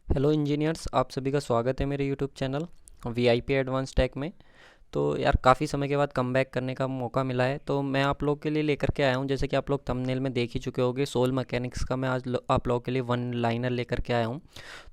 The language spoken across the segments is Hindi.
हेलो इंजीनियर्स, आप सभी का स्वागत है मेरे YouTube channel VIP advance tech में। तो यार काफ़ी समय के बाद कम बैक करने का मौका मिला है, तो मैं आप लोग के लिए लेकर के आया हूँ। जैसे कि आप लोग थंबनेल में देख ही चुके होंगे, सोल मैकेनिक्स का मैं आज आप लोगों के लिए वन लाइनर लेकर के आया हूँ।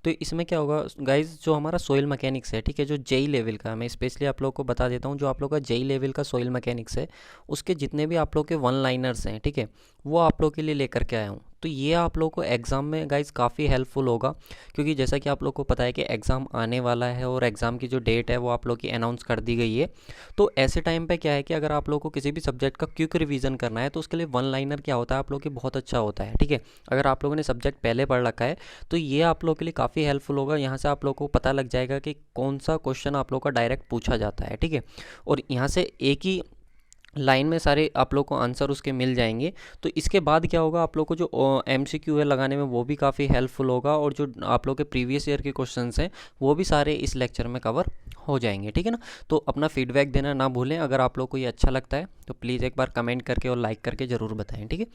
तो इसमें क्या होगा गाइज, जो हमारा सोइल मैकेनिक्स है, ठीक है, जो जेई लेवल का, मैं स्पेशली आप लोग को बता देता हूँ, जो आप लोग का जेई लेवल का सोइल मैकेनिक्स है, उसके जितने भी आप लोग के वन लाइनर्स हैं, ठीक है, वो आप लोग के लिए लेकर के आया हूँ। तो ये आप लोग को एग्ज़ाम में गाइज काफ़ी हेल्पफुल होगा, क्योंकि जैसा कि आप लोग को पता है कि एग्ज़ाम आने वाला है और एग्ज़ाम की जो डेट है वो आप लोग की अनाउंस कर दी गई है। तो ऐसे टाइम पे क्या है कि अगर आप लोग को किसी भी सब्जेक्ट का क्विक रिवीजन करना है, तो उसके लिए वन लाइनर क्या होता है आप लोग के बहुत अच्छा होता है, ठीक है। अगर आप लोगों ने सब्जेक्ट पहले पढ़ रखा है तो ये आप लोग के लिए काफ़ी हेल्पफुल होगा। यहाँ से आप लोग को पता लग जाएगा कि कौन सा क्वेश्चन आप लोग का डायरेक्ट पूछा जाता है, ठीक है। और यहाँ से एक ही लाइन में सारे आप लोग को आंसर उसके मिल जाएंगे। तो इसके बाद क्या होगा, आप लोग को जो एमसीक्यू है लगाने में वो भी काफ़ी हेल्पफुल होगा, और जो आप लोग के प्रीवियस ईयर के क्वेश्चंस हैं वो भी सारे इस लेक्चर में कवर हो जाएंगे, ठीक है ना। तो अपना फीडबैक देना ना भूलें। अगर आप लोग को ये अच्छा लगता है तो प्लीज़ एक बार कमेंट करके और लाइक करके ज़रूर बताएं, ठीक है।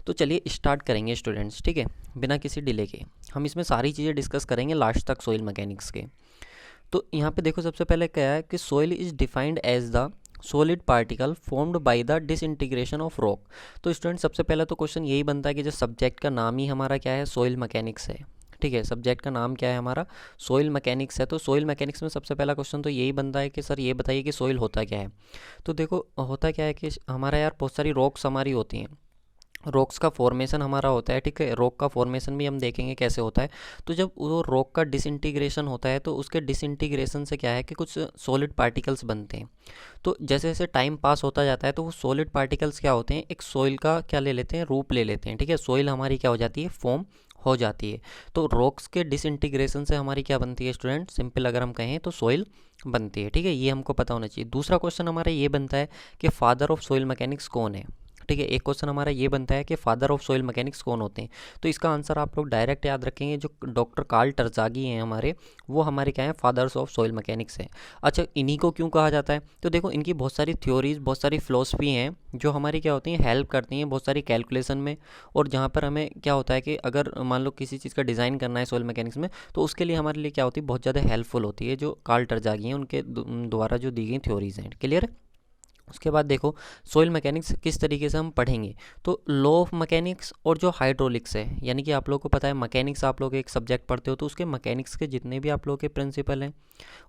तो चलिए स्टार्ट करेंगे स्टूडेंट्स, ठीक है, बिना किसी डिले के। हम इसमें सारी चीज़ें डिस्कस करेंगे लास्ट तक सोइल मैकेनिक्स के। तो यहाँ पे देखो, सबसे पहले क्या है कि soil is defined as the solid particle formed by the disintegration of rock. तो स्टूडेंट सबसे पहला तो क्वेश्चन यही बनता है कि जो सब्जेक्ट का नाम ही हमारा क्या है, सोइल मैकेनिक्स है, ठीक है। सब्जेक्ट का नाम क्या है हमारा, सोइल मैकेनिक्स है। तो सोइल मैकेनिक्स में सबसे पहला क्वेश्चन तो यही बनता है कि सर ये बताइए कि सोइल होता क्या है। तो देखो होता क्या है कि हमारा यार बहुत सारी रॉक्स हमारी होती हैं, रॉक्स का फॉर्मेशन हमारा होता है, ठीक है। रॉक का फॉर्मेशन भी हम देखेंगे कैसे होता है। तो जब वो रॉक का डिसइंटीग्रेशन होता है तो उसके डिसइंटीग्रेशन से क्या है कि कुछ सॉलिड पार्टिकल्स बनते हैं। तो जैसे जैसे टाइम पास होता जाता है तो वो सॉलिड पार्टिकल्स क्या होते हैं, एक सॉइल का क्या ले लेते हैं, रूप ले लेते हैं, ठीक है। सॉइल हमारी क्या हो जाती है, फॉर्म हो जाती है। तो रॉक्स के डिसइंटीग्रेशन से हमारी क्या बनती है स्टूडेंट, सिंपल अगर हम कहें तो सॉइल बनती है, ठीक है। ये हमको पता होना चाहिए। दूसरा क्वेश्चन हमारा ये बनता है कि फादर ऑफ सॉइल मैकेनिक्स कौन है, ठीक है। एक क्वेश्चन हमारा ये बनता है कि फादर ऑफ सॉइल मैकेनिक्स कौन होते हैं। तो इसका आंसर आप लोग डायरेक्ट याद रखेंगे, जो डॉक्टर कार्ल टरजागी हैं हमारे, वो हमारे क्या हैं, फादर्स ऑफ सॉइल मैकेनिक्स हैं। अच्छा, इन्हीं को क्यों कहा जाता है, तो देखो इनकी बहुत सारी थ्योरीज, बहुत सारी फिलोसफी हैं जो हमारी क्या होती हैं, हेल्प करती हैं बहुत सारी कैलकुलेशन में। और जहाँ पर हमें क्या होता है कि अगर मान लो किसी चीज़ का डिज़ाइन करना है सॉइल मैकेनिक्स में, तो उसके लिए हमारे लिए क्या होती है, बहुत ज़्यादा हेल्पफुल होती है, जो कार्ल टरजागी हैं उनके द्वारा जो दी गई थ्योरीज हैं। क्लियर है। उसके बाद देखो सोइल मैकेनिक्स किस तरीके से हम पढ़ेंगे। तो लॉ ऑफ मैकेनिक्स और जो हाइड्रोलिक्स है, यानी कि आप लोग को पता है मैकेनिक्स आप लोग एक सब्जेक्ट पढ़ते हो, तो उसके मैकेनिक्स के जितने भी आप लोग के प्रिंसिपल हैं,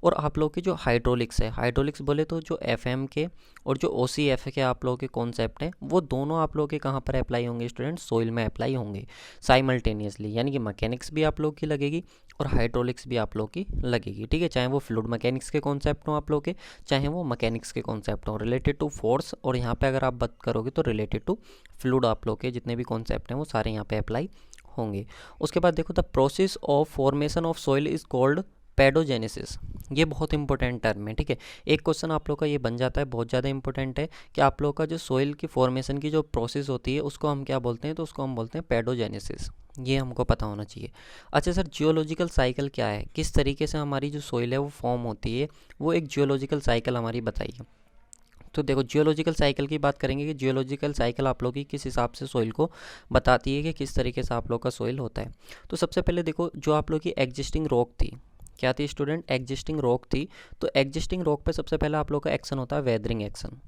और आप लोग के जो हाइड्रोलिक्स है, हाइड्रोलिक्स बोले तो जो एफएम के और जो ओसीएफ के आप लोगों के कॉन्सेप्ट हैं, वो दोनों आप लोग के कहाँ पर अप्लाई होंगे स्टूडेंट, सोइल में अप्लाई होंगे साइमल्टेनियसली। यानी कि मैकेनिक्स भी आप लोग की लगेगी और हाइड्रोलिक्स भी आप लोग की लगेगी, ठीक है। चाहे वो फ्लूइड मैकेनिक्स के कॉन्सेप्ट हों आप लोग के, चाहे वो मैकेनिक्स के कॉन्सेप्ट हों रिलेटेड टू फोर्स, और यहाँ पे अगर आप बात करोगे तो रिलेटेड टू फ्लूइड, आप लोग के जितने भी कॉन्सेप्ट हैं वो सारे यहाँ पे अप्लाई होंगे। उसके बाद देखो the process of formation of soil is called pedogenesis. ये बहुत इंपॉर्टेंट टर्म है, ठीक है। एक क्वेश्चन आप लोग का ये बन जाता है, बहुत ज़्यादा इंपॉर्टेंट है, कि आप लोग का जो सोइल की फॉर्मेशन की जो प्रोसेस होती है उसको हम क्या बोलते हैं, तो उसको हम बोलते हैं पैडोजेनेसिस। ये हमको पता होना चाहिए। अच्छा सर, जियोलॉजिकल साइकिल क्या है, किस तरीके से हमारी जो सोइल है वो फॉर्म होती है, वो एक जियोलॉजिकल साइकिल हमारी बताइए। तो देखो जियोलॉजिकल साइकिल की बात करेंगे कि जियोलॉजिकल साइकिल आप लोग की किस हिसाब से सोइल को बताती है कि किस तरीके से आप लोग का सोइल होता है। तो सबसे पहले देखो, जो आप लोग की एग्जिस्टिंग रॉक थी, क्या थी स्टूडेंट, एग्जिस्टिंग रॉक थी। तो एग्जिस्टिंग रॉक पे सबसे पहला आप लोग का एक्शन होता है वेदरिंग एक्शन।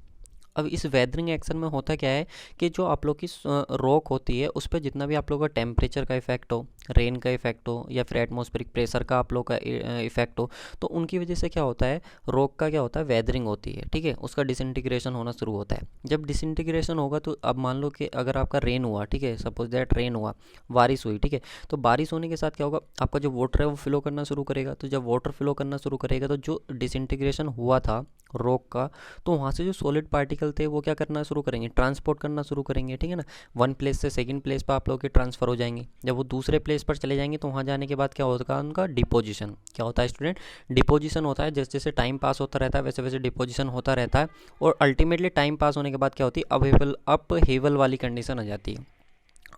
अब इस वेदरिंग एक्शन में होता क्या है कि जो आप लोग की रॉक होती है उस पर जितना भी आप लोग का टेम्परेचर का इफेक्ट हो, रेन का इफेक्ट हो, या फिर एटमॉस्फेरिक प्रेशर का आप लोग का इफेक्ट हो, तो उनकी वजह से क्या होता है, रॉक का क्या होता है, वेदरिंग होती है, ठीक है। उसका डिसइंटीग्रेशन होना शुरू होता है। जब डिसइंटीग्रेशन होगा तो अब मान लो कि अगर आपका रेन हुआ, ठीक है, सपोज दैट रेन हुआ, बारिश हुई, ठीक है, तो बारिश होने के साथ क्या होगा, आपका जो वाटर है वो फ्लो करना शुरू करेगा। तो जब वाटर फ्लो करना शुरू करेगा तो जो डिसइंटीग्रेशन हुआ था रॉक का, तो वहाँ से जो सॉलिड पार्टिकल थे वो क्या करना शुरू करेंगे, ट्रांसपोर्ट करना शुरू करेंगे, ठीक है ना। वन प्लेस से सेकंड प्लेस पर आप लोग के ट्रांसफ़र हो जाएंगे। जब वो दूसरे प्लेस पर चले जाएंगे तो वहाँ जाने के बाद क्या होगा, उनका डिपोजिशन। क्या होता है स्टूडेंट, डिपोजिशन होता है। जैसे जैसे टाइम पास होता रहता है वैसे वैसे डिपोजिशन होता रहता है, और अल्टीमेटली टाइम पास होने के बाद क्या होती है, अपहेवल वाली कंडीशन आ जाती है।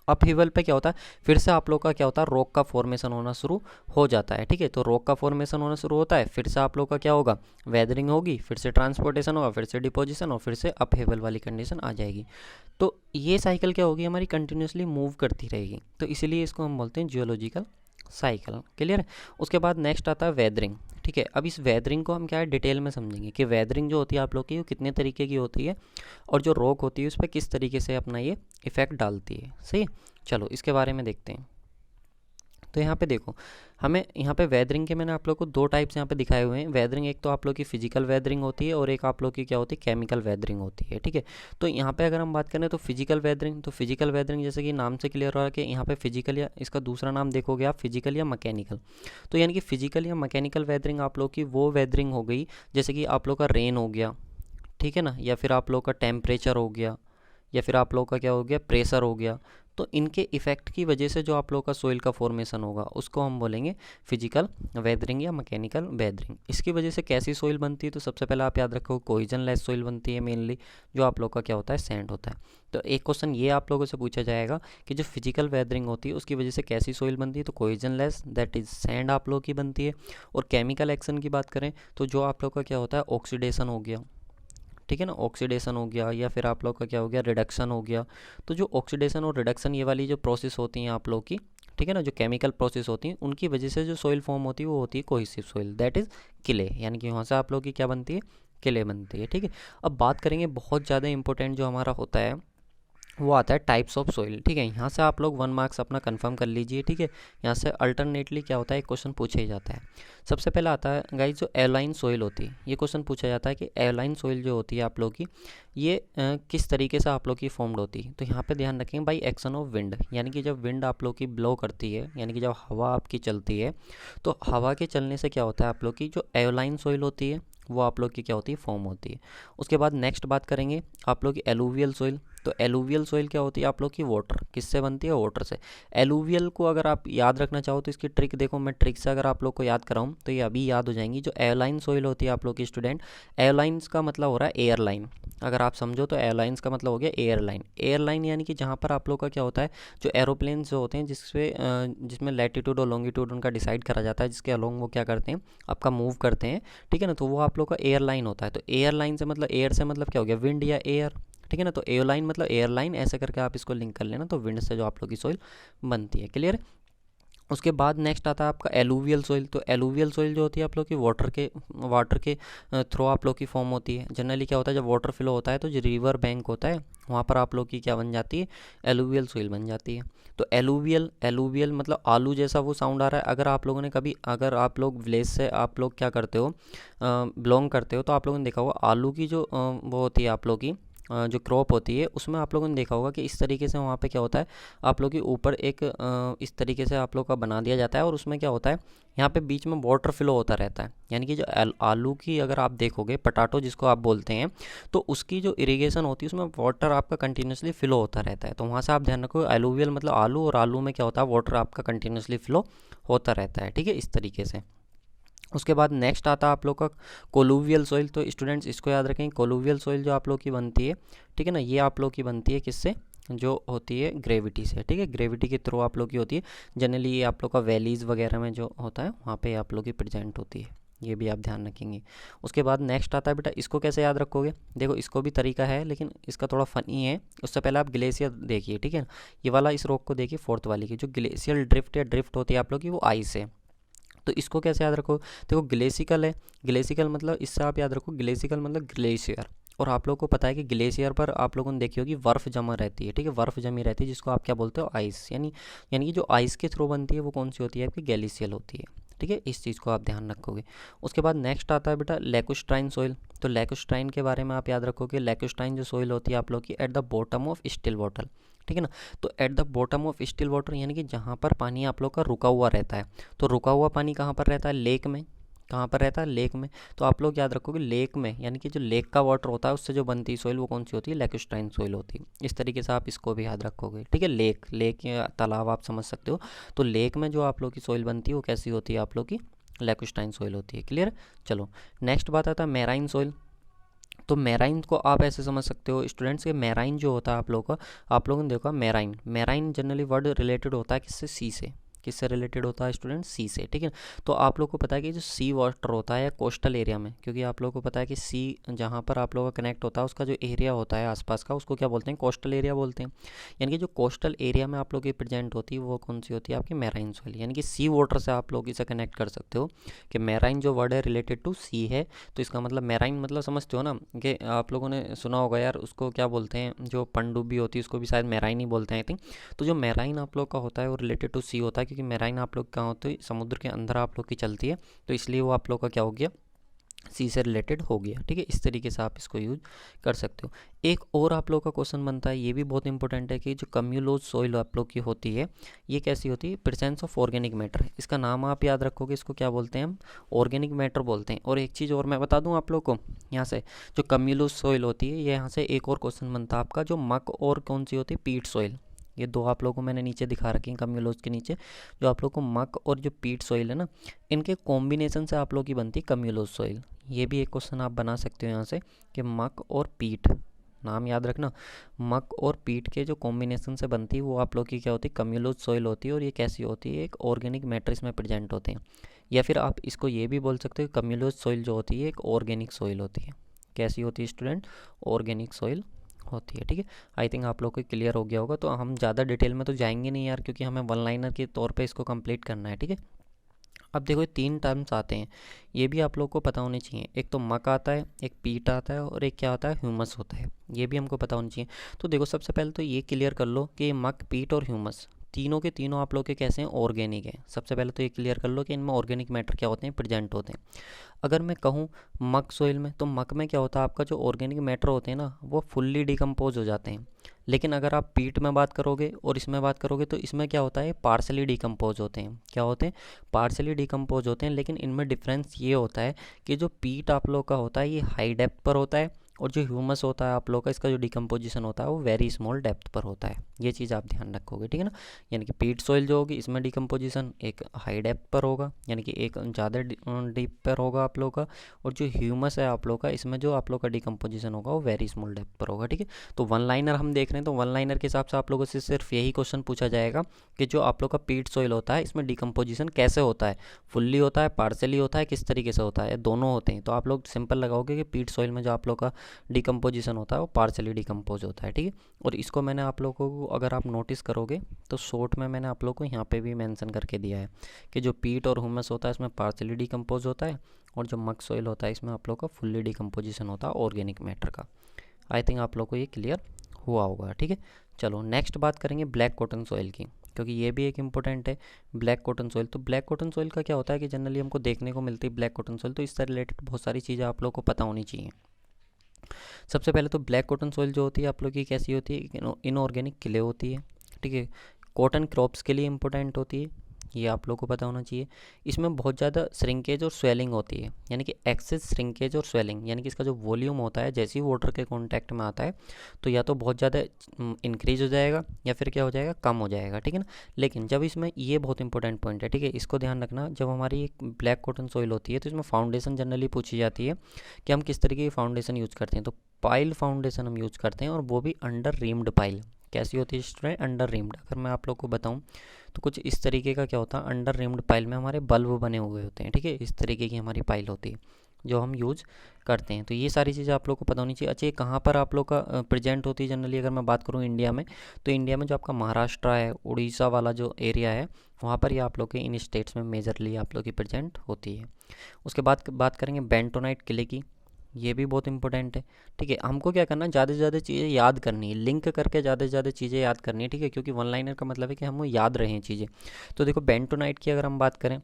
अपहीवल पे क्या होता है, फिर से आप लोग का क्या होता है, रॉक का फॉर्मेशन होना शुरू हो जाता है, ठीक है। तो रॉक का फॉर्मेशन होना शुरू होता है, फिर से आप लोग का क्या होगा, वेदरिंग होगी, फिर से ट्रांसपोर्टेशन होगा, फिर से डिपोजिशन, और फिर से अपहीवल वाली कंडीशन आ जाएगी। तो ये साइकिल क्या होगी, हमारी कंटिन्यूसली मूव करती रहेगी। तो इसीलिए इसको हम बोलते हैं जियोलॉजिकल साइकिल। क्लियर है। उसके बाद नेक्स्ट आता है वेदरिंग। ठीक है, अब इस वेदरिंग को हम क्या है डिटेल में समझेंगे कि वेदरिंग जो होती है आप लोग की वो कितने तरीके की होती है और जो रॉक होती है उस पर किस तरीके से अपना ये इफ़ेक्ट डालती है। सही है, चलो इसके बारे में देखते हैं। तो यहाँ पे देखो, हमें यहाँ पे वेदरिंग के मैंने आप लोग को दो टाइप्स यहाँ पे दिखाए हुए हैं। वेदरिंग एक तो आप लोग की फिजिकल वेदरिंग होती है और एक आप लोग की क्या होती है केमिकल वेदरिंग होती है। ठीक है, तो यहाँ पे अगर हम बात करें तो फिजिकल वेदरिंग, तो फिजिकल वेदरिंग जैसे कि नाम से क्लियर हो रहा है कि यहाँ पे फिजिकल या इसका दूसरा नाम देखोगे आप फिजिकल या मैकेनिकल। तो यानी कि फिजिकल या मैकेनिकल वेदरिंग आप लोग की वो वेदरिंग हो गई जैसे कि आप लोग का रेन हो गया, ठीक है ना, या फिर आप लोग का टेम्परेचर हो गया, या फिर आप लोग का क्या हो गया प्रेशर हो गया। तो इनके इफ़ेक्ट की वजह से जो आप लोग का सोइल का फॉर्मेशन होगा उसको हम बोलेंगे फिजिकल वेदरिंग या मैकेनिकल वेदरिंग। इसकी वजह से कैसी सोइल बनती है, तो सबसे पहले आप याद रखो कोहिजन लेस सोइल बनती है मेनली, जो आप लोग का क्या होता है सैंड होता है। तो एक क्वेश्चन ये आप लोगों से पूछा जाएगा कि जो फिजिकल वेदरिंग होती है उसकी वजह से कैसी सोइल बनती है, तो cohesion less that is sand आप लोग की बनती है। और केमिकल एक्शन की बात करें तो जो आप लोग का क्या होता है ऑक्सीडेशन हो गया, ठीक है ना, ऑक्सीडेशन हो गया, या फिर आप लोग का क्या हो गया रिडक्शन हो गया। तो जो ऑक्सीडेशन और रिडक्शन ये वाली जो प्रोसेस होती हैं आप लोग की, ठीक है ना, जो केमिकल प्रोसेस होती हैं उनकी वजह से जो सोइल फॉर्म होती है वो होती है cohesive soil that is clay, यानी कि वहाँ से आप लोग की क्या बनती है क्ले बनती है। ठीक है, अब बात करेंगे बहुत ज़्यादा इंपॉर्टेंट जो हमारा होता है वो आता है टाइप्स ऑफ सोइल। ठीक है, यहाँ से आप लोग 1 मार्क्स अपना कंफर्म कर लीजिए। ठीक है, यहाँ से अल्टरनेटली क्या होता है एक क्वेश्चन पूछा ही जाता है। सबसे पहला आता है गाइस जो एलाइन सोइल होती है, ये क्वेश्चन पूछा जाता है कि एलाइन सोइल जो होती है आप लोग की ये किस तरीके से आप लोग की फॉर्म्ड होती है। तो यहाँ पे ध्यान रखेंगे बाई एक्शन ऑफ विंड, यानी कि जब विंड आप लोग की ब्लो करती है, यानी कि जब हवा आपकी चलती है, तो हवा के चलने से क्या होता है आप लोग की जो एलाइन सोइल होती है वो आप लोग की क्या होती है फॉर्म होती है। उसके बाद नेक्स्ट बात करेंगे आप लोग की एलुवियल सोइल। तो एलुवियल सोइल क्या होती है आप लोग की वाटर, किससे बनती है वाटर से। एलुवियल को अगर आप याद रखना चाहो तो इसकी ट्रिक देखो, मैं ट्रिक से अगर आप लोग को याद कराऊँ तो ये अभी याद हो जाएंगी। जो एयरलाइन सोइल होती है आप लोग की स्टूडेंट, एयरलाइंस का मतलब हो रहा है एयरलाइन, अगर आप समझो तो एयरलाइंस का मतलब हो गया एयरलाइन। एयरलाइन यानी कि जहाँ पर आप लोग का क्या होता है जो एरोप्लेन जो होते हैं जिसमें लैटिट्यूड और लॉन्गिट्यूड उनका डिसाइड करा जाता है, जिसके अलोंग वो क्या करते हैं आपका मूव करते हैं, ठीक है ना, तो वो आप लोग का एयरलाइन होता है। तो एयरलाइन से मतलब एयर से मतलब क्या हो गया विंड या एयर, ठीक है ना, तो एयरलाइन मतलब एयरलाइन, ऐसे करके आप इसको लिंक कर लेना, तो विंड से जो आप लोग की सोइल बनती है। क्लियर। उसके बाद नेक्स्ट आता है आपका एलुवियल सोइल। तो एलुवियल सोइल जो होती है आप लोग की वाटर के थ्रू आप लोग की फॉर्म होती है। जनरली क्या होता है जब वाटर फ्लो होता है तो जो रिवर बैंक होता है वहाँ पर आप लोग की क्या बन जाती है एलुवियल सोइल बन जाती है। तो एलुवियल एलुवियल मतलब आलू जैसा वो साउंड आ रहा है। अगर आप लोगों ने कभी, अगर आप लोग विलेज से आप लोग क्या करते हो बिलोंग करते हो, तो आप लोगों ने देखा होगा आलू की जो वो होती है आप लोग की जो क्रॉप होती है उसमें आप लोगों ने देखा होगा कि इस तरीके से वहाँ पे क्या होता है आप लोग के ऊपर एक इस तरीके से आप लोग का बना दिया जाता है, और उसमें क्या होता है यहाँ पे बीच में वाटर फ्लो होता रहता है। यानी कि जो आलू की अगर आप देखोगे पटाटो जिसको आप बोलते हैं, तो उसकी जो इरिगेशन होती है उसमें वाटर आपका कंटिन्यूसली फ्लो होता रहता है। तो वहाँ से आप ध्यान रखो एलुवियल मतलब आलू, और आलू में क्या होता है वाटर आपका कंटिन्यूसली फ्लो होता रहता है। ठीक है, इस तरीके से। उसके बाद नेक्स्ट आता है आप लोग का कोलुवियल सॉइल। तो स्टूडेंट्स इसको याद रखें, कोलुवियल सॉइल जो आप लोग की बनती है, ठीक है ना, ये आप लोग की बनती है किससे, जो होती है ग्रेविटी से। ठीक है, ग्रेविटी के थ्रू आप लोग की होती है। जनरली ये आप लोग का वैलीज़ वगैरह में जो होता है वहाँ पे आप लोग की प्रेजेंट होती है, ये भी आप ध्यान रखेंगे। उसके बाद नेक्स्ट आता है बेटा, इसको कैसे याद रखोगे, देखो इसको भी तरीका है लेकिन इसका थोड़ा फ़नी है। उससे पहले आप ग्लेशियर देखिए, ठीक है, ये वाला इस रॉक को देखिए फोर्थ वाली की, जो ग्लेशियल ड्रिफ्ट या ड्रिफ्ट होती है आप लोग की वो आइस है। तो इसको कैसे याद रखो, देखो ग्लेसिकल है, ग्लेसिकल मतलब इससे आप याद रखो ग्लेसिकल मतलब ग्लेशियर। और आप लोगों को पता है कि ग्लेशियर पर आप लोगों ने देखी होगी बर्फ़ जमा रहती है, ठीक है, बर्फ़ जमी रहती है जिसको आप क्या बोलते हो आइस। यानी कि जो आइस के थ्रू बनती है वो कौन सी होती है आपकी गैलिशियल होती है। ठीक है, इस चीज़ को आप ध्यान रखोगे। उसके बाद नेक्स्ट आता है बेटा लैकुस्ट्राइन सोइल। तो लैकुस्ट्राइन के बारे में आप याद रखोगे, लैकुस्ट्राइन जो सोइल होती है आप लोग की at the bottom of still water, ठीक है ना। तो at the bottom of still water यानी कि जहाँ पर पानी आप लोग का रुका हुआ रहता है। तो रुका हुआ पानी कहाँ पर रहता है, लेक में। कहाँ पर रहता है, लेक में। तो आप लोग याद रखोगे लेक में, यानी कि जो लेक का वाटर होता है उससे जो बनती है सोइल वो कौन सी होती है, लैकुस्ट्राइन सोइल होती है। इस तरीके से आप इसको भी याद रखोगे, ठीक है। लेक या तालाब आप समझ सकते हो। तो लेक में जो आप लोग की सोइल बनती है वो कैसी होती है आप लोग की लैकुस्ट्राइन सोइल होती है। क्लियर। चलो नेक्स्ट बात आता है मैराइन सोइल। तो मैराइन को आप ऐसे समझ सकते हो स्टूडेंट्स के, मैराइन जो होता है आप लोगों का, आप लोगों ने देखा मैराइन जनरली वर्ड रिलेटेड होता है किससे, सी से। किससे रिलेटेड होता है स्टूडेंट? सी से, ठीक है। तो आप लोग को पता है कि जो सी वाटर होता है कोस्टल एरिया में, क्योंकि आप लोग को पता है कि सी जहाँ पर आप लोगों का कनेक्ट होता है उसका जो एरिया होता है आसपास का, उसको क्या बोलते हैं? कोस्टल एरिया बोलते हैं। यानी कि जो कोस्टल एरिया में आप लोग की प्रेजेंट होती है वो कौन सी होती है? आपकी मैराइन सॉइल, यानी कि सी वाटर से आप लोग इसे कनेक्ट कर सकते हो कि मैराइन जो वर्ड है रिलेटेड टू सी है। तो इसका मतलब मैराइन मतलब समझते हो ना, कि आप लोगों ने सुना होगा यार, उसको क्या बोलते हैं, जो पनडुब्बी होती है उसको भी शायद मैराइन ही बोलते हैं आई थिंक। तो जो मैराइन आप लोग का होता है वो रिलेटेड टू सी होता है, क्योंकि मैराइन आप लोग कहाँ होती है? समुद्र के अंदर आप लोग की चलती है, तो इसलिए वो आप लोग का क्या हो गया? सी से रिलेटेड हो गया, ठीक है। इस तरीके से आप इसको यूज कर सकते हो। एक और आप लोग का क्वेश्चन बनता है, ये भी बहुत इंपॉर्टेंट है, कि जो कम्यूलोज सॉइल आप लोग की होती है ये कैसी होती है? Presence of organic matter. इसका नाम आप याद रखोगे, इसको क्या बोलते हैं हम? ऑर्गेनिक मैटर बोलते हैं। और एक चीज़ और मैं बता दूं आप लोग को, यहाँ से जो कम्यूलोज सॉइल होती है, ये यहाँ से एक और क्वेश्चन बनता है आपका, जो मक और कौन सी होती है? पीट सॉइल। ये दो आप लोगों को मैंने नीचे दिखा रखी हैं कम्यूलोज के नीचे, जो आप लोग को मक और जो पीट सॉइल है ना, इनके कॉम्बिनेशन से आप लोग की बनती है कम्यूलोज सॉइल। ये भी एक क्वेश्चन आप बना सकते हो यहाँ से, कि मक और पीट, नाम याद रखना, मक और पीट के जो कॉम्बिनेशन से बनती है वो आप लोग की क्या होती है? कम्यूलोज सॉइल होती है। और ये कैसी होती है? एक ऑर्गेनिक मैटर इसमें प्रेजेंट होते हैं। या फिर आप इसको ये भी बोल सकते हो, कम्यूलोज सॉइल जो होती है एक ऑर्गेनिक सॉइल होती है। कैसी होती है स्टूडेंट? ऑर्गेनिक सॉइल होती है, ठीक है। आई थिंक आप लोग को क्लियर हो गया होगा। तो हम ज़्यादा डिटेल में तो जाएंगे नहीं यार, क्योंकि हमें वन लाइनर के तौर पे इसको कंप्लीट करना है, ठीक है। अब देखो ये तीन टर्म्स आते हैं, ये भी आप लोग को पता होने चाहिए। एक तो मक आता है, एक पीट आता है, और एक क्या होता है? ह्यूमस होता है। ये भी हमको पता होना चाहिए। तो देखो सबसे पहले तो ये क्लियर कर लो कि ये मक, पीट और ह्यूमस तीनों के तीनों आप लोग के कैसे हैं? ऑर्गेनिक हैं। सबसे पहले तो ये क्लियर कर लो कि इनमें ऑर्गेनिक मैटर क्या होते हैं? प्रेजेंट होते हैं। अगर मैं कहूँ मक सोइल में, तो मक में क्या होता है? आपका जो ऑर्गेनिक मैटर होते हैं ना, वो फुल्ली डिकम्पोज हो जाते हैं। लेकिन अगर आप पीट में बात करोगे और इसमें बात करोगे, तो इसमें क्या होता है? पार्सली डिकम्पोज होते हैं। क्या होते हैं? पार्सली डिकम्पोज होते हैं। लेकिन इनमें डिफरेंस ये होता है कि जो पीट आप लोग का होता है ये हाई डेप्थ पर होता है, और जो ह्यूमस होता है आप लोग का, इसका जो डिकम्पोजिशन होता है वो वेरी स्मॉल डेप्थ पर होता है। ये चीज़ आप ध्यान रखोगे, ठीक है ना। यानी कि पीट सॉइल जो होगी इसमें डिकम्पोजिशन एक हाई डेप्थ पर होगा, यानी कि एक ज़्यादा डीप पर होगा आप लोग का। और जो ह्यूमस है आप लोग का, इसमें जो आप लोग का डिकम्पोजिशन होगा वो वेरी स्मॉल डेप्थ पर होगा, ठीक है। तो वन लाइनर हम देख रहे हैं, तो वन लाइनर के हिसाब से आप लोगों से सिर्फ यही क्वेश्चन पूछा जाएगा कि जो आप लोग का पीट सॉइल होता है इसमें डिकम्पोजिशन कैसे होता है? फुल्ली होता है, पार्सली होता है, किस तरीके से होता है? दोनों होते हैं। तो आप लोग सिंपल लगाओगे कि पीट सॉइल में जो आप लोग का डिकम्पोजिशन होता है वो पार्सली डिकम्पोज होता है, ठीक है। और इसको मैंने आप लोगों को, अगर आप नोटिस करोगे तो शॉर्ट में मैंने आप लोगों को यहाँ पे भी मेंशन करके दिया है कि जो पीट और ह्यूमस होता है इसमें पार्सली डिकम्पोज होता है, और जो मक सॉइल होता है इसमें आप लोग का फुल्ली डिकम्पोजिशन होता है ऑर्गेनिक मैटर का। आई थिंक आप लोग को ये क्लियर हुआ होगा, ठीक है। चलो नेक्स्ट बात करेंगे ब्लैक कॉटन सॉइल की, क्योंकि ये भी एक इंपॉर्टेंट है, ब्लैक कॉटन सॉइल। तो ब्लैक कॉटन सॉइल का क्या होता है कि जनरली हमको देखने को मिलती है ब्लैक कॉटन सॉइल, तो इससे रिलेटेड बहुत सारी चीज़ें आप लोग को पता होनी चाहिए। सबसे पहले तो ब्लैक कॉटन सॉइल जो होती है आप लोग की कैसी होती है? इनऑर्गेनिक क्ले होती है, ठीक है। कॉटन क्रॉप्स के लिए इंपॉर्टेंट होती है, ये आप लोग को पता होना चाहिए। इसमें बहुत ज़्यादा श्रिंकेज और स्वेलिंग होती है, यानी कि एक्सेस श्रिंकेज और स्वेलिंग, यानी कि इसका जो वॉल्यूम होता है जैसे ही वाटर के कांटेक्ट में आता है तो या तो बहुत ज़्यादा इंक्रीज हो जाएगा या फिर क्या हो जाएगा? कम हो जाएगा, ठीक है ना। लेकिन जब इसमें, ये बहुत इंपॉर्टेंट पॉइंट है, ठीक है, इसको ध्यान रखना, जब हमारी एक ब्लैक कॉटन सॉइल होती है तो इसमें फाउंडेशन जनरली पूछी जाती है कि हम किस तरीके की फाउंडेशन यूज़ करते हैं। तो पाइल फाउंडेशन हम यूज़ करते हैं, और वो भी अंडर रीम्ड पाइल। कैसी होती है स्टूडेंट? Under rimmed. अगर मैं आप लोग को बताऊं तो कुछ इस तरीके का क्या होता है, अंडर रिम्ड पाइल में हमारे बल्ब बने हुए होते हैं, ठीक है। इस तरीके की हमारी पाइल होती है जो हम यूज करते हैं। तो ये सारी चीज़ें आप लोग को पता होनी चाहिए। अच्छा, ये कहाँ पर आप लोग का प्रेजेंट होती है जनरली? अगर मैं बात करूँ इंडिया में, तो इंडिया में जो आपका महाराष्ट्र है, उड़ीसा वाला जो एरिया है, वहाँ पर ये आप लोग के इन स्टेट्स में मेजरली आप लोग की प्रेजेंट होती है। उसके बाद बात करेंगे बेंटोनाइट किले की, ये भी बहुत इंपॉर्टेंट है, ठीक है। हमको क्या करना है? ज़्यादा से ज़्यादा चीज़ें याद करनी है, लिंक करके ज़्यादा से ज़्यादा चीज़ें याद करनी है, ठीक है, क्योंकि वन लाइनर का मतलब है कि हमको याद रहें चीज़ें। तो देखो बेंटोनाइट की अगर हम बात करें,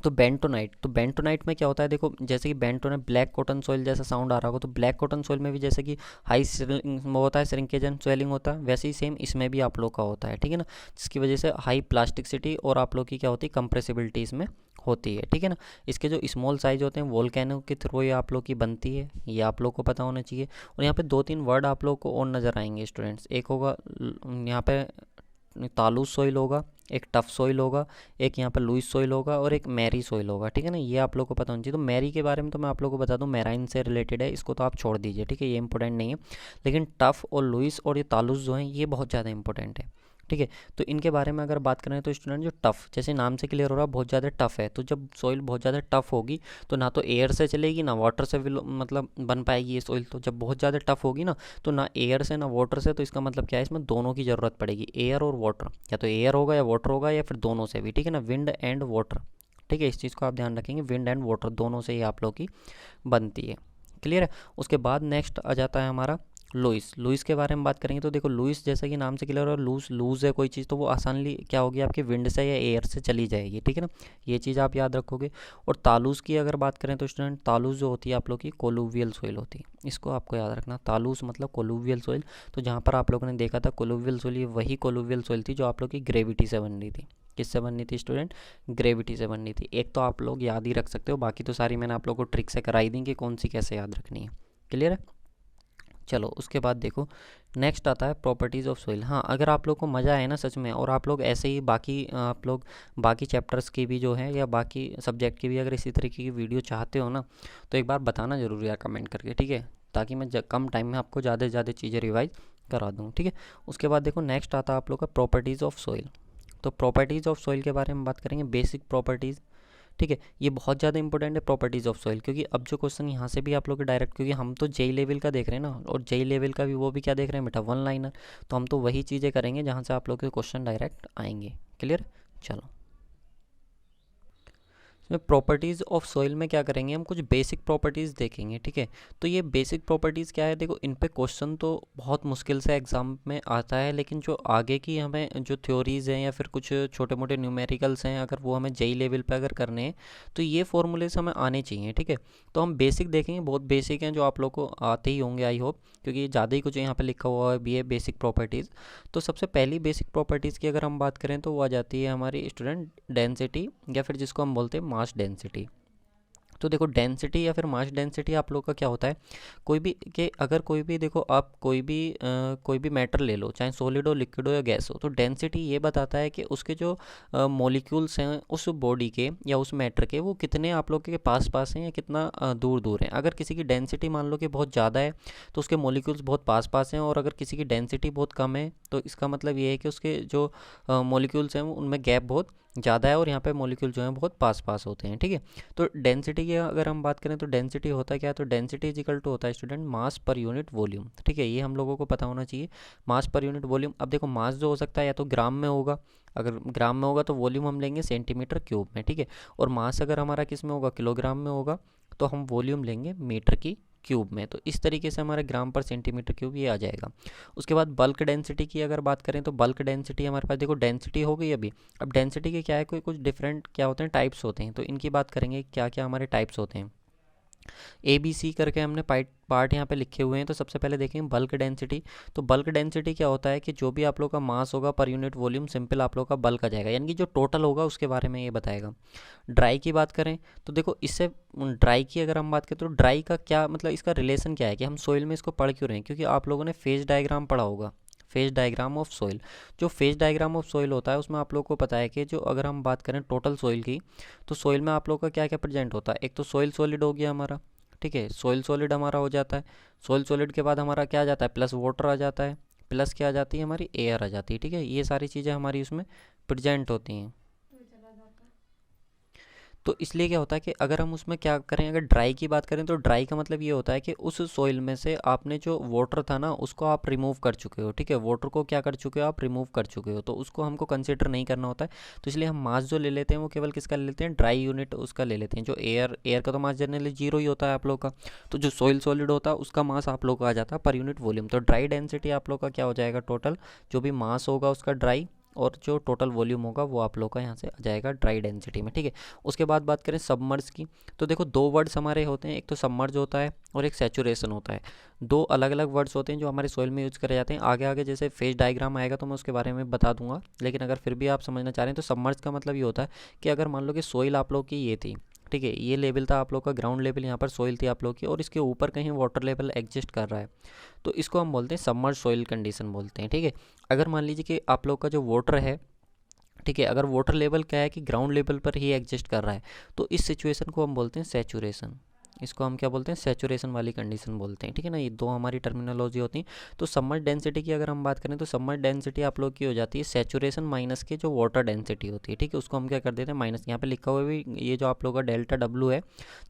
तो बेंटोनाइट में क्या होता है? देखो जैसे कि बेंटोनाइट, ब्लैक कॉटन सॉइल जैसा साउंड आ रहा होगा, तो ब्लैक कॉटन सॉइल में भी जैसे कि हाई वो होता है, श्रिंकेज एंड स्वेलिंग होता है, वैसे ही सेम इसमें भी आप लोग का होता है, ठीक है ना। जिसकी वजह से हाई प्लास्टिसिटी और आप लोग की क्या होती है? कंप्रेसिबिलिटी इसमें होती है, ठीक है ना। इसके जो स्मॉल साइज होते हैं वोल्केनो के थ्रू ये आप लोग की बनती है, ये आप लोग को पता होना चाहिए। और यहाँ पे दो तीन वर्ड आप लोग को और नज़र आएंगे स्टूडेंट्स, एक होगा यहाँ पे तालूस सॉइल होगा, एक टफ सॉइल होगा, एक यहाँ पर लुइस सॉइल होगा, और एक मैरी सॉइल होगा, ठीक है ना। ये आप लोग को पता होना चाहिए। तो मैरी के बारे में तो मैं आप लोग को बता दूं, मैराइन से रिलेटेड है, इसको तो आप छोड़ दीजिए, ठीक है, ये इंपॉर्टेंट नहीं है। लेकिन टफ और लुइस और ये तालुस जो हैं ये बहुत ज़्यादा इंपॉर्टेंट है। ठीक है। तो इनके बारे में अगर बात करें तो स्टूडेंट जो टफ़, जैसे नाम से क्लियर हो रहा है बहुत ज़्यादा टफ़ है, तो जब सॉइल बहुत ज़्यादा टफ़ होगी तो ना तो एयर से चलेगी ना वाटर से मतलब बन पाएगी ये सॉइल। तो जब बहुत ज़्यादा टफ़ होगी ना तो ना एयर से ना वाटर से, तो इसका मतलब क्या है, इसमें दोनों की ज़रूरत पड़ेगी, एयर और वाटर, या तो एयर होगा या वाटर होगा या फिर दोनों से भी, ठीक है ना, विंड एंड वाटर। ठीक है, इस चीज़ को आप ध्यान रखेंगे, विंड एंड वाटर दोनों से ही आप लोग की बनती है। क्लियर है। उसके बाद नेक्स्ट आ जाता है हमारा लुइस। लुइस के बारे में बात करेंगे तो देखो लुइस जैसा कि नाम से क्लियर है, लूज है कोई चीज़ तो वो आसानली क्या होगी आपकी विंड से या एयर से चली जाएगी, ठीक है ना, ये चीज़ आप याद रखोगे। और तालूस की अगर बात करें तो स्टूडेंट तालूस जो होती है आप लोग की कोलुवियल सोइल होती है, इसको आपको याद रखना, तालूस मतलब कोलुवियल सोइल। तो जहाँ पर आप लोगों ने देखा था कोलुवियल सोइल, ये वही कोलुवियल सोइल थी जो आप लोग की ग्रेविटी से बन रही थी। किससे बननी थी स्टूडेंट? ग्रेविटी से बननी थी। एक तो आप लोग याद ही रख सकते हो, बाकी तो सारी मैंने आप लोग को ट्रिक से कराई दी कि कौन सी कैसे याद रखनी है। क्लियर है। चलो उसके बाद देखो नेक्स्ट आता है प्रॉपर्टीज़ ऑफ सोइल। हाँ, अगर आप लोग को मज़ा आए ना सच में, और आप लोग ऐसे ही बाकी आप लोग बाकी चैप्टर्स की भी जो है या बाकी सब्जेक्ट की भी अगर इसी तरीके की वीडियो चाहते हो ना, तो एक बार बताना ज़रूर यार कमेंट करके, ठीक है, ताकि मैं कम टाइम में आपको ज़्यादा से ज़्यादा चीज़ें रिवाइज करा दूँ, ठीक है। उसके बाद देखो नेक्स्ट आता है आप लोग का प्रॉपर्टीज़ ऑफ सोइल। तो प्रॉपर्टीज़ ऑफ सोइल के बारे में बात करेंगे, बेसिक प्रॉपर्टीज़, ठीक है। ये बहुत ज़्यादा इंपॉर्टेंट है प्रॉपर्टीज़ ऑफ सॉइल, क्योंकि अब जो क्वेश्चन यहाँ से भी आप लोग के डायरेक्ट, क्योंकि हम तो जेई लेवल का देख रहे हैं ना, और जेई लेवल का भी वो भी क्या देख रहे हैं बेटा, वन लाइनर, तो हम तो वही चीज़ें करेंगे जहाँ से आप लोग के क्वेश्चन डायरेक्ट आएंगे। क्लियर। चलो इसमें प्रॉपर्टीज़ ऑफ सॉइल में क्या करेंगे, हम कुछ बेसिक प्रॉपर्टीज़ देखेंगे, ठीक है। तो ये बेसिक प्रॉपर्टीज़ क्या है, देखो इन पे क्वेश्चन तो बहुत मुश्किल से एग्ज़ाम में आता है, लेकिन जो आगे की हमें जो थ्योरीज़ हैं या फिर कुछ छोटे मोटे न्यूमेरिकल्स हैं, अगर वो हमें जेई लेवल पे अगर करने हैं तो ये फॉर्मूलेस हमें आने चाहिए, ठीक है। तो हम बेसिक देखेंगे, बहुत बेसिक हैं जो आप लोग को आते ही होंगे आई होप, क्योंकि ज़्यादा ही कुछ यहाँ पर लिखा हुआ है भी है बेसिक प्रॉपर्टीज़। तो सबसे पहली बेसिक प्रॉपर्टीज़ की अगर हम बात करें तो वो आ जाती है हमारी स्टूडेंट डेंसिटी, या फिर जिसको हम बोलते हैं मास डेंसिटी। तो देखो डेंसिटी या फिर मास डेंसिटी आप लोग का क्या होता है, कोई भी के अगर कोई भी देखो आप कोई भी मैटर ले लो, चाहे सॉलिड हो लिक्विड हो या गैस हो, तो डेंसिटी ये बताता है कि उसके जो मॉलिक्यूल्स हैं उस बॉडी के या उस मैटर के, वो कितने आप लोग के पास पास हैं या कितना दूर दूर हैं। अगर किसी की डेंसिटी मान लो कि बहुत ज़्यादा है तो उसके मॉलिक्यूल्स बहुत पास पास हैं, और अगर किसी की डेंसिटी बहुत कम है तो इसका मतलब ये है कि उसके जो मॉलिक्यूल्स हैं उनमें गैप बहुत ज़्यादा है, और यहाँ पे मॉलिक्यूल जो हैं बहुत पास पास होते हैं, ठीक है। तो डेंसिटी की अगर हम बात करें तो डेंसिटी होता क्या है, तो डेंसिटी इज इक्वल टू होता है स्टूडेंट मास पर यूनिट वॉल्यूम, ठीक है, ये हम लोगों को पता होना चाहिए, मास पर यूनिट वॉल्यूम। अब देखो मास जो हो सकता है या तो ग्राम में होगा, अगर ग्राम में होगा तो वॉल्यूम हम लेंगे सेंटीमीटर क्यूब में, ठीक है, और मास अगर हमारा किस में होगा, किलोग्राम में होगा, तो हम वॉल्यूम लेंगे मीटर की क्यूब में। तो इस तरीके से हमारे ग्राम पर सेंटीमीटर क्यूब ये आ जाएगा। उसके बाद बल्क डेंसिटी की अगर बात करें तो बल्क डेंसिटी हमारे पास देखो डेंसिटी हो गई अभी। अब डेंसिटी के क्या है, कोई कुछ डिफरेंट क्या होते हैं, टाइप्स होते हैं, तो इनकी बात करेंगे क्या क्या हमारे टाइप्स होते हैं। ए बी सी करके हमने पार्ट यहाँ पे लिखे हुए हैं। तो सबसे पहले देखेंगे बल्क डेंसिटी। तो बल्क डेंसिटी क्या होता है कि जो भी आप लोग का मास होगा पर यूनिट वॉल्यूम सिंपल आप लोग का बल्क आ जाएगा, यानी कि जो टोटल होगा उसके बारे में ये बताएगा। ड्राई की बात करें तो देखो इससे ड्राई की अगर हम बात करें तो ड्राई का क्या मतलब, इसका रिलेशन क्या है कि हम सोइल में इसको पढ़ क्यों रहे हैं, क्योंकि आप लोगों ने फेज डायग्राम पढ़ा होगा, फेज डायग्राम ऑफ सोइल। जो फेज डायग्राम ऑफ सोइल होता है उसमें आप लोग को पता है कि जो अगर हम बात करें टोटल सोइल की, तो सोइल में आप लोग का क्या क्या प्रेजेंट होता है, एक तो सोइल सॉलिड हो गया हमारा, ठीक है, सोइल सॉलिड हमारा हो जाता है। सोइल सॉलिड के बाद हमारा क्या आ जाता है, प्लस वाटर आ जाता है, प्लस क्या आ जाती है हमारी, एयर आ जाती है, ठीक है, ये सारी चीज़ें हमारी उसमें प्रेजेंट होती हैं। तो इसलिए क्या होता है कि अगर हम उसमें क्या करें, अगर ड्राई की बात करें तो ड्राई का मतलब ये होता है कि उस सोइल में से आपने जो वाटर था ना उसको आप रिमूव कर चुके हो, ठीक है, वाटर को क्या कर चुके हो आप, रिमूव कर चुके हो, तो उसको हमको कंसिडर नहीं करना होता है। तो इसलिए हम मास जो ले लेते हैं वो केवल किसका ले लेते हैं, ड्राई यूनिट उसका ले लेते हैं। जो एयर का तो मास जनरली जीरो ही होता है आप लोग का, तो जो सोइल सॉलिड होता है उसका मास आप लोग का आ जाता है पर यूनिट वॉल्यूम। तो ड्राई डेंसिटी आप लोग का क्या हो जाएगा, टोटल जो भी मास होगा उसका ड्राई, और जो टोटल वॉल्यूम होगा वो आप लोग का यहाँ से आ जाएगा ड्राई डेंसिटी में, ठीक है। उसके बाद बात करें सबमर्ज की, तो देखो दो वर्ड्स हमारे होते हैं, एक तो सबमर्ज होता है और एक सैचुरेशन होता है। दो अलग अलग वर्ड्स होते हैं जो हमारे सोइल में यूज़ करे जाते हैं। आगे आगे जैसे फेज डायग्राम आएगा तो मैं उसके बारे में बता दूंगा, लेकिन अगर फिर भी आप समझना चाह रहे हैं तो सबमर्ज का मतलब ये होता है कि अगर मान लो कि सोइल आप लोग की ये थी, ठीक है, ये लेवल था आप लोग का ग्राउंड लेवल, यहाँ पर सोइल थी आप लोग की, और इसके ऊपर कहीं वाटर लेवल एग्जिस्ट कर रहा है, तो इसको हम बोलते हैं सबमर्ज सोइल कंडीशन बोलते हैं, ठीक है। अगर मान लीजिए कि आप लोग का जो वाटर है, ठीक है, अगर वाटर लेवल क्या है कि ग्राउंड लेवल पर ही एग्जिस्ट कर रहा है, तो इस सिचुएशन को हम बोलते हैं सैचुरेशन, इसको हम क्या बोलते हैं, सैचुरेशन वाली कंडीशन बोलते हैं, ठीक है ना। ये दो हमारी टर्मिनोलॉजी होती है। तो सबमर्ज डेंसिटी की अगर हम बात करें तो सबमर्ज डेंसिटी आप लोग की हो जाती है सैचुरेशन माइनस के जो वाटर डेंसिटी होती है, ठीक है, उसको हम क्या कर देते हैं माइनस। यहाँ पे लिखा हुआ भी ये जो आप लोगों का डेल्टा डब्लू है,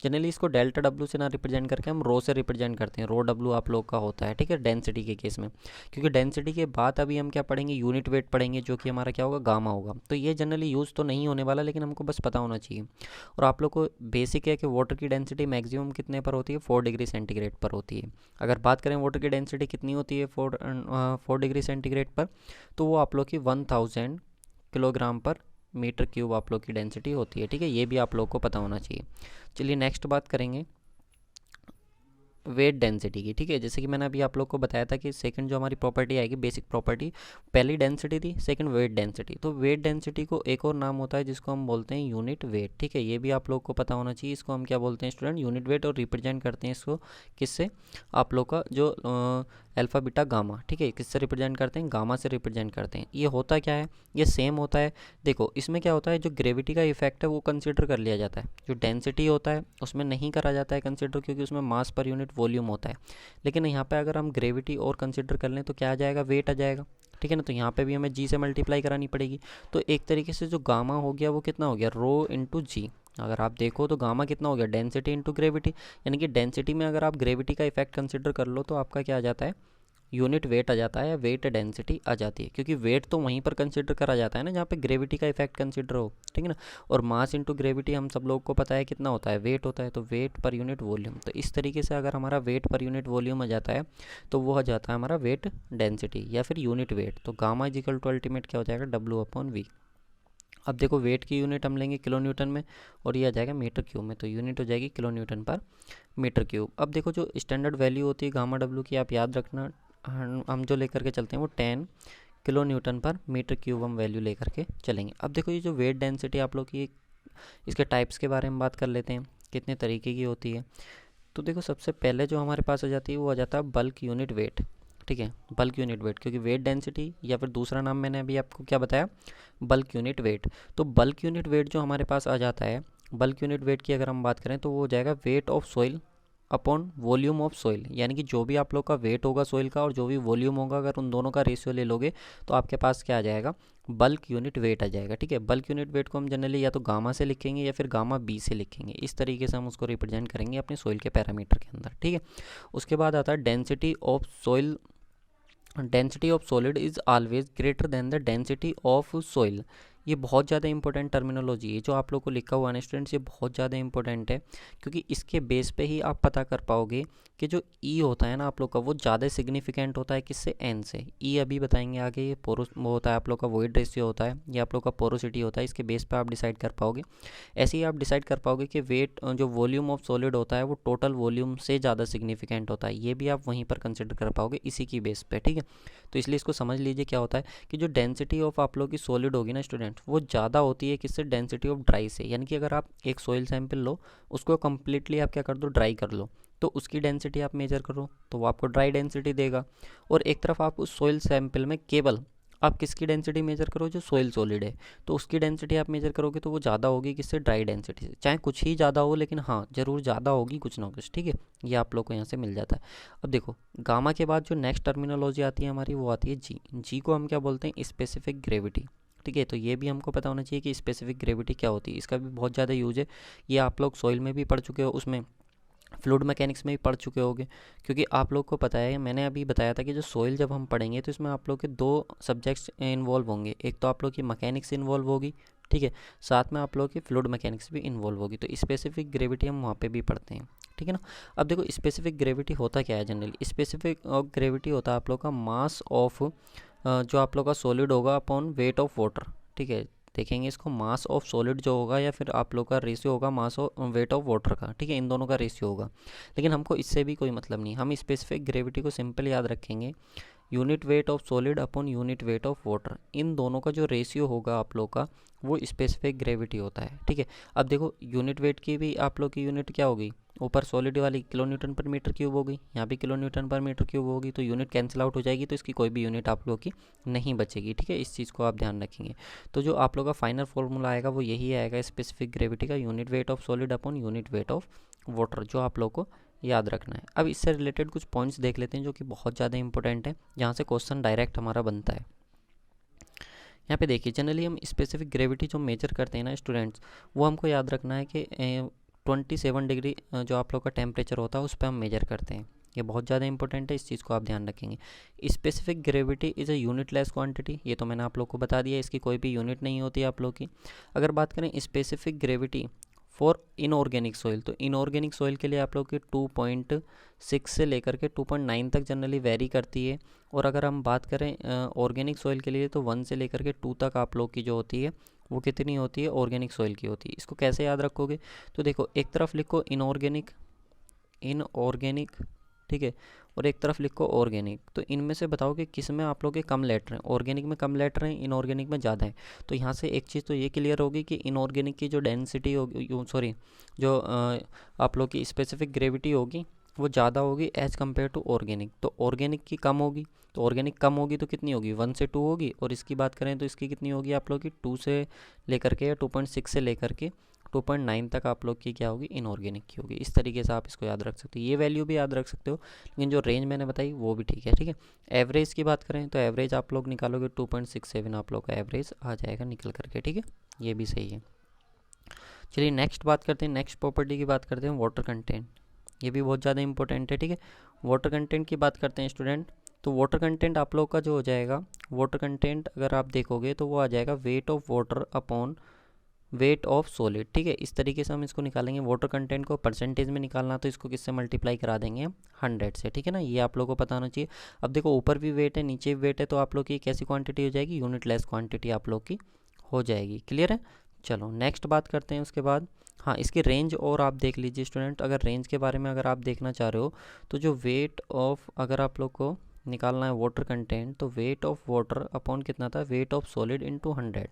जनरली इसको डेल्टा डब्लू से ना रिप्रेजेंट करके हम रो से रिप्रेजेंट करते हैं। रो डब्लू आप लोग का होता है, ठीक है, डेंसिटी के केस में। क्योंकि डेंसिटी के बाद अभी हम क्या पढ़ेंगे, यूनिट वेट पढ़ेंगे, जो कि हमारा क्या होगा, गामा होगा। तो ये जनरली यूज़ तो नहीं होने वाला, लेकिन हमको बस पता होना चाहिए। और आप लोग को बेसिक है कि वाटर की डेंसिटी मैक्सिमम कितने पर होती है, 4 डिग्री सेंटीग्रेड पर होती है। अगर बात करें वाटर की डेंसिटी कितनी होती है 4 डिग्री सेंटीग्रेड पर, तो वो आप लोग की 1000 किलोग्राम पर मीटर क्यूब आप लोग की डेंसिटी होती है, ठीक है। ये भी आप लोग को पता होना चाहिए। चलिए नेक्स्ट बात करेंगे वेट डेंसिटी की, ठीक है। जैसे कि मैंने अभी आप लोग को बताया था कि सेकंड जो हमारी प्रॉपर्टी आएगी, बेसिक प्रॉपर्टी, पहली डेंसिटी थी, सेकंड वेट डेंसिटी। तो वेट डेंसिटी को एक और नाम होता है जिसको हम बोलते हैं यूनिट वेट, ठीक है। ये भी आप लोग को पता होना चाहिए। इसको हम क्या बोलते हैं स्टूडेंट, यूनिट वेट, और रिप्रेजेंट करते हैं इसको किससे, आप लोग का जो अल्फ़ा बीटा गामा, ठीक है, किससे रिप्रेजेंट करते हैं, गामा से रिप्रेजेंट करते हैं। ये होता क्या है, ये सेम होता है। देखो इसमें क्या होता है, जो ग्रेविटी का इफेक्ट है वो कंसिडर कर लिया जाता है, जो डेंसिटी होता है उसमें नहीं करा जाता है कंसिडर, क्योंकि उसमें मास पर यूनिट वॉल्यूम होता है। लेकिन यहाँ पे अगर हम ग्रेविटी और कंसिडर कर लें तो क्या आ जाएगा, वेट आ जाएगा, ठीक है ना। तो यहाँ पे भी हमें जी से मल्टीप्लाई करानी पड़ेगी। तो एक तरीके से जो गामा हो गया वो कितना हो गया, रो इंटू जी। अगर आप देखो तो गामा कितना हो गया, डेंसिटी इंटू ग्रेविटी। यानी कि डेंसिटी में अगर आप ग्रेविटी का इफेक्ट कंसिडर कर लो तो आपका क्या आ जाता है, यूनिट वेट आ जाता है, वेट डेंसिटी आ जाती है। क्योंकि वेट तो वहीं पर कंसिडर करा जाता है ना जहाँ पे ग्रेविटी का इफेक्ट कंसिडर हो, ठीक है ना। और मास इंटू ग्रेविटी हम सब लोग को पता है कितना होता है, वेट होता है। तो वेट पर यूनिट वॉल्यूम, तो इस तरीके से अगर हमारा वेट पर यूनिट वॉल्यूम आ जाता है तो वो आ जाता है हमारा वेट डेंसिटी या फिर यूनिट वेट। तो गामा इजिकल टू अल्टीमेट क्या हो जाएगा, डब्ल्यू अपॉन वी। अब देखो वेट की यूनिट हम लेंगे किलो न्यूटन में, और ये आ जाएगा मीटर क्यूब में, तो यूनिट हो जाएगी किलो न्यूटन पर मीटर क्यूब। अब देखो जो स्टैंडर्ड वैल्यू होती है गामा डब्ल्यू की, आप याद रखना, हम जो लेकर के चलते हैं वो 10 किलो न्यूटन पर मीटर क्यूब हम वैल्यू लेकर के चलेंगे। अब देखो ये जो वेट डेंसिटी आप लोग की, इसके टाइप्स के बारे में बात कर लेते हैं, कितने तरीके की होती है। तो देखो सबसे पहले जो हमारे पास आ जाती है वो आ जाता है बल्क यूनिट वेट, ठीक है, बल्क यूनिट वेट। क्योंकि वेट डेंसिटी या फिर दूसरा नाम मैंने अभी आपको क्या बताया, बल्क यूनिट वेट। तो बल्क यूनिट वेट जो हमारे पास आ जाता है, बल्क यूनिट वेट की अगर हम बात करें तो वो हो जाएगा weight of soil upon volume of soil. यानी कि जो भी आप लोग का वेट होगा सॉइल का और जो भी वॉल्यूम होगा, अगर उन दोनों का रेशियो ले लोगे तो आपके पास क्या आ जाएगा, बल्क यूनिट वेट आ जाएगा, ठीक है। बल्क यूनिट वेट को हम जनरली या तो गामा से लिखेंगे या फिर गामा बी से लिखेंगे। इस तरीके से हम उसको रिप्रेजेंट करेंगे अपने सॉइल के पैरामीटर के अंदर, ठीक है। उसके बाद आता है density of soil, density of solid is always greater then the density of soil. ये बहुत ज़्यादा इंपॉर्टेंट टर्मिनोलॉजी है जो आप लोग को लिखा हुआ है स्टूडेंट्स, ये बहुत ज़्यादा इंपॉर्टेंट है। क्योंकि इसके बेस पे ही आप पता कर पाओगे कि जो ई होता है ना आप लोग का, वो ज़्यादा सिग्निफिकेंट होता है किससे, एन से। ई अभी बताएंगे आगे, ये पोरो वो होता है आप लोग का वॉइड रेशियो होता है, ये आप लोग का पोरोसिटी होता है। इसके बेस पे आप डिसाइड कर पाओगे। ऐसे ही आप डिसाइड कर पाओगे कि वेट जो वॉल्यूम ऑफ सॉलिड होता है वो टोटल वॉल्यूम से ज़्यादा सिग्निफिकेंट होता है। ये भी आप वहीं पर कंसिडर कर पाओगे इसी की बेस पे, ठीक है। तो इसलिए इसको समझ लीजिए क्या होता है कि जो डेंसिटी ऑफ आप लोग की सॉलिड होगी ना स्टूडेंट, वो ज़्यादा होती है किससे, डेंसिटी ऑफ ड्राई से। यानी कि अगर आप एक सॉइल सैंपल लो, उसको कम्प्लीटली आप क्या कर दो, ड्राई कर लो, तो उसकी डेंसिटी आप मेजर करो तो वो आपको ड्राई डेंसिटी देगा। और एक तरफ आप उस सॉइल सैंपल में केवल आप किसकी डेंसिटी मेजर करो, जो सॉइल सॉलिड है, तो उसकी डेंसिटी आप मेजर करोगे तो वो ज़्यादा होगी किससे, ड्राई डेंसिटी से। चाहे कुछ ही ज़्यादा हो, लेकिन हाँ ज़रूर ज़्यादा होगी कुछ ना कुछ, ठीक है। ये आप लोग को यहाँ से मिल जाता है। अब देखो गामा के बाद जो नेक्स्ट टर्मिनोलॉजी आती है हमारी, वो आती है जी। जी को हम क्या बोलते हैं, स्पेसिफिक ग्रेविटी, ठीक है। तो ये भी हमको पता होना चाहिए कि स्पेसिफिक ग्रेविटी क्या होती है। इसका भी बहुत ज़्यादा यूज है। ये आप लोग सॉइल में भी पढ़ चुके हो, उसमें फ्लूइड मैकेनिक्स में भी पढ़ चुके होगे। क्योंकि आप लोग को पता है, मैंने अभी बताया था कि जो सॉइल जब हम पढ़ेंगे तो इसमें आप लोग के दो सब्जेक्ट्स इन्वॉल्व होंगे। एक तो आप लोग की मैकेनिक्स इन्वॉल्व होगी, ठीक है, साथ में आप लोग की फ्लूइड मैकेनिक्स भी इन्वॉल्व होगी। तो स्पेसिफिक ग्रेविटी हम वहाँ पे भी पढ़ते हैं, ठीक है ना। अब देखो स्पेसिफिक ग्रेविटी होता क्या है, जनरली स्पेसिफिक ग्रेविटी होता है आप लोग का मास ऑफ जो आप लोग का सॉलिड होगा अपॉन वेट ऑफ वाटर, ठीक है। देखेंगे इसको, मास ऑफ सॉलिड जो होगा या फिर आप लोग का रेशियो होगा mass of weight of water का, ठीक है, इन दोनों का रेशियो होगा। लेकिन हमको इससे भी कोई मतलब नहीं, हम स्पेसिफिक ग्रेविटी को सिंपल याद रखेंगे, unit weight of solid upon unit weight of water. इन दोनों का जो रेशियो होगा आप लोग का, वो स्पेसिफिक ग्रेविटी होता है, ठीक है। अब देखो यूनिट वेट की भी आप लोग की यूनिट क्या होगी, ऊपर सॉलिड वाली किलो न्यूटन पर मीटर क्यूब होगी, यहाँ भी किलो न्यूटन पर मीटर क्यूब होगी। तो यूनिट कैंसिल आउट हो जाएगी, तो इसकी कोई भी यूनिट आप लोग की नहीं बचेगी, ठीक है। इस चीज़ को आप ध्यान रखेंगे। तो जो आप लोग का फाइनल फॉर्मूला आएगा वो यही आएगा स्पेसिफिक ग्रेविटी का, unit weight of solid upon unit weight of water, जो आप लोग को याद रखना है। अब इससे रिलेटेड कुछ पॉइंट्स देख लेते हैं जो कि बहुत ज़्यादा इंपॉर्टेंट है, जहाँ से क्वेश्चन डायरेक्ट हमारा बनता है। यहाँ पे देखिए, जनरली हम स्पेसिफिक ग्रेविटी जो मेजर करते हैं ना स्टूडेंट्स, वो हमको याद रखना है कि 27 डिग्री जो आप लोग का टेम्परेचर होता है उस पर हम मेजर करते हैं। ये बहुत ज़्यादा इंपॉर्टेंट है, इस चीज़ को आप ध्यान रखेंगे। Specific gravity is a unitless quantity, ये तो मैंने आप लोग को बता दिया, इसकी कोई भी यूनिट नहीं होती आप लोग की। अगर बात करें specific gravity for inorganic soil, तो इनऑर्गेनिक सॉइल के लिए आप लोग की 2.6 से लेकर के 2.9 तक जनरली वेरी करती है। और अगर हम बात करें ऑर्गेनिक सॉइल के लिए, तो 1 से लेकर के 2 तक आप लोग की जो होती है वो कितनी होती है, ऑर्गेनिक सॉइल की होती है। इसको कैसे याद रखोगे, तो देखो एक तरफ लिखो इनऑर्गेनिक, इनऑर्गेनिक, ठीक है, और एक तरफ लिखो ऑर्गेनिक। तो इनमें से बताओ कि किस में आप लोग के कम लेटर हैं, ऑर्गेनिक में कम लेटर हैं, इनऑर्गेनिक में ज़्यादा है। तो यहाँ से एक चीज़ तो ये क्लियर होगी कि इनऑर्गेनिक की जो डेंसिटी होगी, सॉरी, जो आप लोग की स्पेसिफिक ग्रेविटी होगी वो ज़्यादा होगी एज़ कम्पेयर टू ऑर्गेनिक। तो ऑर्गेनिक की कम होगी, तो ऑर्गेनिक कम होगी तो कितनी होगी, 1 से 2 होगी। और इसकी बात करें तो इसकी कितनी होगी आप लोग की, 2 से लेकर के या 2.6 से लेकर के 2.9 तक आप लोग की क्या होगी, इनऑर्गेनिक की होगी। इस तरीके से आप इसको याद रख सकते हो, ये वैल्यू भी याद रख सकते हो, लेकिन जो रेंज मैंने बताई वो भी ठीक है। ठीक है, एवरेज की बात करें तो एवरेज आप लोग निकालोगे 2.67 आप लोग का एवरेज आ जाएगा निकल करके। ठीक है, ये भी सही है। चलिए नेक्स्ट बात करते हैं, नेक्स्ट प्रॉपर्टी की बात करते हैं, वाटर कंटेंट। ये भी बहुत ज़्यादा इंपॉर्टेंट है। ठीक है, वाटर कंटेंट की बात करते हैं स्टूडेंट। तो वाटर कंटेंट आप लोग का जो हो जाएगा, वाटर कंटेंट अगर आप देखोगे तो वो आ जाएगा wait of water upon weight of solid. ठीक है, इस तरीके से हम इसको निकालेंगे। वाटर कंटेंट को परसेंटेज में निकालना, तो इसको किससे मल्टीप्लाई करा देंगे, 100 से। ठीक है ना, ये आप लोगों को पता होना चाहिए। अब देखो ऊपर भी वेट है नीचे भी वेट है, तो आप लोग की कैसी क्वांटिटी हो जाएगी, यूनिटलेस क्वांटिटी आप लोग की हो जाएगी। क्लियर है, चलो नेक्स्ट बात करते हैं उसके बाद। हाँ, इसकी रेंज और आप देख लीजिए स्टूडेंट, अगर रेंज के बारे में अगर आप देखना चाह रहे हो, तो जो वेट ऑफ, अगर आप लोग को निकालना है वाटर कंटेंट, तो वेट ऑफ वाटर अपॉन कितना था, वेट ऑफ सॉलिड इंटू 100।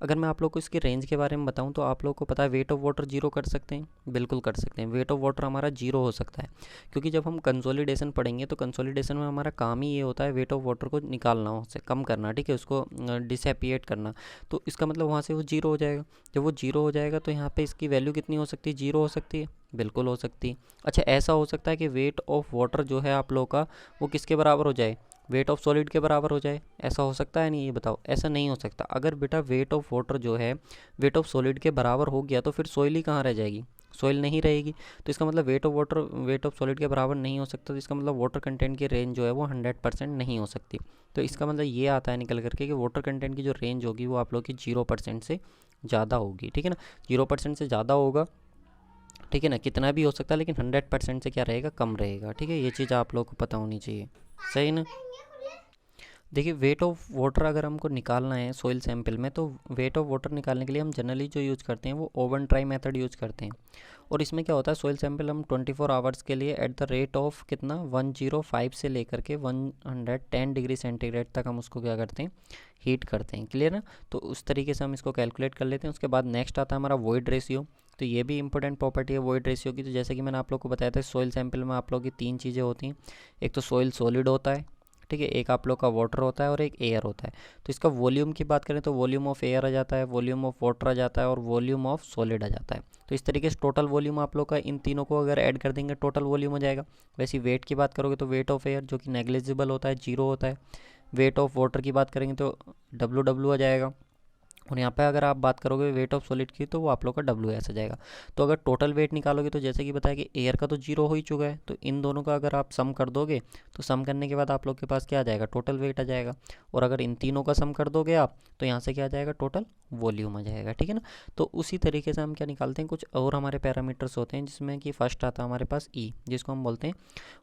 अगर मैं आप लोग को इसकी रेंज के बारे में बताऊं, तो आप लोग को पता है वेट ऑफ वाटर जीरो कर सकते हैं, बिल्कुल कर सकते हैं। वेट ऑफ वाटर हमारा जीरो हो सकता है, क्योंकि जब हम कंसोलिडेशन पढ़ेंगे तो कंसोलिडेशन में हमारा काम ही ये होता है वेट ऑफ वाटर को निकालना, उससे कम करना। ठीक है, उसको डिसएपिएट करना। तो इसका मतलब वहाँ से वो जीरो हो जाएगा। जब वो जीरो हो जाएगा तो यहाँ पर इसकी वैल्यू कितनी हो सकती है, जीरो हो सकती है, बिल्कुल हो सकती है। अच्छा, ऐसा हो सकता है कि वेट ऑफ वाटर जो है आप लोग का वो किसके बराबर हो जाए, वेट ऑफ सॉलिड के बराबर हो जाए। ऐसा हो सकता है नहीं, ये बताओ, ऐसा नहीं हो सकता। अगर बेटा वेट ऑफ वाटर जो है वेट ऑफ सॉलिड के बराबर हो गया, तो फिर सॉइल ही कहाँ रह जाएगी, सॉइल नहीं रहेगी। तो इसका मतलब wait of water weight of solid के बराबर नहीं हो सकता, तो इसका मतलब वाटर कंटेंट की रेंज जो है वो 100% नहीं हो सकती। तो इसका मतलब ये आता है निकल करके कि वाटर कंटेंट की जो रेंज होगी वो आप लोग की 0% से ज़्यादा होगी। ठीक है ना, 0% से ज़्यादा होगा, ठीक है ना, कितना भी हो सकता है, लेकिन 100% से क्या रहेगा, कम रहेगा। ठीक है, ये चीज़ आप लोग को पता होनी चाहिए, सही ना। देखिए, वेट ऑफ वाटर अगर हमको निकालना है सॉइल सैंपल में, तो वेट ऑफ वाटर निकालने के लिए हम जनरली जो यूज़ करते हैं वो ओवन ट्राई मेथड यूज़ करते हैं। और इसमें क्या होता है, सॉइल सैंपल हम 24 आवर्स के लिए एट द रेट ऑफ कितना 105 से लेकर के 110 डिग्री सेंटीग्रेड तक हम उसको क्या करते हैं, हीट करते हैं। क्लियर ना, तो उस तरीके से हम इसको कैलकुलेट कर लेते हैं। उसके बाद नेक्स्ट आता है हमारा वॉइड रेशियो। तो ये भी इंपॉर्टेंट प्रॉपर्टी है वॉइड रेशियो की। तो जैसे कि मैंने आप लोग को बताया था, सॉइल सैंपल में आप लोग की 3 चीज़ें होती हैं। एक तो सॉइल सॉलिड होता है, ठीक है, एक आप लोग का वाटर होता है और एक एयर होता है। तो इसका वॉल्यूम की बात करें तो वॉल्यूम ऑफ एयर आ जाता है, वॉल्यूम ऑफ वाटर आ जाता है और वॉल्यूम ऑफ सॉलिड आ जाता है। तो इस तरीके से टोटल वॉल्यूम आप लोग का इन तीनों को अगर ऐड कर देंगे टोटल वॉल्यूम हो जाएगा। वैसे वेट की बात करोगे तो वेट ऑफ एयर जो कि नेग्लिजिबल होता है, जीरो होता है। वेट ऑफ वाटर की बात करेंगे तो डब्ल्यू आ जाएगा। और यहाँ पे अगर आप बात करोगे वेट ऑफ सॉलिड की, तो वो आप लोग का WS आ जाएगा। तो अगर टोटल वेट निकालोगे तो जैसे कि बताया कि एयर का तो जीरो हो ही चुका है, तो इन दोनों का अगर आप सम कर दोगे तो सम करने के बाद आप लोग के पास क्या आ जाएगा, टोटल वेट आ जाएगा। और अगर इन तीनों का सम कर दोगे आप, तो यहाँ से क्या आ जाएगा, टोटल वॉल्यूम आ जाएगा। ठीक है ना, तो उसी तरीके से हम क्या निकालते हैं, कुछ और हमारे पैरामीटर्स होते हैं, जिसमें कि फर्स्ट आता है हमारे पास ई, जिसको हम बोलते हैं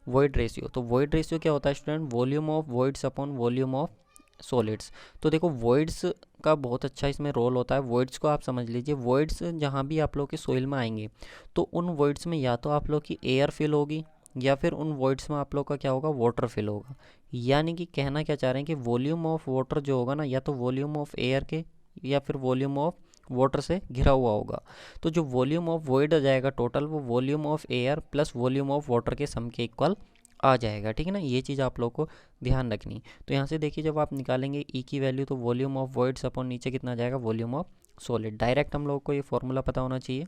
वॉइड रेशियो। तो वॉइड रेशियो क्या होता है student, volume of voids upon volume of solids. तो देखो वॉइड्स का बहुत अच्छा इसमें रोल होता है। वॉइड्स को आप समझ लीजिए, वॉइड्स जहाँ भी आप लोग के सोइल में आएंगे, तो उन वॉइड्स में या तो आप लोग की एयर फिल होगी, या फिर उन वॉइड्स में आप लोग का क्या होगा, वाटर फिल होगा। यानी कि कहना क्या चाह रहे हैं कि वॉल्यूम ऑफ वाटर जो होगा ना, या तो वॉल्यूम ऑफ एयर के या फिर वॉल्यूम ऑफ वाटर से घिरा हुआ होगा। तो जो वॉल्यूम ऑफ वॉइड आ जाएगा टोटल, वो volume of air plus volume of water के सम के इक्वल आ जाएगा। ठीक है ना, ये चीज़ आप लोग को ध्यान रखनी। तो यहाँ से देखिए, जब आप निकालेंगे ई की वैल्यू, तो वॉल्यूम ऑफ वॉइड्स अपॉन नीचे कितना आ जाएगा, वॉल्यूम ऑफ सॉलिड। डायरेक्ट हम लोग को ये फॉर्मूला पता होना चाहिए।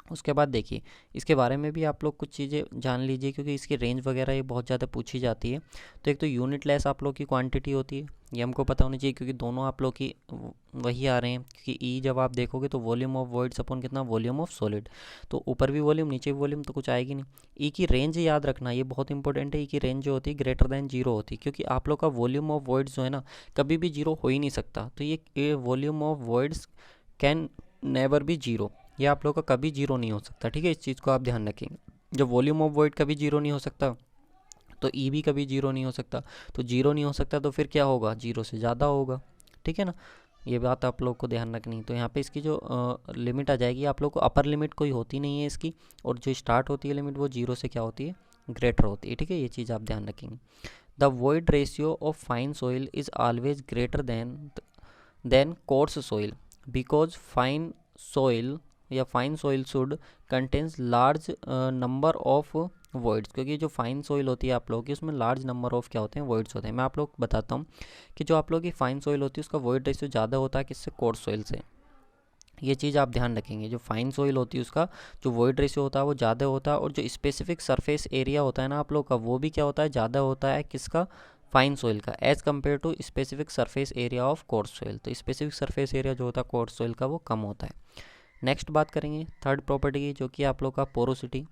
उसके बाद देखिए इसके बारे में भी आप लोग कुछ चीज़ें जान लीजिए, क्योंकि इसकी रेंज वगैरह ये बहुत ज़्यादा पूछी जाती है। तो एक तो यूनिट लेस आप लोग की क्वांटिटी होती है, ये हमको पता होनी चाहिए, क्योंकि दोनों आप लोग की वही आ रहे हैं। क्योंकि ई जब आप देखोगे तो वॉल्यूम ऑफ वॉइड्स अपॉन कितना, वॉल्यूम ऑफ सॉलिड, तो ऊपर भी वॉल्यूम नीचे भी वॉल्यूम, तो कुछ आएगी नहीं। ई की रेंज याद रखना, ये बहुत इंपॉर्टेंट है। ई की रेंज जो होती है ग्रेटर दैन जीरो होती है, क्योंकि आप लोग का वॉल्यूम ऑफ वॉइड्स जो है ना कभी भी जीरो हो ही नहीं सकता। तो ये volume of voids can never be zero, ये आप लोग का कभी जीरो नहीं हो सकता। ठीक है, इस चीज़ को आप ध्यान रखेंगे। जब वॉल्यूम ऑफ वॉइड कभी जीरो नहीं हो सकता तो ई भी कभी जीरो नहीं हो सकता। तो जीरो नहीं हो सकता तो फिर क्या होगा, जीरो से ज़्यादा होगा। ठीक है ना, ये बात आप लोग को ध्यान रखनी। तो यहाँ पे इसकी जो लिमिट आ जाएगी, आप लोग को अपर लिमिट कोई होती नहीं है इसकी, और जो स्टार्ट होती है लिमिट वो जीरो से क्या होती है, ग्रेटर होती है। ठीक है, ये चीज़ आप ध्यान रखेंगे। The void ratio of fine soil is always greater than coarse soil, because fine soil या fine soil should contains large number of voids, क्योंकि जो फाइन सॉइल होती है आप लोगों की उसमें लार्ज नंबर ऑफ क्या होते हैं, वॉइड्स होते हैं। मैं आप लोग को बताता हूँ कि जो आप लोगों की फाइन सॉइल होती है उसका वॉइड रेशियो ज़्यादा होता है किससे, कोर्स सॉइल से। ये चीज़ आप ध्यान रखेंगे, जो फाइन सॉइल होती है उसका जो वॉइड रेशियो होता है वो ज़्यादा होता है, और जो स्पेसिफिक सरफेस एरिया होता है ना आप लोग का, वो भी क्या होता है, ज़्यादा होता है किसका, फाइन सॉइल का, as compare to specific surface area of coarse soil. तो स्पेसिफिक सरफेस एरिया जो होता है कोर्स सॉइल का वो कम होता है। नेक्स्ट बात करेंगे थर्ड प्रॉपर्टी की, जो कि आप लोग का पोरोसिटी।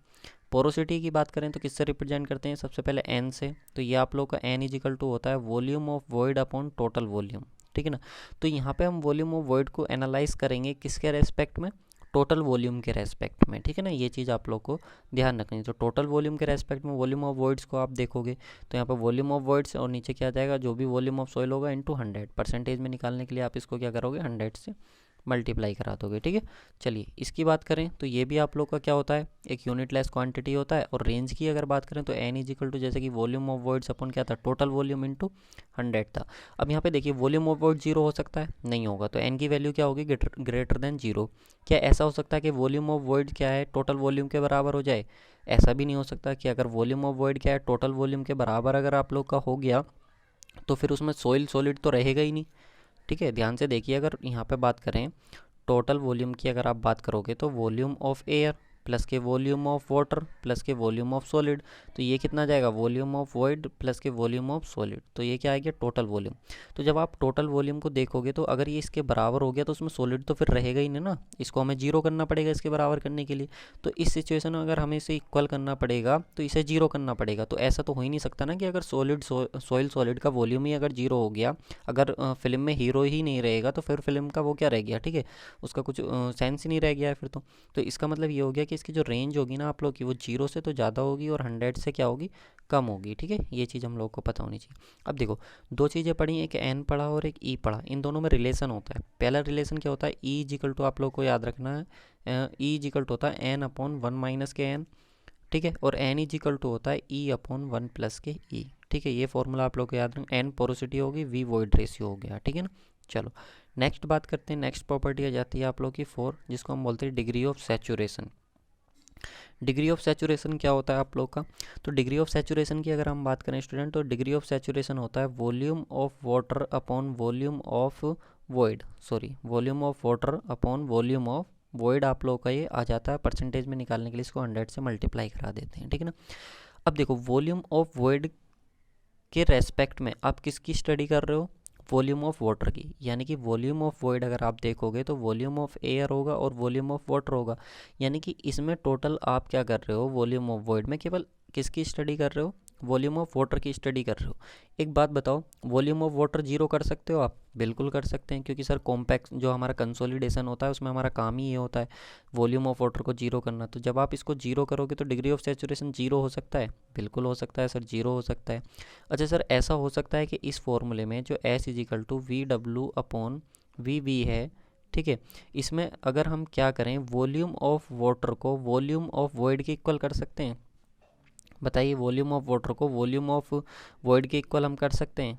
पोरोसिटी की बात करें तो किससे रिप्रेजेंट करते हैं, सबसे पहले एन से। तो ये आप लोग का एन इजिकल टू होता है volume of void upon total volume. ठीक है ना, तो यहाँ पे हम वॉल्यूम ऑफ वॉइड को एनालाइज करेंगे किसके रेस्पेक्ट में, टोटल वॉल्यूम के रेस्पेक्ट में। ठीक है ना, ये चीज़ आप लोग को ध्यान रखनी है। तो टोटल वॉल्यूम के रेस्पेक्ट में वॉल्यूम ऑफ वॉइड्स को आप देखोगे तो यहाँ पर वॉल्यूम ऑफ वॉइड्स और नीचे क्या आ जाएगा, जो भी वॉल्यूम ऑफ सॉइल होगा इनटू 100, परसेंटेज में निकालने के लिए आप इसको क्या करोगे, 100 से मल्टीप्लाई करा दोगे। ठीक है, चलिए इसकी बात करें तो ये भी आप लोग का क्या होता है, एक यूनिट लेस क्वांटिटी होता है। और रेंज की अगर बात करें तो एन इजिकल टू जैसे कि वॉल्यूम ऑफ वॉइड्स अपन क्या था, टोटल वॉल्यूम इनटू 100 था। अब यहाँ पे देखिए वॉल्यूम ऑफ वॉइड जीरो हो सकता है, नहीं होगा, तो एन की वैल्यू क्या होगी, ग्रेटर देन जीरो। क्या ऐसा हो सकता है कि वॉल्यूम ऑफ वॉइड क्या है, टोटल वॉल्यूम के बराबर हो जाए, ऐसा भी नहीं हो सकता। कि अगर वॉल्यूम ऑफ वॉइड क्या है, टोटल वॉल्यूम के बराबर अगर आप लोग का हो गया तो फिर उसमें सॉइल सॉलिड तो रहेगा ही नहीं। ठीक है, ध्यान से देखिए, अगर यहाँ पे बात करें टोटल वॉल्यूम की अगर आप बात करोगे तो वॉल्यूम ऑफ एयर प्लस के वॉल्यूम ऑफ वाटर प्लस के वॉल्यूम ऑफ सॉलिड, तो ये कितना जाएगा, वॉल्यूम ऑफ वॉइड प्लस के वॉल्यूम ऑफ सॉलिड, तो ये क्या आएगा, टोटल वॉल्यूम। तो जब आप टोटल वॉल्यूम को देखोगे तो अगर ये इसके बराबर हो गया तो उसमें सॉलिड तो फिर रहेगा ही नहीं ना, इसको हमें जीरो करना पड़ेगा इसके बराबर करने के लिए। तो इस सिचुएशन में अगर हमें इसे इक्वल करना पड़ेगा तो इसे जीरो करना पड़ेगा। तो ऐसा तो हो ही नहीं सकता ना कि अगर सॉइल सॉलिड का वॉल्यूम ही अगर जीरो हो गया, अगर फिल्म में हीरो ही नहीं रहेगा तो फिर फिल्म का वो क्या रह गया, ठीक है, उसका कुछ सेंस ही नहीं रह गया है फिर तो इसका मतलब ये हो गया कि इसकी जो रेंज होगी ना आप लोग की वो जीरो से तो ज़्यादा होगी और 100 से क्या होगी, कम होगी। ठीक है, ये चीज़ हम लोग को पता होनी चाहिए। अब देखो दो चीज़ें पढ़ी, एक एन पढ़ा और एक ई पढ़ा, इन दोनों में रिलेशन होता है। पहला रिलेशन क्या होता है, ई इजिकल टू, आप लोग को याद रखना है, ई इजिकल टू होता है एन अपॉन 1 माइनस के एन। ठीक है, और एन इजिकल टू होता है ई अपॉन 1 प्लस के ई। ठीक है, ये फॉर्मूला आप लोग को याद रखना, एन पोरोसिटी होगी, वी वॉइड रेशियो हो गया। ठीक है ना, चलो नेक्स्ट बात करते हैं। नेक्स्ट प्रॉपर्टी आ जाती है आप लोग की 4, जिसको हम बोलते हैं degree of saturation. Degree of saturation क्या होता है आप लोग का, तो डिग्री ऑफ सैचुरेशन की अगर हम बात करें स्टूडेंट, तो डिग्री ऑफ सैचुरेशन होता है volume of water upon volume of void, sorry volume of water upon volume of void, आप लोग का ये आ जाता है। परसेंटेज में निकालने के लिए इसको 100 से मल्टीप्लाई करा देते हैं। ठीक है ना, अब देखो वॉल्यूम ऑफ वॉइड के रेस्पेक्ट में आप किसकी स्टडी कर रहे हो, वॉल्यूम ऑफ वाटर की। यानी कि वॉल्यूम ऑफ वॉइड अगर आप देखोगे तो वॉल्यूम ऑफ एयर होगा और वॉल्यूम ऑफ वाटर होगा। यानी कि इसमें टोटल आप क्या कर रहे हो, वॉल्यूम ऑफ वॉइड में केवल किसकी स्टडी कर रहे हो, वॉल्यूम ऑफ वाटर की स्टडी कर रहे हो। एक बात बताओ, वॉल्यूम ऑफ वाटर जीरो कर सकते हो आप, बिल्कुल कर सकते हैं, क्योंकि सर कॉम्पैक्ट जो हमारा कंसोलिडेशन होता है उसमें हमारा काम ही ये होता है वॉल्यूम ऑफ वाटर को जीरो करना। तो जब आप इसको जीरो करोगे तो डिग्री ऑफ सैचुरेशन जीरो हो सकता है, बिल्कुल हो सकता है सर, जीरो हो सकता है। अच्छा सर, ऐसा हो सकता है कि इस फॉर्मूले में जो S is equal to V W upon V V है, ठीक है, इसमें अगर हम क्या करें, वॉल्यूम ऑफ वाटर को वॉल्यूम ऑफ वॉइड के इक्वल कर सकते हैं, बताइए, वॉल्यूम ऑफ वाटर को वॉल्यूम ऑफ वॉइड के इक्वल हम कर सकते हैं,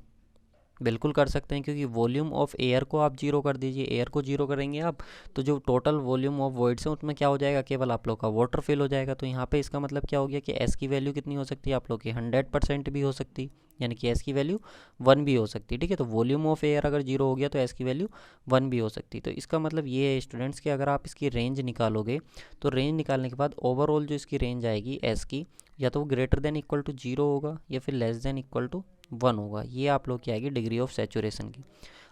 बिल्कुल कर सकते हैं, क्योंकि वॉल्यूम ऑफ एयर को आप जीरो कर दीजिए, एयर को जीरो करेंगे आप, तो जो टोटल वॉल्यूम ऑफ वॉइड्स है उसमें क्या हो जाएगा, केवल आप लोग का वाटर फिल हो जाएगा। तो यहाँ पे इसका मतलब क्या हो गया कि एस की वैल्यू कितनी हो सकती है आप लोग की, 100% भी हो सकती, यानी कि एस की वैल्यू 1 भी हो सकती है। ठीक है, तो वॉल्यूम ऑफ एयर अगर जीरो हो गया तो एस की वैल्यू 1 भी हो सकती है। तो इसका मतलब ये है स्टूडेंट्स कि अगर आप इसकी रेंज निकालोगे तो रेंज निकालने के बाद ओवरऑल जो इसकी रेंज आएगी एस की, या तो वो greater than equal to zero होगा या फिर लेस देन इक्वल टू 1 होगा। ये आप लोग की आएगी डिग्री ऑफ सैचुरेशन की।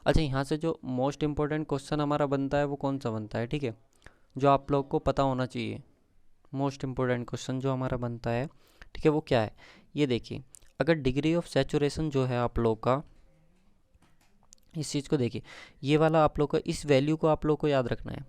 अच्छा, यहाँ से जो मोस्ट इंपॉर्टेंट क्वेश्चन हमारा बनता है वो कौन सा बनता है, ठीक है, जो आप लोग को पता होना चाहिए। मोस्ट इंपॉर्टेंट क्वेश्चन जो हमारा बनता है, ठीक है, वो क्या है, ये देखिए। अगर डिग्री ऑफ सैचुरेशन जो है आप लोग का, इस चीज़ को देखिए, ये वाला आप लोग का, इस वैल्यू को आप लोग को याद रखना है।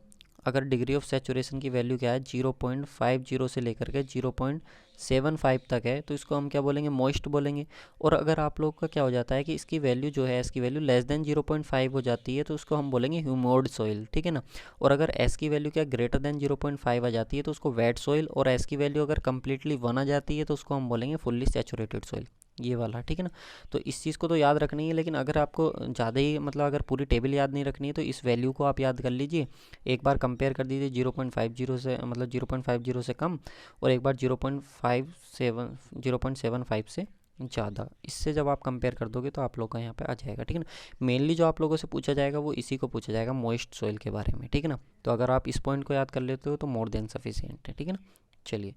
अगर डिग्री ऑफ सैचुरेशन की वैल्यू क्या है, 0.50 से लेकर के 0.75 तक है, तो इसको हम क्या बोलेंगे, मॉइस्ट बोलेंगे। और अगर आप लोग का क्या हो जाता है कि इसकी वैल्यू जो है, इसकी वैल्यू लेस देन 0.5 हो जाती है, तो उसको हम बोलेंगे ह्यूमिड सॉइल, ठीक है ना। और अगर एस की वैल्यू क्या ग्रेटर देन 0.5 आ जाती है तो उसको वेट सॉइल, और एस की वैल्यू अगर कंप्लीटली 1 आ जाती है तो उसको हम बोलेंगे फुल्ली सैचुरेटेड सॉइल, ये वाला, ठीक है ना। तो इस चीज़ को तो याद रखनी है, लेकिन अगर आपको ज़्यादा ही मतलब अगर पूरी टेबल याद नहीं रखनी है तो इस वैल्यू को आप याद कर लीजिए, एक बार कंपेयर कर दीजिए 0.50 से, मतलब 0.50 से कम, और एक बार 0.75 से ज़्यादा। इससे जब आप कंपेयर कर दोगे तो आप लोग का यहाँ पे आ जाएगा, ठीक है ना। मेनली जो आप लोगों से पूछा जाएगा वो इसी को पूछा जाएगा, मॉइस्ट सॉइल के बारे में, ठीक है ना। तो अगर आप इस पॉइंट को याद कर लेते हो तो मोर देन सफिशिएंट है, ठीक है ना। चलिए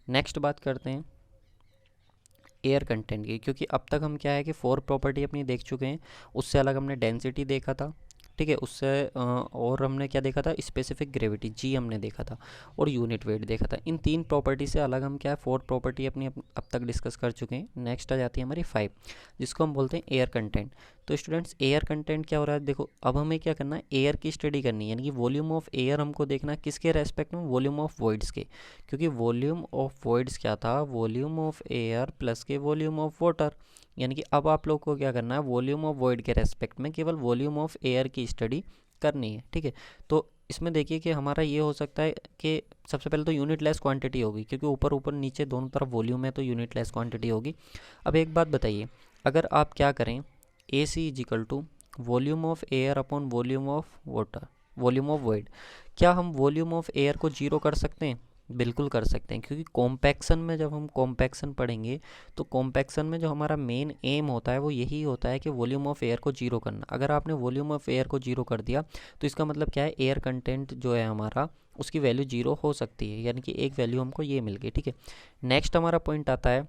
नेक्स्ट बात करते हैं एयर कंटेंट की, क्योंकि अब तक हम क्या है कि 4 प्रॉपर्टी अपनी देख चुके हैं। उससे अलग हमने डेंसिटी देखा था, ठीक है, उससे और हमने क्या देखा था, स्पेसिफिक ग्रेविटी जी हमने देखा था, और यूनिट वेट देखा था। इन 3 प्रॉपर्टी से अलग हम क्या है 4 प्रॉपर्टी अपनी अब तक डिस्कस कर चुके हैं। नेक्स्ट आ जाती है हमारी 5, जिसको हम बोलते हैं एयर कंटेंट। तो स्टूडेंट्स एयर कंटेंट क्या हो रहा है, देखो अब हमें क्या करना है, एयर की स्टडी करनी है, यानी कि वॉल्यूम ऑफ एयर हमको देखना है किसके रेस्पेक्ट में, वॉल्यूम ऑफ वॉइड्स के। क्योंकि वॉल्यूम ऑफ वॉइड्स क्या था, वॉल्यूम ऑफ एयर प्लस के वॉल्यूम ऑफ वाटर। यानी कि अब आप लोग को क्या करना है, वॉल्यूम ऑफ वॉइड के रेस्पेक्ट में केवल वॉल्यूम ऑफ एयर की स्टडी करनी है, ठीक है। तो इसमें देखिए कि हमारा ये हो सकता है कि सबसे पहले तो यूनिट लेस क्वांटिटी होगी, क्योंकि ऊपर ऊपर नीचे दोनों तरफ वॉल्यूम है, तो यूनिट लेस क्वांटिटी होगी। अब एक बात बताइए, अगर आप क्या करें, A C is equal to volume of air upon volume of water, volume of void, क्या हम वॉल्यूम ऑफ एयर को जीरो कर सकते हैं? बिल्कुल कर सकते हैं, क्योंकि कॉम्पैक्शन में जब हम कॉम्पैक्शन पढ़ेंगे तो कॉम्पैक्शन में जो हमारा मेन एम होता है वो यही होता है कि वॉल्यूम ऑफ एयर को जीरो करना। अगर आपने वॉल्यूम ऑफ एयर को जीरो कर दिया तो इसका मतलब क्या है, एयर कंटेंट जो है हमारा उसकी वैल्यू जीरो हो सकती है, यानी कि एक वैल्यू हमको ये मिल गई, ठीक है। नेक्स्ट हमारा पॉइंट आता है,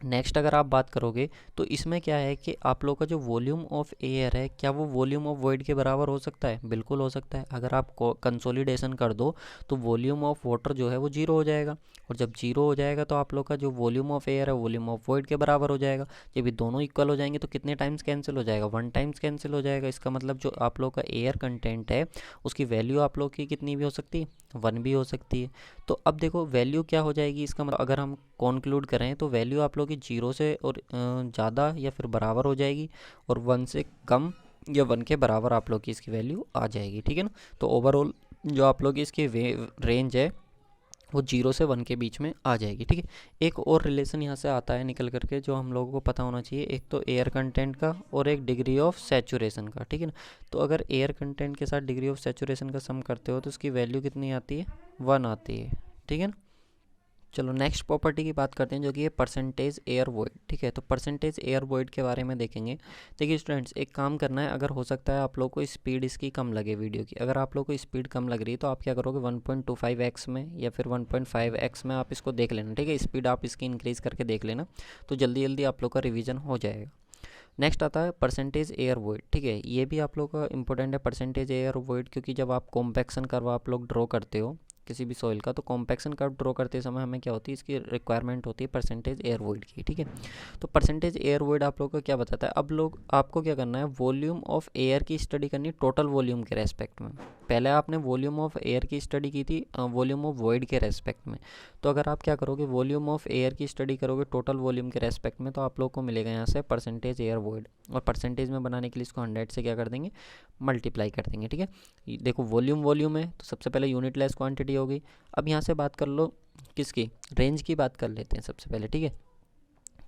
नेक्स्ट अगर आप बात करोगे तो इसमें क्या है कि आप लोग का जो वॉल्यूम ऑफ एयर है, क्या वो वॉल्यूम ऑफ वॉइड के बराबर हो सकता है? बिल्कुल हो सकता है। अगर आप कंसोलिडेशन कर दो तो वॉल्यूम ऑफ वाटर जो है वो जीरो हो जाएगा, और जब जीरो हो जाएगा तो आप लोग का जो वॉल्यूम ऑफ एयर है वॉल्यूम ऑफ वॉइड के बराबर हो जाएगा। जब ये दोनों इक्वल हो जाएंगे तो कितने टाइम्स कैंसिल हो जाएगा, 1 टाइम्स कैंसिल हो जाएगा। इसका मतलब जो आप लोग का एयर कंटेंट है उसकी वैल्यू आप लोग की कितनी भी हो सकती है, 1 भी हो सकती है। तो अब देखो वैल्यू क्या हो जाएगी, इसका मतलब अगर हम कॉन्क्लूड करें तो वैल्यू आप लोग की 0 से और ज़्यादा या फिर बराबर हो जाएगी, और 1 से कम या 1 के बराबर आप लोग की इसकी वैल्यू आ जाएगी, ठीक है ना। तो ओवरऑल जो आप लोग की इसकी रेंज है वो 0 से 1 के बीच में आ जाएगी, ठीक है। एक और रिलेशन यहाँ से आता है निकल करके जो हम लोगों को पता होना चाहिए, एक तो एयर कंटेंट का और एक डिग्री ऑफ सैचुरेशन का, ठीक है ना। तो अगर एयर कंटेंट के साथ डिग्री ऑफ सैचुरेशन का सम करते हो तो उसकी वैल्यू कितनी आती है, 1 आती है, ठीक है ना। चलो नेक्स्ट प्रॉपर्टी की बात करते हैं जो कि है परसेंटेज एयर वॉइड, ठीक है। तो परसेंटेज एयर वॉइड के बारे में देखेंगे। देखिए स्टूडेंट्स, एक काम करना है, अगर हो सकता है आप लोग को स्पीड इसकी कम लगे वीडियो की, अगर आप लोग को स्पीड कम लग रही है तो आप क्या करोगे, 1.25x में या फिर 1.5x में आप इसको देख लेना, ठीक है। स्पीड आप इसकी इंक्रीज़ करके देख लेना, तो जल्दी जल्दी आप लोग का रिविजन हो जाएगा। नेक्स्ट आता है परसेंटेज एयर वॉइड, ठीक है। ये भी आप लोग का इंपॉर्टेंट है परसेंटेज एयर वॉइड, क्योंकि जब आप कॉम्पैक्शन कर्व आप लोग ड्रॉ करते हो किसी भी सॉइल का, तो कॉम्पैक्शन कर्व ड्रॉ करते समय हमें क्या होती है, इसकी रिक्वायरमेंट होती है परसेंटेज एयर वॉइड की, ठीक है। तो परसेंटेज एयर वॉइड आप लोग को क्या बताता है, अब लोग आपको क्या करना है, वॉल्यूम ऑफ एयर की स्टडी करनी टोटल वॉल्यूम के रेस्पेक्ट में। पहले आपने वॉल्यूम ऑफ एयर की स्टडी की थी वॉल्यूम ऑफ वॉइड के रेस्पेक्ट में। तो अगर आप क्या करोगे, वॉल्यूम ऑफ एयर की स्टडी करोगे टोटल वॉल्यूम के रेस्पेक्ट में, तो आप लोग को मिलेगा यहाँ से परसेंटेज एयर वॉइड, और परसेंटेज में बनाने के लिए इसको 100 से क्या कर देंगे, मल्टीप्लाई कर देंगे, ठीक है। देखो वॉल्यूम वॉल्यूम है तो सबसे पहले यूनिट लेस क्वांटिटी होगी। अब यहाँ से बात कर लो किसकी, रेंज की बात कर लेते हैं सबसे पहले, ठीक है।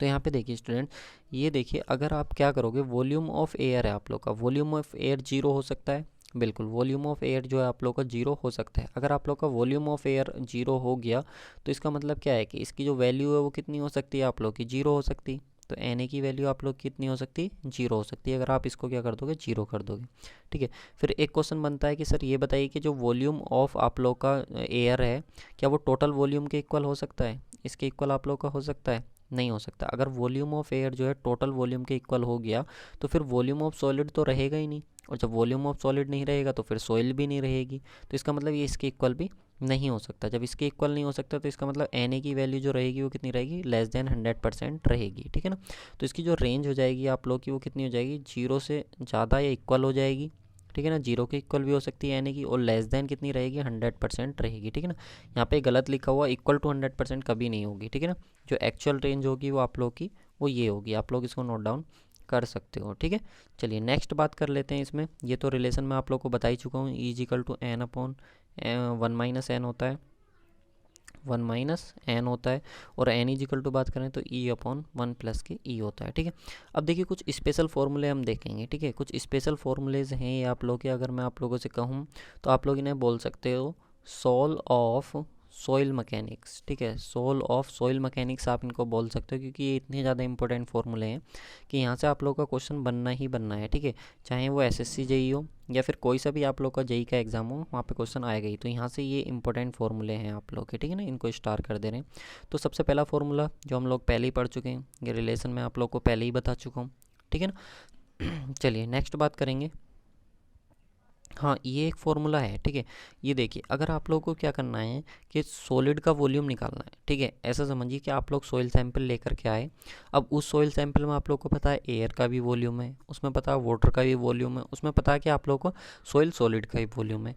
तो यहाँ पे देखिए स्टूडेंट, ये देखिए अगर आप क्या करोगे, वॉल्यूम ऑफ एयर है आप लोग का, वॉल्यूम ऑफ एयर जीरो हो सकता है, बिल्कुल वॉल्यूम ऑफ एयर जो है आप लोग का जीरो हो सकता है। अगर आप लोग का वॉल्यूम ऑफ एयर जीरो हो गया तो इसका मतलब क्या है कि इसकी जो वैल्यू है वो कितनी हो सकती है आप लोग की, जीरो हो सकती। तो एन ए की वैल्यू आप लोग कितनी हो सकती है, जीरो हो सकती है, अगर आप इसको क्या कर दोगे, जीरो कर दोगे। ठीक है, फिर एक क्वेश्चन बनता है कि सर ये बताइए कि जो वॉल्यूम ऑफ आप लोग का एयर है, क्या वो टोटल वॉल्यूम के इक्वल हो सकता है, इसके इक्वल आप लोग का हो सकता है, नहीं हो सकता। अगर वॉल्यूम ऑफ एयर जो है टोटल वॉल्यूम के इक्वल हो गया तो फिर वॉल्यूम ऑफ सॉलिड तो रहेगा ही नहीं, और जब वॉल्यूम ऑफ सॉलिड नहीं रहेगा तो फिर सॉइल भी नहीं रहेगी। तो इसका मतलब ये इसके इक्वल भी नहीं हो सकता। जब इसके इक्वल नहीं हो सकता तो इसका मतलब एन ए की वैल्यू जो रहेगी वो कितनी रहेगी, लेस देन 100% रहेगी। ठीक है ना, तो इसकी जो रेंज हो जाएगी आप लोग की वो कितनी हो जाएगी, जीरो से ज़्यादा या इक्वल हो जाएगी। ठीक है ना, जीरो के इक्वल भी हो सकती है एन ए की, और लेस देन कितनी रहेगी, 100% रहेगी। ठीक है ना, यहाँ पे गलत लिखा हुआ, इक्वल टू 100% कभी नहीं होगी। ठीक है ना, जो एक्चुअल रेंज होगी वो आप लोग की वो ये होगी, आप लोग इसको नोट डाउन कर सकते हो। ठीक है, चलिए नेक्स्ट बात कर लेते हैं इसमें। ये तो रिलेशन मैं आप लोग को बता ही चुका हूँ, E equal to n upon 1 - n होता है, 1 - एन होता है, और एन इजिकल टू बात करें तो ई अपॉन 1 प्लस के ई होता है। ठीक है, अब देखिए कुछ स्पेशल फॉर्मूले हम देखेंगे। ठीक है, कुछ स्पेशल फॉर्मूलेज हैं ये आप लोग के, अगर मैं आप लोगों से कहूँ तो आप लोग इन्हें बोल सकते हो सोल ऑफ सॉइल मैकेनिक्स। ठीक है, सोल ऑफ सॉइल मैकेनिक्स आप इनको बोल सकते हो, क्योंकि ये इतने ज़्यादा इंपॉर्टेंट फॉर्मूले हैं कि यहाँ से आप लोग का क्वेश्चन बनना ही बनना है। ठीक है, चाहे वो एसएससी जेई हो या फिर कोई सा भी आप लोग का जेई का एग्जाम हो, वहाँ पे क्वेश्चन आएगा ही। तो यहाँ से ये इंपॉर्टेंट फॉर्मूले हैं आप लोग के। ठीक है ना, इनको स्टार कर दे रहे हैं। तो सबसे पहला फॉर्मूला जो हम लोग पहले ही पढ़ चुके हैं, ये रिलेशन मैं आप लोग को पहले ही बता चुका हूँ। ठीक है ना, चलिए नेक्स्ट बात करेंगे। हाँ, ये एक फॉर्मूला है। ठीक है, ये देखिए अगर आप लोगों को क्या करना है कि सॉलिड का वॉल्यूम निकालना है। ठीक है, ऐसा समझिए कि आप लोग सॉइल सैंपल लेकर के आए। अब उस सॉइल सैंपल में आप लोग को पता है एयर का भी वॉल्यूम है, उसमें पता है वाटर का भी वॉल्यूम है, उसमें पता है कि आप लोग को सॉइल सॉलिड का भी वॉल्यूम है।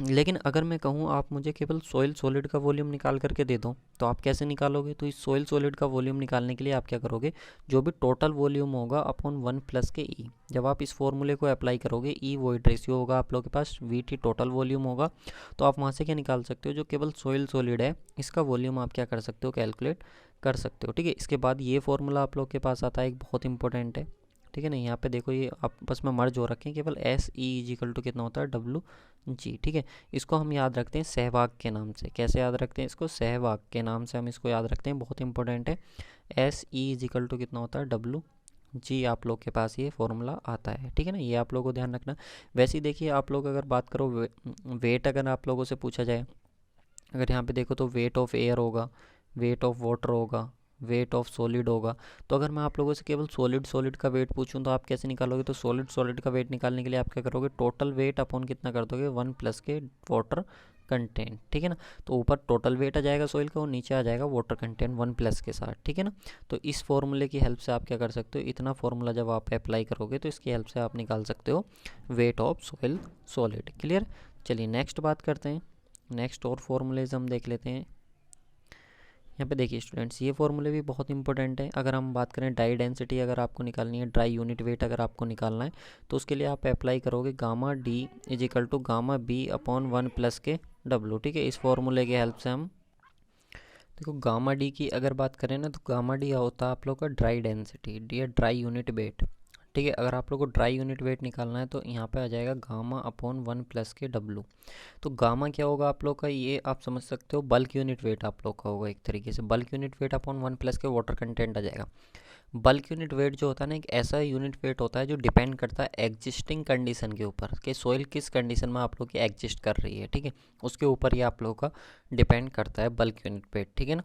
लेकिन अगर मैं कहूँ आप मुझे केवल सॉइल सॉलिड का वॉल्यूम निकाल करके दे दो, तो आप कैसे निकालोगे, तो इस सॉइल सॉलिड का वॉल्यूम निकालने के लिए आप क्या करोगे, जो भी टोटल वॉल्यूम होगा अपॉन 1 प्लस के ई, जब आप इस फॉर्मूले को अप्लाई करोगे, ई वॉइड रेशियो होगा आप लोग के पास, वी टी टोटल वॉल्यूम होगा, तो आप वहाँ से क्या निकाल सकते हो, जो केवल सॉइल सॉलिड है इसका वॉल्यूम आप क्या कर सकते हो, कैलकुलेट कर सकते हो। ठीक है, इसके बाद ये फॉर्मूला आप लोग के पास आता है, एक बहुत इंपॉर्टेंट है। ठीक है ना, यहाँ पे देखो ये आपस में मर्ज हो रखे हैं, केवल एस ई इजिकल टू कितना होता है, डब्लू जी। ठीक है, इसको हम याद रखते हैं सहवाग के नाम से। कैसे याद रखते हैं इसको, सहवाग के नाम से हम इसको याद रखते हैं, बहुत इंपॉर्टेंट है। एस ई इजिकल टू कितना होता है, डब्लू जी, आप लोग के पास ये फॉर्मूला आता है। ठीक है ना, ये आप लोगों को ध्यान रखना। वैसे ही देखिए आप लोग अगर बात करो वेट, अगर आप लोगों से पूछा जाए, अगर यहाँ पे देखो तो वेट ऑफ एयर होगा, वेट ऑफ वाटर होगा, वेट ऑफ सॉलिड होगा। तो अगर मैं आप लोगों से केवल सॉलिड सॉलिड का वेट पूछूं तो आप कैसे निकालोगे, तो सॉलिड सॉलिड का वेट निकालने के लिए आप क्या करोगे, टोटल वेट अपॉन कितना कर दोगे, 1 प्लस के वाटर कंटेंट। ठीक है ना, तो ऊपर टोटल वेट आ जाएगा सॉइल का और नीचे आ जाएगा वाटर कंटेंट 1 प्लस के साथ। ठीक है ना, तो इस फॉर्मूले की हेल्प से आप क्या कर सकते हो, इतना फॉर्मूला जब आप अप्लाई करोगे तो इसकी हेल्प से आप निकाल सकते हो weight of soil solid. Clear, चलिए नेक्स्ट बात करते हैं। नेक्स्ट और फॉर्मूलेज हम देख लेते हैं। यहाँ पे देखिए स्टूडेंट्स, ये फॉर्मूले भी बहुत इंपॉर्टेंट है। अगर हम बात करें ड्राई डेंसिटी अगर आपको निकालनी है, ड्राई यूनिट वेट अगर आपको निकालना है, तो उसके लिए आप अप्लाई करोगे gamma D is equal to gamma B upon 1 plus के डब्लू। ठीक है, इस फॉर्मूले की हेल्प से हम देखो गामा डी की अगर बात करें ना, तो गामा डी होता है आप लोग का ड्राई डेंसिटी, डी है ड्राई यूनिट वेट। ठीक है, अगर आप लोग को ड्राई यूनिट वेट निकालना है तो यहाँ पे आ जाएगा गामा अपॉन 1 प्लस के डब्लू। तो गामा क्या होगा आप लोग का, ये आप समझ सकते हो बल्क यूनिट वेट आप लोग का होगा, एक तरीके से bulk unit weight upon 1 plus के वाटर कंटेंट आ जाएगा। बल्क यूनिट वेट जो होता है ना, एक ऐसा यूनिट वेट होता है जो डिपेंड करता है एग्जिस्टिंग कंडीशन के ऊपर, कि सोइल किस कंडीशन में आप लोग की एग्जिस्ट कर रही है। ठीक है, उसके ऊपर ये आप लोगों का डिपेंड करता है बल्क यूनिट वेट। ठीक है ना,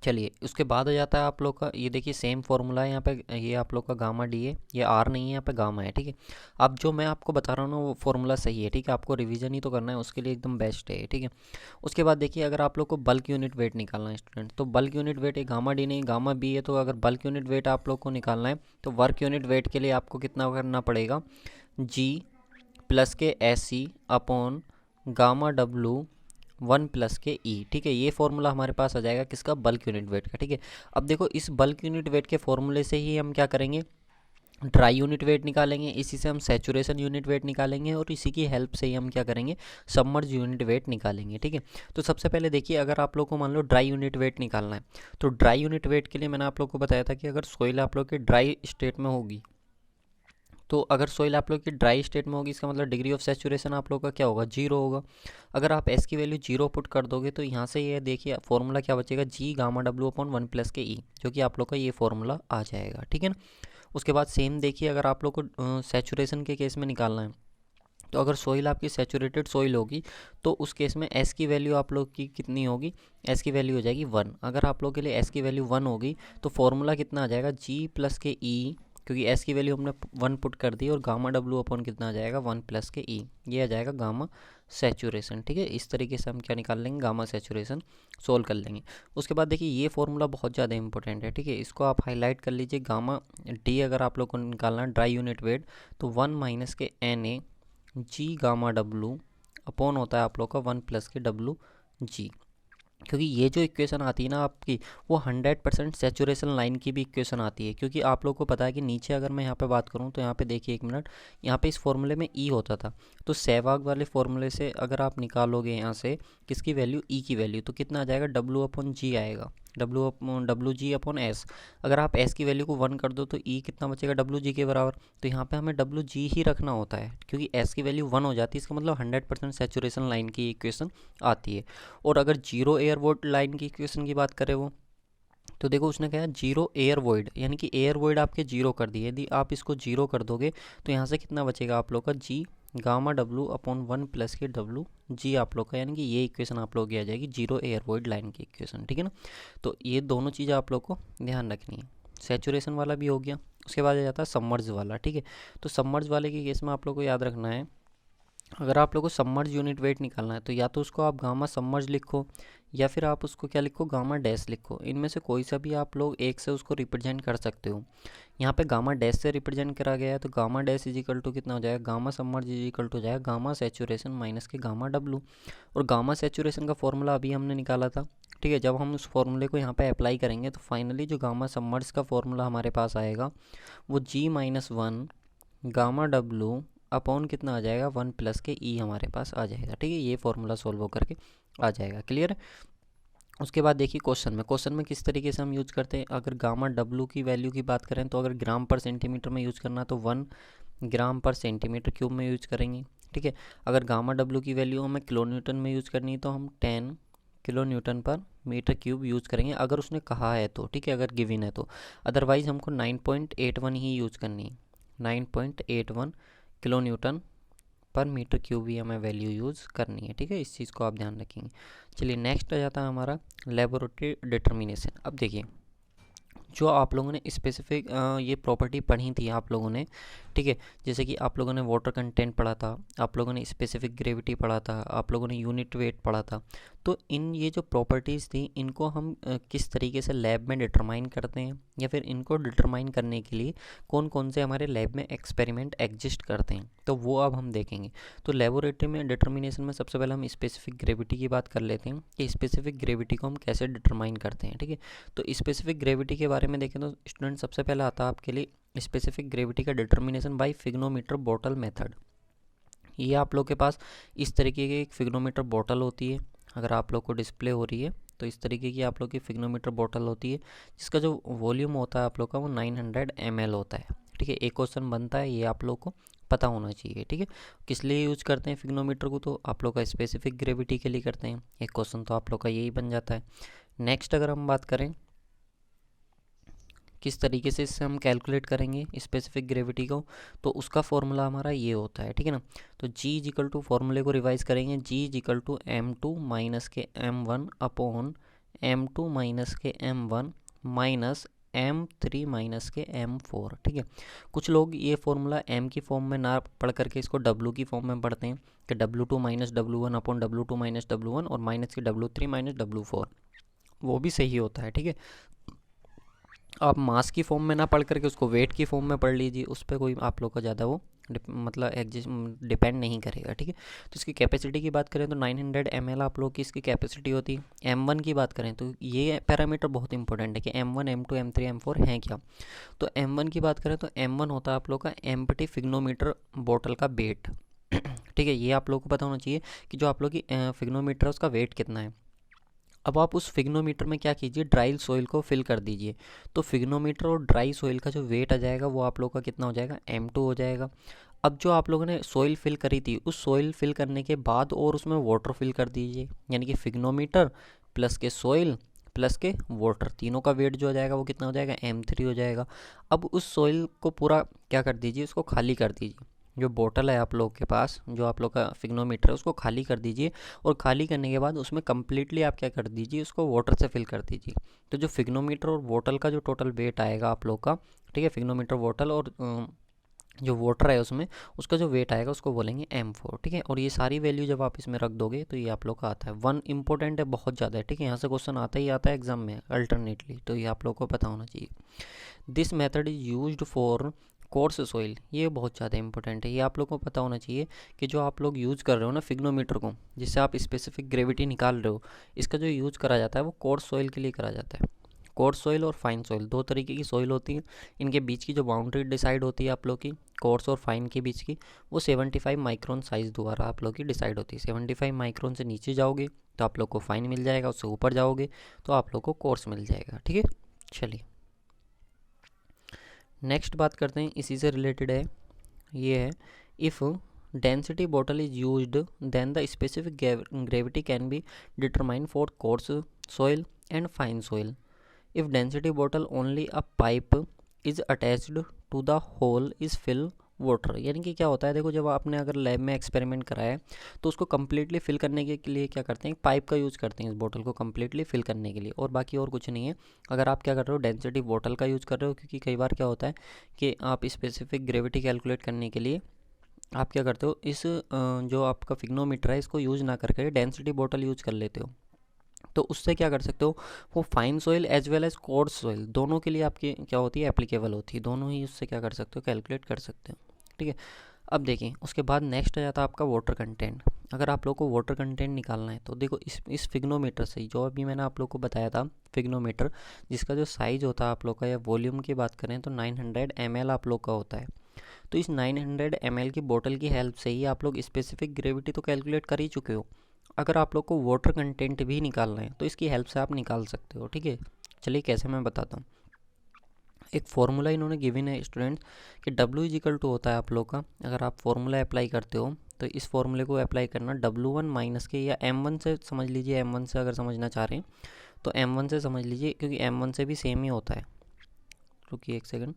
चलिए उसके बाद आ जाता है आप लोग का, ये देखिए सेम फॉर्मूला है यहाँ पे, ये आप लोग का गामा डी है, ये आर नहीं है यहाँ पे गामा है। ठीक है, अब जो मैं आपको बता रहा हूँ ना वो फॉर्मूला सही है। ठीक है, आपको रिवीजन ही तो करना है, उसके लिए एकदम बेस्ट है। ठीक है, उसके बाद देखिए अगर आप लोग को बल्क यूनिट वेट निकालना है स्टूडेंट, तो बल्क यूनिट वेट एक गामा डी नहीं गामा बी है। तो अगर बल्क यूनिट वेट आप लोग को निकालना है तो वर्क यूनिट वेट के लिए आपको कितना करना पड़ेगा, जी प्लस के S C upon gamma W 1 plus के ई। ठीक है, ये फॉर्मूला हमारे पास आ जाएगा किसका, बल्क यूनिट वेट का। ठीक है, अब देखो इस बल्क यूनिट वेट के फॉर्मूले से ही हम क्या करेंगे, ड्राई यूनिट वेट निकालेंगे, इसी से हम सैचुरेशन यूनिट वेट निकालेंगे और इसी की हेल्प से ही हम क्या करेंगे, सबमर्ज यूनिट वेट निकालेंगे। ठीक है, तो सबसे पहले देखिए, अगर आप लोग को मान लो ड्राई यूनिट वेट निकालना है, तो ड्राई यूनिट वेट के लिए मैंने आप लोग को बताया था कि अगर सोइल आप लोग की ड्राई स्टेट में होगी, तो अगर सोइल आप लोग की ड्राई स्टेट में होगी, इसका मतलब डिग्री ऑफ सैचुरेशन आप लोग का क्या होगा, जीरो होगा। अगर आप एस की वैल्यू जीरो पुट कर दोगे तो यहाँ से ये देखिए फॉर्मूला क्या बचेगा, जी गामा डब्ल्यू अपॉन 1 + के ई, जो कि आप लोग का ये फॉर्मूला आ जाएगा। ठीक है ना। उसके बाद सेम देखिए, अगर आप लोग को सैचुरेशन के केस में निकालना है, तो अगर सोइल आपकी सैचुरेटेड सोइल होगी तो उस केस में एस की वैल्यू आप लोग की कितनी होगी, एस की वैल्यू हो जाएगी 1। अगर आप लोग के लिए एस की वैल्यू 1 होगी तो फॉर्मूला कितना आ जाएगा, जी प्लस के ई, क्योंकि एस की वैल्यू हमने 1 पुट कर दी, और गामा डब्ल्यू अपॉन कितना आ जाएगा, 1 + के ई, ये आ जाएगा गामा सैचुरेशन। ठीक है, इस तरीके से हम क्या निकाल लेंगे, गामा सैचुरेशन सोल्व कर लेंगे। उसके बाद देखिए ये फॉर्मूला बहुत ज़्यादा इंपॉर्टेंट है। ठीक है, इसको आप हाईलाइट कर लीजिए। गामा डी अगर आप लोग को निकालना है ड्राई यूनिट वेट, तो 1 - के N A G gamma W upon होता है आप लोग का 1 + के डब्लू जी, क्योंकि ये जो इक्वेशन आती है ना आपकी, वो 100% सैचुरेशन लाइन की भी इक्वेशन आती है। क्योंकि आप लोग को पता है कि नीचे अगर मैं यहाँ पे बात करूँ तो यहाँ पे देखिए 1 मिनट, यहाँ पे इस फॉर्मूले में ई होता था, तो सहवाग वाले फॉर्मूले से अगर आप निकालोगे यहाँ से किसकी वैल्यू, ई की वैल्यू, तो कितना आ जाएगा, डब्लू अपॉन जी आएगा, डब्लू जी अपॉन एस। अगर आप एस की वैल्यू को 1 कर दो तो ई कितना बचेगा, डब्लू जी के बराबर। तो यहाँ पे हमें डब्लू जी ही रखना होता है, क्योंकि एस की वैल्यू 1 हो जाती है, इसका मतलब 100% सैचुरेशन लाइन की इक्वेशन आती है। और अगर जीरो एयर वोइड लाइन की इक्वेशन की बात करें वो, तो देखो उसने कहा जीरो एयर वॉइड, यानी कि एयर वॉइड आपके जीरो कर दिए। यदि आप इसको जीरो कर दोगे तो यहाँ से कितना बचेगा आप लोग का, जी गामा डब्लू अपॉन 1 + के डब्लू जी आप लोग का, यानी कि ये इक्वेशन आप लोग की आ जाएगी जीरो एयर वॉइड लाइन की इक्वेशन। ठीक है ना। तो ये दोनों चीज़ें आप लोग को ध्यान रखनी है। सैचुरेशन वाला भी हो गया। उसके बाद आ जाता है सबमर्ज वाला। ठीक है, तो सबमर्ज वाले के केस में आप लोग को याद रखना है, अगर आप लोगों को सबमर्ज यूनिट वेट निकालना है तो या तो उसको आप गामा सबमर्ज लिखो, या फिर आप उसको क्या लिखो, गामा डैश लिखो। इनमें से कोई सा भी आप लोग एक से उसको रिप्रेजेंट कर सकते हो। यहाँ पे गामा डैश से रिप्रेजेंट करा गया है, तो gamma dash is equal to कितना हो जाएगा, gamma submerge is equal to हो जाएगा गामा सैचुरेशन माइनस के गामा डब्लू। और गामा सैचुरेशन का फॉर्मूला अभी हमने निकाला था। ठीक है, जब हम उस फॉर्मूले को यहाँ पे अप्लाई करेंगे तो फाइनली जो गामा सबमर्ज का फॉर्मूला हमारे पास आएगा वो G-1 गामा डब्लू अपॉन कितना आ जाएगा, 1 + के ई हमारे पास आ जाएगा। ठीक है, ये फॉर्मूला सोल्व होकर के आ जाएगा। क्लियर है। उसके बाद देखिए क्वेश्चन में किस तरीके से हम यूज करते हैं। अगर गामा डब्लू की वैल्यू की बात करें तो अगर ग्राम पर सेंटीमीटर में यूज करना तो 1 ग्राम पर सेंटीमीटर क्यूब में यूज करेंगे। ठीक है, अगर गामा डब्लू की वैल्यू हमें किलो न्यूटन में यूज करनी है तो हम 10 किलो न्यूटन पर मीटर क्यूब यूज़ करेंगे, अगर उसने कहा है तो। ठीक है, अगर गिवन है तो। अदरवाइज़ हमको 9.81 ही यूज़ करनी है, 9.81 किलो न्यूटन पर मीटर क्यूब ही हमें वैल्यू यूज़ करनी है। ठीक है, इस चीज़ को आप ध्यान रखेंगे। चलिए नेक्स्ट आ जाता है हमारा लेबोरेटरी डिटर्मिनेशन। अब देखिए, जो आप लोगों ने स्पेसिफिक ये प्रॉपर्टी पढ़ी थी आप लोगों ने, ठीक है, जैसे कि आप लोगों ने वाटर कंटेंट पढ़ा था, आप लोगों ने स्पेसिफिक ग्रेविटी पढ़ा था, आप लोगों ने यूनिट वेट पढ़ा था। तो इन ये जो प्रॉपर्टीज़ थी इनको हम किस तरीके से लैब में डिटरमाइन करते हैं, या फिर इनको डिटरमाइन करने के लिए कौन कौन से हमारे लैब में एक्सपेरिमेंट एग्जिस्ट करते हैं, तो वो अब हम देखेंगे। तो लेबोरेटरी में डिटर्मिनेशन में सबसे पहले हम स्पेसिफिक ग्रेविटी की बात कर लेते हैं कि स्पेसिफिक ग्रेविटी को हम कैसे डिटरमाइन करते हैं। ठीक है, तो स्पेसिफिक ग्रेविटी के बारे में देखें तो स्टूडेंट सबसे पहले आता है आपके लिए स्पेसिफिक ग्रेविटी का डिटर्मिनेशन बाय फिग्नोमीटर बॉटल मेथड। ये आप लोग के पास इस तरीके की एक फिग्नोमीटर बॉटल होती है, अगर आप लोग को डिस्प्ले हो रही है तो इस तरीके की आप लोग की फिग्नोमीटर बॉटल होती है, जिसका जो वॉल्यूम होता है आप लोग का वो 900 ml होता है। ठीक है, एक क्वेश्चन बनता है, ये आप लोग को पता होना चाहिए। ठीक है, किस लिए यूज करते हैं फिग्नोमीटर को, तो आप लोग का स्पेसिफिक ग्रेविटी के लिए करते हैं। एक क्वेश्चन तो आप लोग का यही बन जाता है। नेक्स्ट अगर हम बात करें किस तरीके से इससे हम कैलकुलेट करेंगे स्पेसिफिक ग्रेविटी को, तो उसका फॉर्मूला हमारा ये होता है। ठीक है ना, तो G इक्वल टू फॉर्मूले को रिवाइज करेंगे, G equal to M2 minus के M1 अपॉन M2 माइनस के M1 माइनस M3 माइनस के M4। ठीक है, कुछ लोग ये फॉर्मूला M की फॉर्म में ना पढ़ करके इसको W की फॉर्म में पढ़ते हैं कि W2 minus W1 upon W2 minus W1 और माइनस के W3 माइनस W4, वो भी सही होता है। ठीक है, आप मास की फॉर्म में ना पढ़ करके उसको वेट की फॉर्म में पढ़ लीजिए, उस पर कोई आप लोग का ज़्यादा वो मतलब एग्जिस्ट डिपेंड नहीं करेगा, ठीक है। तो इसकी कैपेसिटी की बात करें तो 900 ml आप लोग की इसकी कैपेसिटी होती है। M1 की बात करें तो ये पैरामीटर बहुत इंपॉर्टेंट है कि M1 M2 M3 M4 हैं क्या। तो M1 की बात करें तो M1 होता है आप लोग का एम्प्टी फिग्नोमीटर बोतल का वेट, ठीक है। ये आप लोगों को पता होना चाहिए कि जो आप लोग की फिग्नोमीटर है उसका वेट कितना है। अब आप उस फिग्नोमीटर में क्या कीजिए, ड्राई सॉइल को फिल कर दीजिए। तो फिग्नोमीटर और ड्राई सॉइल का जो वेट आ जाएगा वो आप लोग का कितना हो जाएगा, M2 हो जाएगा। अब जो आप लोगों ने सॉइल फिल करी थी उस सॉइल फिल करने के बाद और उसमें वाटर फिल कर दीजिए, यानी कि फिग्नोमीटर प्लस के सॉइल प्लस के वाटर, तीनों का वेट जो हो जाएगा वो कितना हो जाएगा, M3 हो जाएगा। अब उस सॉइल को पूरा क्या कर दीजिए, उसको खाली कर दीजिए। जो बोतल है आप लोग के पास, जो आप लोग का फिग्नोमीटर है उसको खाली कर दीजिए, और खाली करने के बाद उसमें कम्प्लीटली आप क्या कर दीजिए, उसको वाटर से फिल कर दीजिए। तो जो फिग्नोमीटर और बोतल का जो टोटल वेट आएगा आप लोग का, ठीक है, फिग्नोमीटर बोतल और जो वाटर है उसमें, उसका जो वेट आएगा उसको बोलेंगे M4, ठीक है। और ये सारी वैल्यू जब आप इसमें रख दोगे तो ये आप लोग का आता है। वन इंपॉर्टेंट है, बहुत ज़्यादा है, ठीक है, यहाँ से क्वेश्चन आता ही आता है एग्जाम में अल्टरनेटली, तो ये आप लोग को पता होना चाहिए। This method is used for coarse soil, ये बहुत ज़्यादा इंपॉर्टेंट है, ये आप लोग को पता होना चाहिए कि जो आप लोग यूज़ कर रहे हो ना फिग्नोमीटर को, जिससे आप स्पेसिफिक ग्रेविटी निकाल रहे हो, इसका जो यूज़ करा जाता है वो कोर्स सॉइल के लिए करा जाता है। कोर्स सॉइल और फाइन सॉइल दो तरीके की सॉइल होती है, इनके बीच की जो बाउंड्री डिसाइड होती है आप लोग की कोर्स और फाइन के बीच की, वो 75 माइक्रोन साइज़ द्वारा आप लोग की डिसाइड होती है। 75 माइक्रोन से नीचे जाओगे तो आप लोग को फाइन मिल जाएगा, उससे ऊपर जाओगे तो आप लोग को कोर्स मिल जाएगा, ठीक है। चलिए नेक्स्ट बात करते हैं, इसी से रिलेटेड है, ये है if density bottle is used then the specific gravity can be determine for coarse soil and fine soil. If density bottle only a pipe is attached to the hole is fill water, यानी कि क्या होता है, देखो जब आपने अगर लैब में एक्सपेरिमेंट कराया है तो उसको कम्प्लीटली फिल करने के लिए क्या करते हैं, पाइप का यूज़ करते हैं इस बोतल को कम्प्लीटली फिल करने के लिए, और बाकी और कुछ नहीं है। अगर आप क्या कर रहे हो, डेंसिटी बोतल का यूज़ कर रहे हो, क्योंकि कई बार क्या होता है कि आप स्पेसिफिक ग्रेविटी कैलकुलेट करने के लिए आप क्या करते हो, इस जो आपका फिग्नोमीटर है इसको यूज़ ना करके डेंसिटी बोतल यूज़ कर लेते हो। तो उससे क्या कर सकते हो, वो fine soil as well as coarse soil दोनों के लिए आपकी क्या होती है, एप्लीकेबल होती है, दोनों ही उससे क्या कर सकते हो, कैलकुलेट कर सकते हो, ठीक है। अब देखिए उसके बाद नेक्स्ट आ जाता है आपका वाटर कंटेंट। अगर आप लोग को वाटर कंटेंट निकालना है तो देखो इस फिग्नोमीटर से, जो अभी मैंने आप लोग को बताया था फिग्नोमीटर, जिसका जो साइज़ होता है आप लोग का, या वॉल्यूम की बात करें तो 900 ml आप लोग का होता है। तो इस 900 ml की बोतल की हेल्प से ही आप लोग स्पेसिफिक ग्रेविटी तो कैलकुलेट कर ही चुके हो। अगर आप लोग को वाटर कंटेंट भी निकालना है तो इसकी हेल्प से आप निकाल सकते हो, ठीक है। चलिए कैसे, मैं बताता हूँ। एक फार्मूला इन्होंने गिवन है स्टूडेंट्स कि W इज इक्वल टू होता है आप लोग का, अगर आप फार्मूला अप्लाई करते हो तो इस फार्मूले को अप्लाई करना W1 माइनस के, या M1 से समझ लीजिए, M1 से अगर समझना चाह रहे हैं तो M1 से समझ लीजिए, क्योंकि M1 से भी सेम ही होता है। रुकिए एक सेकंड,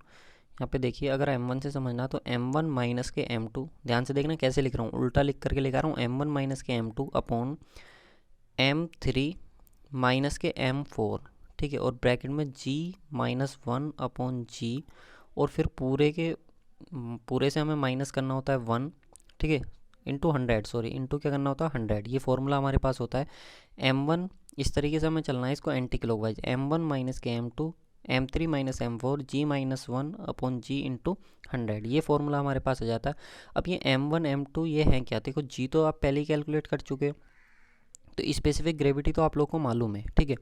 यहाँ पे देखिए, अगर M1 से समझना तो M1 माइनस के M2, ध्यान से देखना कैसे लिख रहा हूँ, उल्टा लिख करके लिखा रहा हूँ, M1 माइनस के M2 अपॉन M3 माइनस के M4, ठीक है, और ब्रैकेट में G माइनस 1 अपॉन G, और फिर पूरे से हमें माइनस करना होता है 1, ठीक है, इंटू 100, सॉरी इंटू क्या करना होता है 100। ये फॉर्मूला हमारे पास होता है। M1 इस तरीके से हमें चलना है इसको एंटी क्लॉकवाइज, M1 माइनस के M2 M3 minus M4 G minus 1 upon G into 100, ये फॉर्मूला हमारे पास आ जाता है। अब ये M1 M2 ये है क्या, देखो G तो आप पहले ही कैलकुलेट कर चुके हो, तो स्पेसिफिक ग्रेविटी तो आप लोग को मालूम है, ठीक है।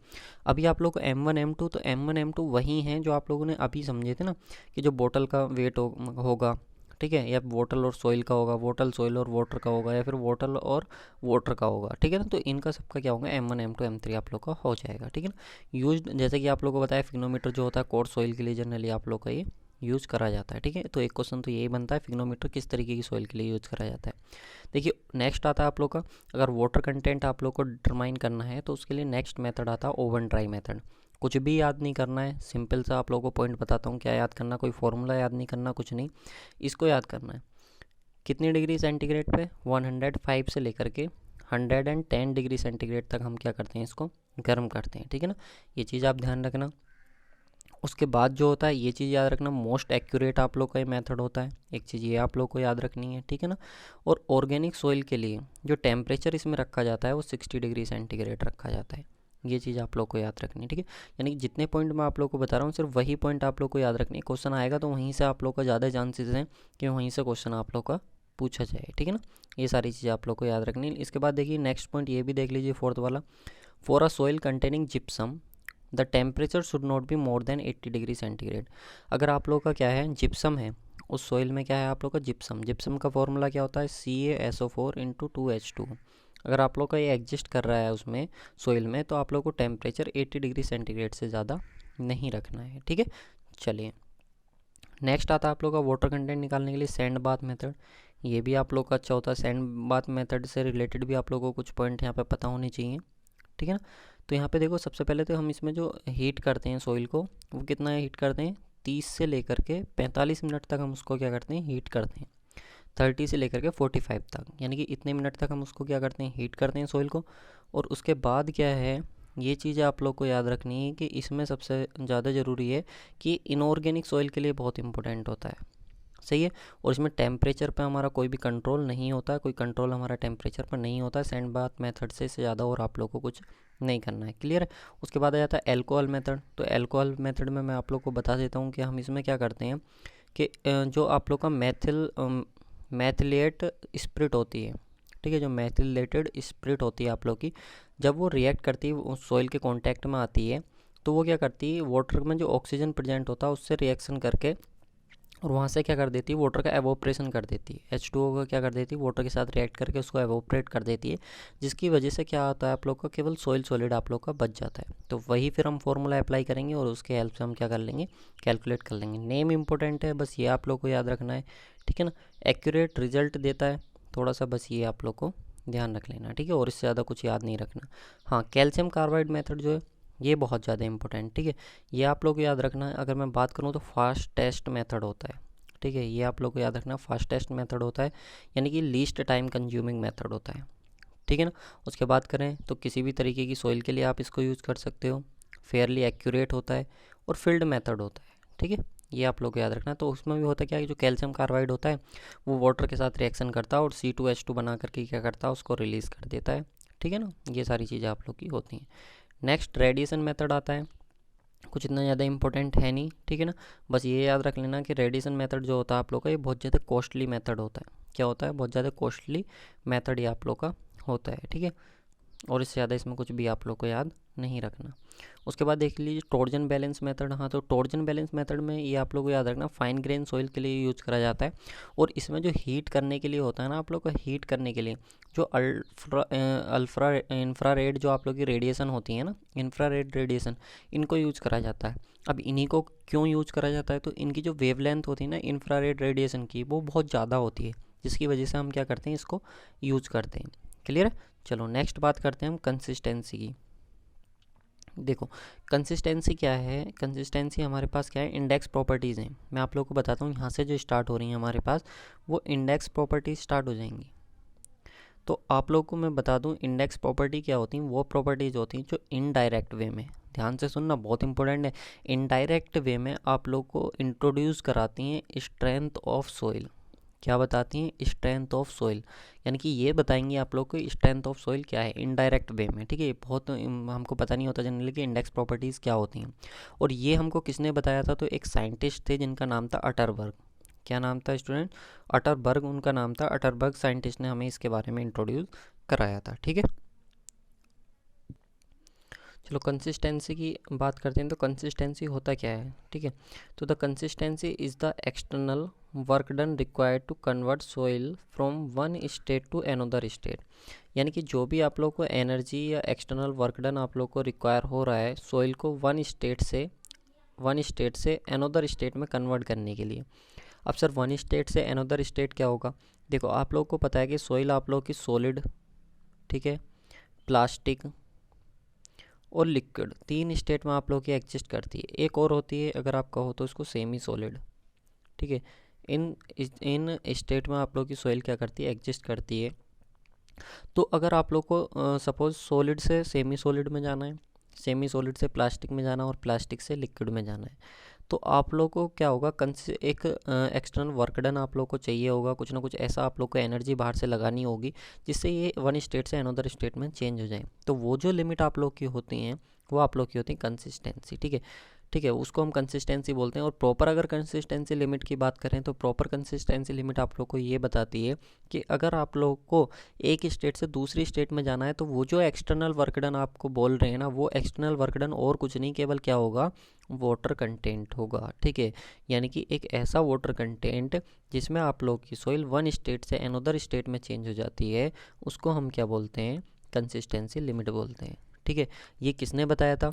अभी आप लोग को M1 M2, तो M1 M2 वही हैं जो आप लोगों ने अभी समझे थे ना, कि जो बोतल का वेट होगा, ठीक है, या बोतल और सॉइल का होगा, बोतल सॉइल और वाटर का होगा, या फिर बोतल और वाटर का होगा, ठीक है ना। तो इनका सबका क्या होगा, M1 M2 M3 आप लोग का हो जाएगा, ठीक है ना। यूज जैसे कि आप लोग को बताया फिग्नोमीटर जो होता है कोर्स सॉइल के लिए जनरली आप लोग का ये यूज़ करा जाता है, ठीक है। तो एक क्वेश्चन तो यही बनता है, फिग्नोमीटर किस तरीके की सॉइल के लिए यूज़ करा जाता है। देखिए नेक्स्ट आता है आप लोग का, अगर वाटर कंटेंट आप लोग को डिटरमाइन करना है तो उसके लिए नेक्स्ट मेथड आता है ओवन ड्राई मेथड। कुछ भी याद नहीं करना है, सिंपल सा आप लोगों को पॉइंट बताता हूँ क्या याद करना, कोई फॉर्मूला याद नहीं करना, कुछ नहीं, इसको याद करना है। कितनी डिग्री सेंटीग्रेड पे, 105 से लेकर के 110 डिग्री सेंटीग्रेड तक हम क्या करते हैं, इसको गर्म करते हैं, ठीक है ना। ये चीज़ आप ध्यान रखना। उसके बाद जो होता है, ये चीज़ याद रखना, मोस्ट एक्यूरेट आप लोग का ये मेथड होता है, एक चीज़ ये आप लोग को याद रखनी है, ठीक है ना। और ऑर्गेनिक सोइल के लिए जो टेम्परेचर इसमें रखा जाता है वो 60 डिग्री सेंटीग्रेड रखा जाता है, ये चीज़ आप लोग को याद रखनी है, ठीक है। यानी कि जितने पॉइंट मैं आप लोग को बता रहा हूँ सिर्फ वही पॉइंट आप लोग को याद रखनी है। क्वेश्चन आएगा तो वहीं से आप लोग का ज़्यादा चांसेस हैं कि वहीं से क्वेश्चन आप लोग का पूछा जाए, ठीक है ना। ये सारी चीज़ें आप लोग को याद रखनी है। इसके बाद देखिए नेक्स्ट पॉइंट ये भी देख लीजिए, फोर्थ वाला, for a soil containing gypsum the temperature should not be more than 80 degree centigrade. अगर आप लोग का क्या है, जिप्सम है, उस सोइल में क्या है आप लोग का जिप्सम, जिप्सम का फॉर्मूला क्या होता है, CaSO4 इंटू 2H2। अगर आप लोग का ये एग्जिस्ट कर रहा है उसमें सोइल में, तो आप लोग को टेम्परेचर 80 डिग्री सेंटीग्रेड से ज़्यादा नहीं रखना है, ठीक है। चलिए नेक्स्ट आता है आप लोग का वाटर कंटेंट निकालने के लिए सैंड बाथ मेथड। ये भी आप लोग का अच्छा होता है। सैंड बाथ मेथड से रिलेटेड भी आप लोगों को कुछ पॉइंट यहाँ पे पता होने चाहिए, ठीक है ना। तो यहाँ पे देखो सबसे पहले तो हम इसमें जो हीट करते हैं सोइल को, वो कितना हीट करते हैं, 30 से लेकर के 45 मिनट तक हम उसको क्या करते हैं, हीट करते हैं। 30 से लेकर के 45 तक, यानी कि इतने मिनट तक हम उसको क्या करते हैं, हीट करते हैं सोइल को। और उसके बाद क्या है, ये चीज़ आप लोग को याद रखनी है कि इसमें सबसे ज़्यादा ज़रूरी है कि इनऑर्गेनिक सॉइल के लिए बहुत इंपॉर्टेंट होता है, सही है। और इसमें टेम्परेचर पे हमारा कोई भी कंट्रोल नहीं होता है, कोई कंट्रोल हमारा टेम्परेचर पर नहीं होता है। सैंड बाथ मेथड से इससे ज़्यादा और आप लोग को कुछ नहीं करना है, क्लियर है। उसके बाद आ जाता है एल्कोहल मेथड। तो एल्कोहल मेथड में मैं आप लोग को बता देता हूँ कि हम इसमें क्या करते हैं कि जो आप लोग का मैथिलेट स्प्रिट होती है, ठीक है, जो मैथिलेटेड स्प्रिट होती है आप लोग की, जब वो रिएक्ट करती है, उस सॉइल के कांटेक्ट में आती है, तो वो क्या करती है, वाटर में जो ऑक्सीजन प्रेजेंट होता है उससे रिएक्शन करके और वहाँ से क्या कर देती है, वाटर का एवोपरेशन कर देती है। H2O का क्या कर देती है, वाटर के साथ रिएक्ट करके उसको एवोपरेट कर देती है, जिसकी वजह से क्या होता है आप लोग का, केवल सॉइल सॉलिड आप लोग का बच जाता है। तो वही फिर हम फॉर्मूला अप्लाई करेंगे और उसके हेल्प से हम क्या कर लेंगे, कैलकुलेट कर लेंगे। नेम इंपॉर्टेंट है, बस ये आप लोग को याद रखना है, ठीक है ना। एक्यूरेट रिजल्ट देता है थोड़ा सा, बस ये आप लोग को ध्यान रख लेना, ठीक है। और इससे ज़्यादा कुछ याद नहीं रखना। हाँ, कैल्शियम कार्बाइड मेथड जो है ये बहुत ज़्यादा इंपॉर्टेंट, ठीक है। ये आप लोग को याद रखना है। अगर मैं बात करूँ तो फास्टेस्ट मेथड होता है, ठीक है। ये आप लोग को याद रखना, फास्टेस्ट मेथड होता है, यानी कि लीस्ट टाइम कंज्यूमिंग मेथड होता है, ठीक है ना। उसके बाद करें तो किसी भी तरीके की सॉइल के लिए आप इसको यूज़ कर सकते हो। फेयरली एक्यूरेट होता है और फील्ड मेथड होता है, ठीक है। ये आप लोग को याद रखना। तो उसमें भी होता क्या है, जो कैल्शियम कार्बाइड होता है वो वाटर के साथ रिएक्शन करता है और C2H2 बना करके क्या करता है, उसको रिलीज़ कर देता है, ठीक है ना। ये सारी चीज़ें आप लोग की होती हैं। नेक्स्ट रेडिएशन मेथड आता है, कुछ इतना ज़्यादा इंपॉर्टेंट है नहीं, ठीक है ना। बस ये याद रख लेना कि रेडिएशन मेथड जो होता है आप लोग का, ये बहुत ज़्यादा कॉस्टली मेथड होता है। क्या होता है, बहुत ज़्यादा कॉस्टली मेथड ये आप लोग का होता है, ठीक है। और इससे ज़्यादा इसमें कुछ भी आप लोग को याद नहीं रखना। उसके बाद देख लीजिए टॉर्जन बैलेंस मेथड। हाँ, तो टॉर्जन बैलेंस मेथड में ये आप लोग को याद रखना, फाइन ग्रेन सॉइल के लिए यूज़ करा जाता है। और इसमें जो हीट करने के लिए होता है ना आप लोग को, हीट करने के लिए जो इंफ्रारेड जो आप लोग की रेडिएशन होती है ना, इंफ्रारेड रेडिएशन, इनको यूज़ करा जाता है। अब इन्हीं को क्यों यूज़ करा जाता है, तो इनकी जो वेवलेंथ होती है ना इंफ्रारेड रेडिएशन की, वो बहुत ज़्यादा होती है, जिसकी वजह से हम क्या करते हैं, इसको यूज़ करते हैं, क्लियर है। चलो नेक्स्ट बात करते हैं हम कंसिस्टेंसी की। देखो कंसिस्टेंसी क्या है, कंसिस्टेंसी हमारे पास क्या है, इंडेक्स प्रॉपर्टीज़ हैं। मैं आप लोग को बताता हूँ, यहाँ से जो स्टार्ट हो रही हैं हमारे पास, वो इंडेक्स प्रॉपर्टीज स्टार्ट हो जाएंगी। तो आप लोग को मैं बता दूं इंडेक्स प्रॉपर्टी क्या होती हैं, वो प्रॉपर्टीज़ होती हैं जो इनडायरेक्ट वे में, ध्यान से सुनना बहुत इंपॉर्टेंट है, इनडायरेक्ट वे में आप लोग को इंट्रोड्यूस कराती हैं स्ट्रेंथ ऑफ सोइल। क्या बताती हैं, स्ट्रेंथ ऑफ सोइल, यानी कि ये बताएंगे आप लोग को स्ट्रेंथ ऑफ सोइल क्या है इनडायरेक्ट वे में, ठीक है। बहुत हमको पता नहीं होता जनरली कि इंडेक्स प्रॉपर्टीज़ क्या होती हैं। और ये हमको किसने बताया था, तो एक साइंटिस्ट थे जिनका नाम था अटरबर्ग। क्या नाम था स्टूडेंट, अटरबर्ग उनका नाम था। अटरबर्ग साइंटिस्ट ने हमें इसके बारे में इंट्रोड्यूस कराया था, ठीक है। चलो कंसिस्टेंसी की बात करते हैं। तो कंसिस्टेंसी होता क्या है, ठीक है। तो the consistency is the external work done required to convert soil from one state to another state, यानी कि जो भी आप लोग को एनर्जी या एक्सटर्नल वर्क डन आप लोग को रिक्वायर हो रहा है सोइल को वन स्टेट से अनदर स्टेट में कन्वर्ट करने के लिए। अब सर वन स्टेट से अनदर स्टेट क्या होगा, देखो आप लोग को पता है कि सोइल आप लोग की सॉलिड, ठीक है, प्लास्टिक और लिक्विड, तीन स्टेट में आप लोग की एग्जिस्ट करती है। एक और होती है अगर आप कहो तो उसको सेमी सॉलिड, ठीक है। इन स्टेट में आप लोग की सोइल क्या करती है, एग्जिस्ट करती है। तो अगर आप लोग को सपोज सॉलिड से सेमी सॉलिड में जाना है, सेमी सॉलिड से प्लास्टिक में जाना है और प्लास्टिक से लिक्विड में जाना है, तो आप लोग को क्या होगा, एक एक्सटर्नल वर्क डन आप लोग को चाहिए होगा, कुछ ना कुछ ऐसा आप लोग को एनर्जी बाहर से लगानी होगी जिससे ये वन स्टेट से अनदर स्टेट में चेंज हो जाए। तो वो जो लिमिट आप लोग की होती हैं वो आप लोग की होती है कंसिस्टेंसी। ठीक है, ठीक है, उसको हम कंसिस्टेंसी बोलते हैं। और प्रॉपर अगर कंसिस्टेंसी लिमिट की बात करें तो प्रॉपर कंसिस्टेंसी लिमिट आप लोग को ये बताती है कि अगर आप लोग को एक स्टेट से दूसरी स्टेट में जाना है तो वो जो एक्सटर्नल वर्क डन आपको बोल रहे हैं ना, वो एक्सटर्नल वर्क डन और कुछ नहीं, केवल क्या होगा, वाटर कंटेंट होगा। ठीक है, यानी कि एक ऐसा वाटर कंटेंट जिसमें आप लोग की सॉइल वन स्टेट से अनदर स्टेट में चेंज हो जाती है, उसको हम क्या बोलते हैं, कंसिस्टेंसी लिमिट बोलते हैं। ठीक है, ये किसने बताया था,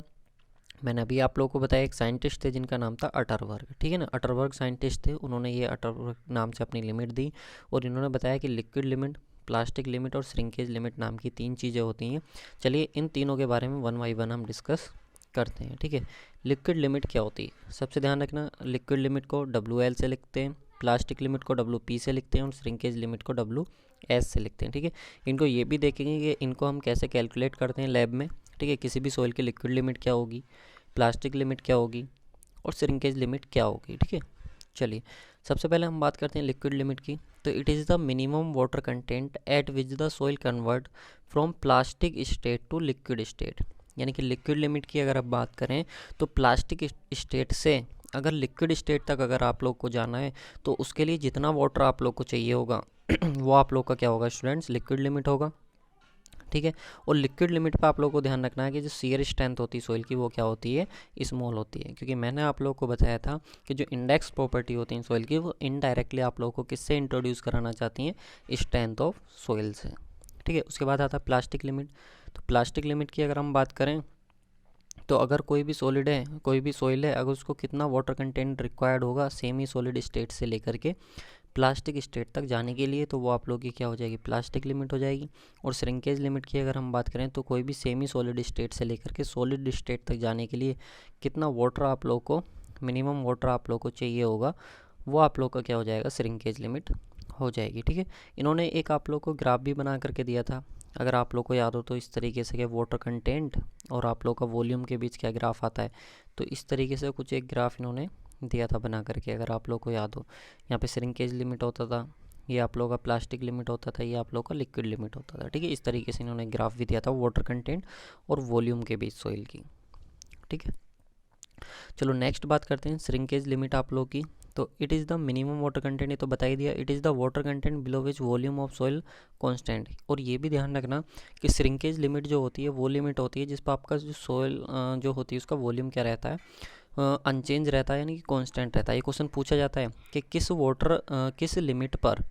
मैंने अभी आप लोगों को बताया, एक साइंटिस्ट थे जिनका नाम था अटरबर्ग। ठीक है ना, अटरबर्ग साइंटिस्ट थे, उन्होंने ये अटरबर्ग नाम से अपनी लिमिट दी और इन्होंने बताया कि लिक्विड लिमिट, प्लास्टिक लिमिट और श्रिंकेज लिमिट नाम की 3 चीज़ें होती हैं। चलिए इन तीनों के बारे में वन बाई वन हम डिस्कस करते हैं। ठीक है, लिक्विड लिमिट क्या होती है, सबसे ध्यान रखना, लिक्विड लिमिट को WL से लिखते हैं, प्लास्टिक लिमिट को WP से लिखते हैं और श्रिंकेज लिमिट को WS से लिखते हैं। ठीक है, इनको ये भी देखेंगे कि इनको हम कैसे कैलकुलेट करते हैं लैब में। ठीक है, किसी भी सॉइल की लिक्विड लिमिट क्या होगी, प्लास्टिक लिमिट क्या होगी और श्रिंकेज लिमिट क्या होगी। ठीक है, चलिए सबसे पहले हम बात करते हैं लिक्विड लिमिट की। तो it is the minimum water content at which the soil convert from plastic state to liquid state. यानी कि लिक्विड लिमिट की अगर आप बात करें तो प्लास्टिक स्टेट से अगर लिक्विड स्टेट तक अगर आप लोग को जाना है तो उसके लिए जितना वाटर आप लोग को चाहिए होगा वो आप लोग का क्या होगा स्टूडेंट्स, लिक्विड लिमिट होगा। ठीक है, और लिक्विड लिमिट पे आप लोगों को ध्यान रखना है कि जो शियर स्ट्रेंथ होती है सोइल की वो क्या होती है, स्मॉल होती है। क्योंकि मैंने आप लोगों को बताया था कि जो इंडेक्स प्रॉपर्टी होती है सोइल की वो इनडायरेक्टली आप लोगों को किससे इंट्रोड्यूस कराना चाहती हैं, स्ट्रेंथ ऑफ सोइल से। ठीक है, उसके बाद आता है प्लास्टिक लिमिट। तो प्लास्टिक लिमिट की अगर हम बात करें तो अगर कोई भी सॉलिड है, कोई भी सोइल है, अगर उसको कितना वाटर कंटेंट रिक्वायर्ड होगा सेम ही सॉलिड स्टेट से लेकर के प्लास्टिक स्टेट तक जाने के लिए, तो वो आप लोग की क्या हो जाएगी, प्लास्टिक लिमिट हो जाएगी। और श्रिंकेज लिमिट की अगर हम बात करें तो कोई भी सेमी सॉलिड स्टेट से लेकर के सॉलिड स्टेट तक जाने के लिए कितना वाटर आप लोग को, मिनिमम वाटर आप लोग को चाहिए होगा, वो आप लोग का क्या हो जाएगा, श्रिंकेज लिमिट हो जाएगी। ठीक है, इन्होंने एक आप लोग को ग्राफ भी बना करके दिया था, अगर आप लोग को याद हो तो, इस तरीके से कि वाटर कंटेंट और आप लोग का वॉल्यूम के बीच क्या ग्राफ आता है। तो इस तरीके से कुछ एक ग्राफ इन्होंने दिया था बना करके, अगर आप लोग को याद हो। यहाँ पे श्रिंकेज लिमिट होता था, ये आप लोगों का प्लास्टिक लिमिट होता था, ये आप लोग का लिक्विड लिमिट होता था। ठीक है, इस तरीके से इन्होंने ग्राफ भी दिया था वाटर कंटेंट और वॉल्यूम के बीच सॉइल की। ठीक है, चलो नेक्स्ट बात करते हैं श्रिंकेज लिमिट आप लोग की। तो it is the minimum water content, ये तो बता ही दिया, it is the water content below which volume of soil constant. और ये भी ध्यान रखना कि श्रिंकेज लिमिट जो होती है वो लिमिट होती है जिस पर आपका जो सॉइल जो होती है उसका वॉल्यूम क्या रहता है, अनचेंज रहता है, यानी कि कांस्टेंट रहता है। ये क्वेश्चन पूछा जाता है कि किस लिमिट पर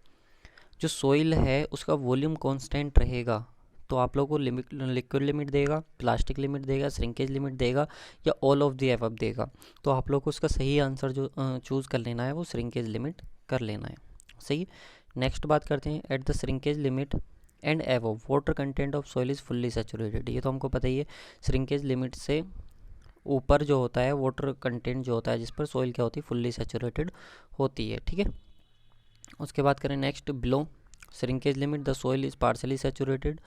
जो सोइल है उसका वॉल्यूम कांस्टेंट रहेगा। तो आप लोगों को लिक्विड लिमिट देगा, प्लास्टिक लिमिट देगा, श्रिंकेज लिमिट देगा या ऑल ऑफ द एबव देगा। तो आप लोग को उसका सही आंसर जो चूज़ कर लेना है वो श्रिंकेज लिमिट कर लेना है। सही, नेक्स्ट बात करते हैं, at the shrinkage limit and above water content of soil is fully saturated. ये तो हमको पता ही है, श्रिंकेज लिमिट से ऊपर जो होता है वाटर कंटेंट जो होता है जिस पर सॉइल क्या होती है, फुल्ली सैचुरेटेड होती है। ठीक है, उसके बाद करें next, below shrinkage limit the soil is partially saturated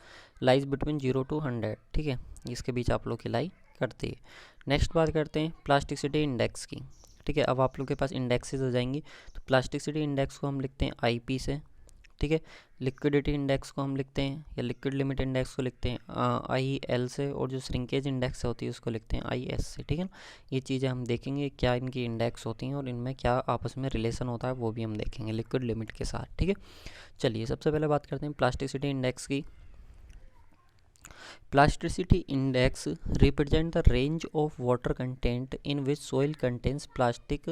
lies between 0 to 100। ठीक है, इसके बीच आप लोग की लाई करती है। नेक्स्ट बात करते हैं प्लास्टिसिटी इंडेक्स की। ठीक है, अब आप लोग के पास इंडेक्सेस आ जाएंगी। तो प्लास्टिसिटी इंडेक्स को हम लिखते हैं IP से। ठीक है, लिक्विडिटी इंडेक्स को हम लिखते हैं या लिक्विड लिमिट इंडेक्स को लिखते हैं IL से, और जो श्रिंकेज इंडेक्स होती है उसको लिखते हैं IS से। ठीक है ना, ये चीज़ें हम देखेंगे क्या इनकी इंडेक्स होती हैं और इनमें क्या आपस में रिलेशन होता है वो भी हम देखेंगे लिक्विड लिमिट के साथ। ठीक है, चलिए सबसे पहले बात करते हैं प्लास्टिसिटी इंडेक्स की। Plasticity index represent the range of water content in which soil contains plastic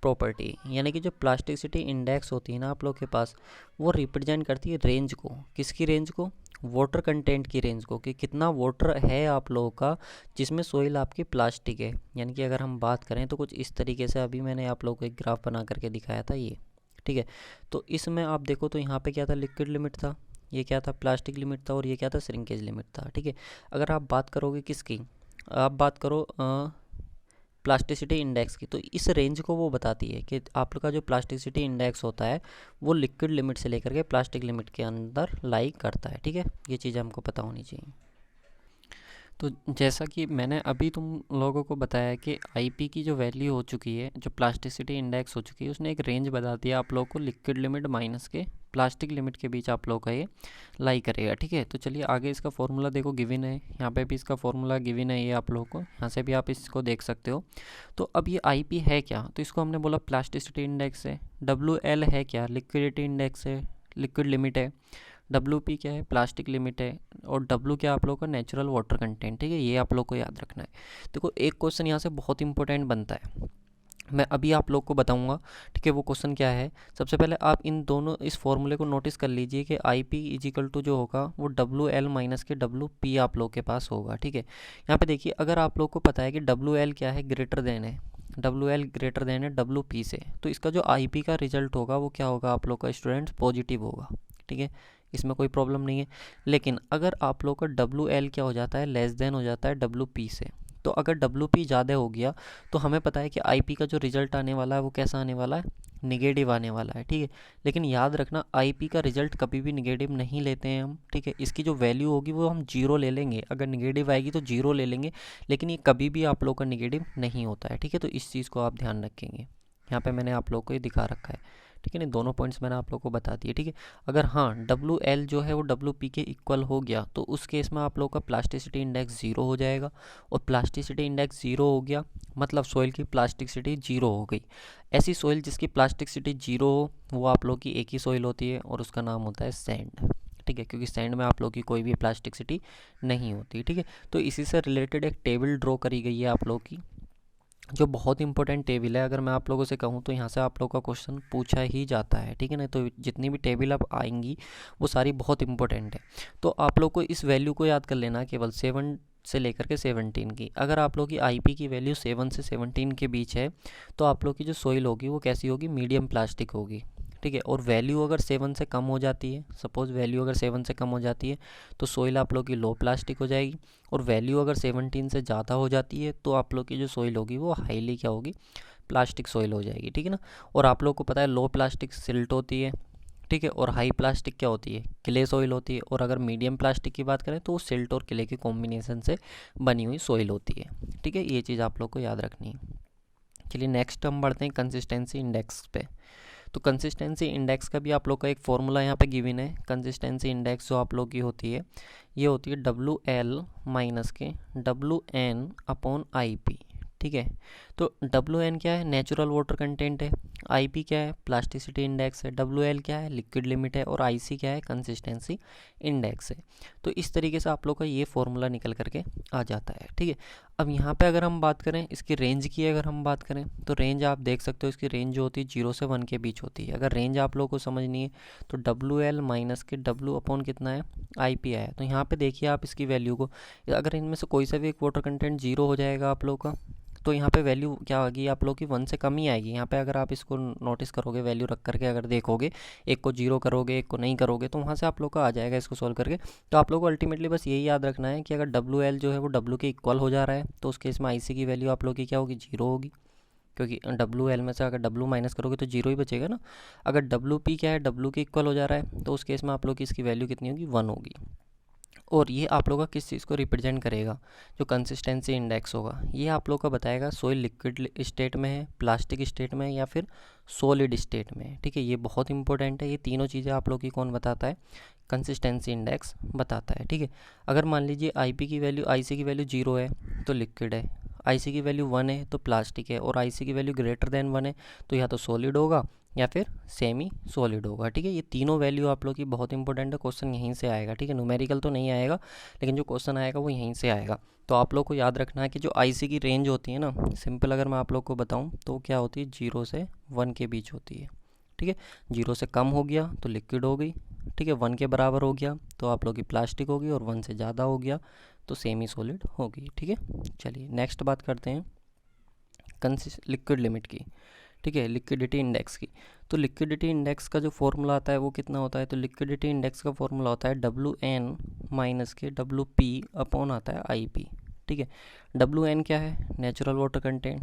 property. यानी कि जो प्लास्टिसिटी इंडेक्स होती है ना आप लोग के पास, वो रिप्रेजेंट करती है रेंज को, किसकी रेंज को, वाटर कंटेंट की रेंज को, कि कितना वाटर है आप लोगों का जिसमें सोइल आपकी प्लास्टिक है। यानी कि अगर हम बात करें तो कुछ इस तरीके से, अभी मैंने आप लोगों को एक ग्राफ बना करके दिखाया था ये। ठीक है, तो इसमें आप देखो तो यहाँ पे क्या था, लिक्विड लिमिट था, ये क्या था, प्लास्टिक लिमिट था, और ये क्या था, श्रिंकेज लिमिट था। ठीक है, अगर आप बात करोगे किसकी, आप बात करो प्लास्टिसिटी इंडेक्स की, तो इस रेंज को वो बताती है कि आप लोग का जो प्लास्टिसिटी इंडेक्स होता है वो लिक्विड लिमिट से लेकर के प्लास्टिक लिमिट के अंदर लाई करता है। ठीक है, ये चीज़ हमको पता होनी चाहिए। तो जैसा कि मैंने अभी तुम लोगों को बताया कि आईपी की जो वैल्यू हो चुकी है, जो प्लास्टिसिटी इंडेक्स हो चुकी है, उसने एक रेंज बता दिया आप लोगों को लिक्विड लिमिट माइनस के प्लास्टिक लिमिट के बीच आप लोगों का ये लाई करेगा। ठीक है, तो चलिए आगे इसका फॉर्मूला देखो गिवन है, यहाँ पे भी इसका फॉर्मूला गिवन है, ये आप लोगों को यहाँ से भी आप इसको देख सकते हो। तो अब ये आईपी है क्या, तो इसको हमने बोला प्लास्टिसिटी इंडेक्स है। डब्ल्यू एल है क्या, लिक्विडिटी इंडेक्स है, लिक्विड लिमिट है। डब्ल्यू पी क्या है, प्लास्टिक लिमिट है। और डब्ल्यू क्या आप लोगों का नेचुरल वाटर कंटेंट। ठीक है, ये आप लोग को याद रखना है। देखो एक क्वेश्चन यहाँ से बहुत इंपॉर्टेंट बनता है, मैं अभी आप लोग को बताऊंगा। ठीक है, वो क्वेश्चन क्या है, सबसे पहले आप इन दोनों इस फॉर्मूले को नोटिस कर लीजिए कि आई पी इजिकल टू जो होगा वो डब्ल्यू एल माइनस के डब्ल्यू पी आप लोग के पास होगा। ठीक है, यहाँ पे देखिए अगर आप लोग को पता है कि डब्ल्यू एल क्या है, ग्रेटर देन है, डब्ल्यू एल ग्रेटर देन है डब्ल्यू पी से, तो इसका जो आई पी का रिजल्ट होगा वो क्या होगा आप लोग का स्टूडेंट्स, पॉजिटिव होगा। ठीक है, इसमें कोई प्रॉब्लम नहीं है। लेकिन अगर आप लोग का डब्ल्यू एल क्या हो जाता है, लेस देन हो जाता है डब्ल्यू पी से, तो अगर डब्ल्यू पी ज़्यादा हो गया तो हमें पता है कि आई पी का जो रिजल्ट आने वाला है वो कैसा आने वाला है, निगेटिव आने वाला है। ठीक है, लेकिन याद रखना आई पी का रिजल्ट कभी भी निगेटिव नहीं लेते हैं हम। ठीक है, इसकी जो वैल्यू होगी वो हम जीरो ले लेंगे, अगर निगेटिव आएगी तो जीरो ले लेंगे, लेकिन ये कभी भी आप लोग का निगेटिव नहीं होता है। ठीक है, तो इस चीज़ को आप ध्यान रखेंगे, यहाँ पे मैंने आप लोग को ये दिखा रखा है। ठीक है, नहीं दोनों पॉइंट्स मैंने आप लोग को बता दिए। ठीक है, अगर हाँ डब्ल्यू एल जो है वो डब्ल्यू पी के इक्वल हो गया तो उस केस में आप लोग का प्लास्टिसिटी इंडेक्स ज़ीरो हो जाएगा। और प्लास्टिसिटी इंडेक्स ज़ीरो हो गया मतलब सॉइल की प्लास्टिसिटी जीरो हो गई। ऐसी सॉइल जिसकी प्लास्टिसिटी जीरो हो वो आप लोग की एक ही सॉइल होती है और उसका नाम होता है सैंड। ठीक है, क्योंकि सैंड में आप लोग की कोई भी प्लास्टिसिटी नहीं होती। ठीक है, तो इसी से रिलेटेड एक टेबल ड्रॉ करी गई है आप लोग की, जो बहुत इंपॉर्टेंट टेबल है। अगर मैं आप लोगों से कहूँ तो यहाँ से आप लोगों का क्वेश्चन पूछा ही जाता है। ठीक है ना, तो जितनी भी टेबल अब आएंगी वो सारी बहुत इंपॉर्टेंट है। तो आप लोग को इस वैल्यू को याद कर लेना, केवल 7 से लेकर के 17 की। अगर आप लोग की आईपी की वैल्यू 7 से 17 के बीच है तो आप लोग की जो सोइल होगी वो कैसी होगी, मीडियम प्लास्टिक होगी। ठीक है, और वैल्यू अगर 7 से कम हो जाती है, सपोज़ वैल्यू अगर 7 से कम हो जाती है तो सोइल आप लोग की लो प्लास्टिक हो जाएगी। और वैल्यू अगर 17 से ज़्यादा हो जाती है तो आप लोग की जो सोइल होगी वो हाईली क्या होगी, प्लास्टिक सोइल हो जाएगी। ठीक है ना, और आप लोग को पता है लो प्लास्टिक सिल्ट होती है। ठीक है, और हाई प्लास्टिक क्या होती है, क्ले सोइल होती है। और अगर मीडियम प्लास्टिक की बात करें तो वो सिल्ट और क्ले के कॉम्बिनेशन से बनी हुई सोइल होती है। ठीक है, ये चीज़ आप लोग को याद रखनी है। चलिए नेक्स्ट हम बढ़ते हैं कंसिस्टेंसी इंडेक्स पे। तो कंसिस्टेंसी इंडेक्स का भी आप लोग का एक फॉर्मूला यहाँ पे गिवन है। कंसिस्टेंसी इंडेक्स जो आप लोग की होती है ये होती है डब्ल्यू एल माइनस के W N upon I P. ठीक है, तो डब्ल्यू एन क्या है, नेचुरल वाटर कंटेंट है। आई पी क्या है, प्लास्टिसिटी इंडेक्स है। डब्ल्यू एल क्या है, लिक्विड लिमिट है। और आई सी क्या है, कंसिस्टेंसी इंडेक्स है। तो इस तरीके से आप लोग का ये फॉर्मूला निकल करके आ जाता है। ठीक है, अब यहाँ पे अगर हम बात करें इसकी रेंज की, अगर हम बात करें तो रेंज आप देख सकते हो, इसकी रेंज जो होती है 0 से 1 के बीच होती है। अगर रेंज आप लोगों को समझनी है तो डब्ल्यू एल माइनस के डब्ल्यू अपॉन कितना है, आई पी आया। तो यहाँ पे देखिए आप इसकी वैल्यू को, अगर इनमें से कोई सा भी एक वाटर कंटेंट जीरो हो जाएगा आप लोग का तो यहाँ पे वैल्यू क्या होगी आप लोग की, 1 से कम ही आएगी। यहाँ पे अगर आप इसको नोटिस करोगे, वैल्यू रख करके अगर देखोगे, एक को जीरो करोगे एक को नहीं करोगे तो वहाँ से आप लोग का आ जाएगा इसको सॉल्व करके। तो आप लोग को अल्टीमेटली बस यही याद रखना है कि अगर डब्ल्यू एल जो है वो डब्ल्यू के इक्वल हो जा रहा है तो उस केस में आई सी की वैल्यू आप लोग की क्या होगी, जीरो होगी। क्योंकि डब्ल्यू एल में से अगर डब्ल्यू माइनस करोगे तो जीरो ही बचेगा ना। अगर डब्ल्यू पी क्या है, डब्ल्यू के इक्वल हो जा रहा है तो उस केस में आप लोग की इसकी वैल्यू कितनी होगी, 1 होगी। और ये आप लोग का किस चीज़ को रिप्रेजेंट करेगा, जो कंसिस्टेंसी इंडेक्स होगा ये आप लोग का बताएगा सोइल लिक्विड स्टेट में है, प्लास्टिक स्टेट में है या फिर सॉलिड स्टेट में है। ठीक है, ये बहुत इंपॉर्टेंट है। ये तीनों चीज़ें आप लोग की कौन बताता है, कंसिस्टेंसी इंडेक्स बताता है। ठीक है, अगर मान लीजिए आईपी की वैल्यू, आईसी की वैल्यू 0 है तो लिक्विड है, आईसी की वैल्यू 1 है तो प्लास्टिक है, और आईसी की वैल्यू ग्रेटर देन 1 है तो या तो सॉलिड होगा या फिर सेमी सॉलिड होगा। ठीक है, ये तीनों वैल्यू आप लोग की बहुत इंपॉर्टेंट है, क्वेश्चन यहीं से आएगा। ठीक है, न्यूमेरिकल तो नहीं आएगा लेकिन जो क्वेश्चन आएगा वो यहीं से आएगा। तो आप लोग को याद रखना है कि जो आईसी की रेंज होती है ना, सिंपल अगर मैं आप लोग को बताऊं तो क्या होती है, 0 से 1 के बीच होती है। ठीक है, 0 से कम हो गया तो लिक्विड हो गई। ठीक है, 1 के बराबर हो गया तो आप लोग की प्लास्टिक होगी, और 1 से ज़्यादा हो गया तो सेमी सॉलिड होगी। ठीक है, चलिए नेक्स्ट बात करते हैं लिक्विड लिमिट की। ठीक है, लिक्विडिटी इंडेक्स की। तो लिक्विडिटी इंडेक्स का जो फॉर्मूला आता है वो कितना होता है, तो लिक्विडिटी इंडेक्स का फॉर्मूला होता है डब्ल्यू एन माइनस के डब्ल्यू पी अपॉन आता है आई पी। ठीक है, डब्ल्यू एन क्या है, natural water content.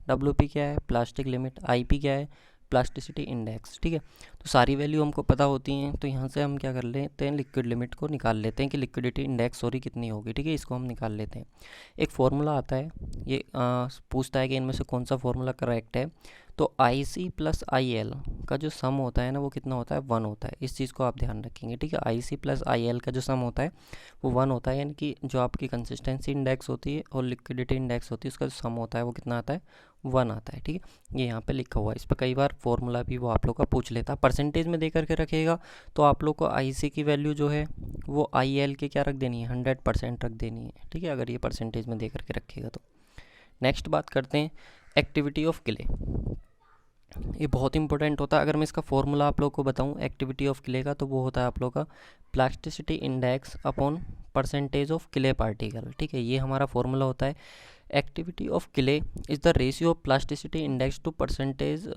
W P क्या है, प्लास्टिक लिमिट। आई पी क्या है, प्लास्टिसिटी इंडेक्स, ठीक है। तो सारी वैल्यू हमको पता होती हैं, तो यहाँ से हम क्या कर लेते हैं, लिक्विड लिमिट को निकाल लेते हैं कि लिक्विडिटी इंडेक्स सॉरी कितनी होगी, ठीक है। इसको हम निकाल लेते हैं। एक फार्मूला आता है, ये पूछता है कि इनमें से कौन सा फार्मूला करेक्ट है। तो आई सी प्लस आई एल का जो सम होता है ना वो कितना होता है, 1 होता है। इस चीज़ को आप ध्यान रखेंगे, ठीक है। आई सी प्लस आई एल का जो सम होता है वो 1 होता है, यानी कि जो आपकी कंसिस्टेंसी इंडेक्स होती है और लिक्विडिटी इंडेक्स होती है उसका जो सम होता है वो कितना आता है, 1 आता है, ठीक है। ये यहाँ पे लिखा हुआ है। इस पर कई बार फॉर्मूला भी वो आप लोग का पूछ लेता है। परसेंटेज में दे करके रखेगा तो आप लोग को आई सी की वैल्यू जो है वो आई एल के क्या रख देनी है, 100% रख देनी है, ठीक है, अगर ये परसेंटेज में दे करके रखेगा तो। नेक्स्ट बात करते हैं एक्टिविटी ऑफ क्ले। ये बहुत इंपॉर्टेंट होता है। अगर मैं इसका फॉर्मूला आप लोग को बताऊं एक्टिविटी ऑफ क्ले का, तो वो होता है आप लोग का plasticity index upon percentage of clay particle, ठीक है। ये हमारा फॉर्मूला होता है। Activity of clay is the ratio of plasticity index to percentage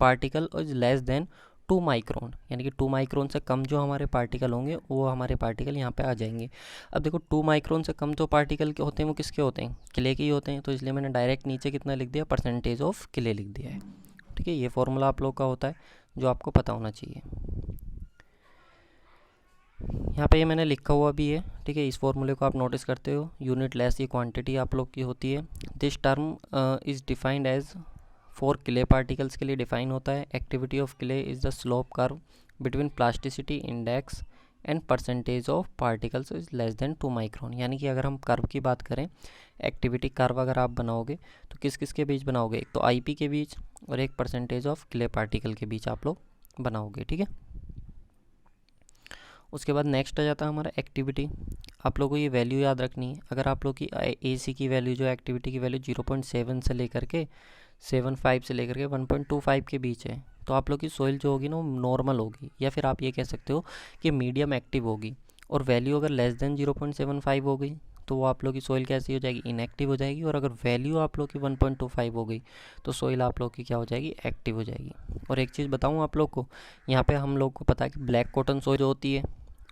particle is less than 2 micron, यानी कि 2 माइक्रोन से कम जो हमारे पार्टिकल होंगे वो हमारे पार्टिकल यहाँ पे आ जाएंगे। अब देखो 2 माइक्रोन से कम जो पार्टिकल के होते हैं वो किसके होते हैं, क्ले के ही होते हैं। तो इसलिए मैंने डायरेक्ट नीचे कितना लिख दिया, परसेंटेज ऑफ क्ले लिख दिया है, ठीक है। ये फॉर्मूला आप लोग का होता है जो आपको पता होना चाहिए। यहाँ पे ये मैंने लिखा हुआ भी है, ठीक है। इस फॉर्मूले को आप नोटिस करते हो, यूनिट लेस ये क्वांटिटी आप लोग की होती है। This term is defined as for clay particles के लिए डिफाइन होता है। Activity of clay is the slope curve between plasticity index and percentage of particles is less than 2 micron. यानी कि अगर हम कर्व की बात करें, एक्टिविटी कर्व अगर आप बनाओगे तो किस किस के बीच बनाओगे, एक तो आईपी के बीच और एक परसेंटेज ऑफ क्ले पार्टिकल के बीच आप लोग बनाओगे, ठीक है। उसके बाद नेक्स्ट आ जाता है हमारा एक्टिविटी। आप लोगों को ये वैल्यू याद रखनी है। अगर आप लोग की ए सी की वैल्यू जो एक्टिविटी की वैल्यू 0.7 से लेकर के 7.5 से लेकर के 1.25 के बीच है, तो आप लोग की सोइल जो होगी ना वो नॉर्मल होगी, या फिर आप ये कह सकते हो कि मीडियम एक्टिव होगी। और वैल्यू अगर लेस देन 0.75 हो गई तो वो आप लोग की सोइल कैसी हो जाएगी, इनएक्टिव हो जाएगी। और अगर वैल्यू आप लोग की 1.25 हो गई तो सोइल आप लोग की क्या हो जाएगी, एक्टिव हो जाएगी। और एक चीज़ बताऊँ आप लोग को, यहाँ पे हम लोग को पता है कि ब्लैक कॉटन सोइल जो होती है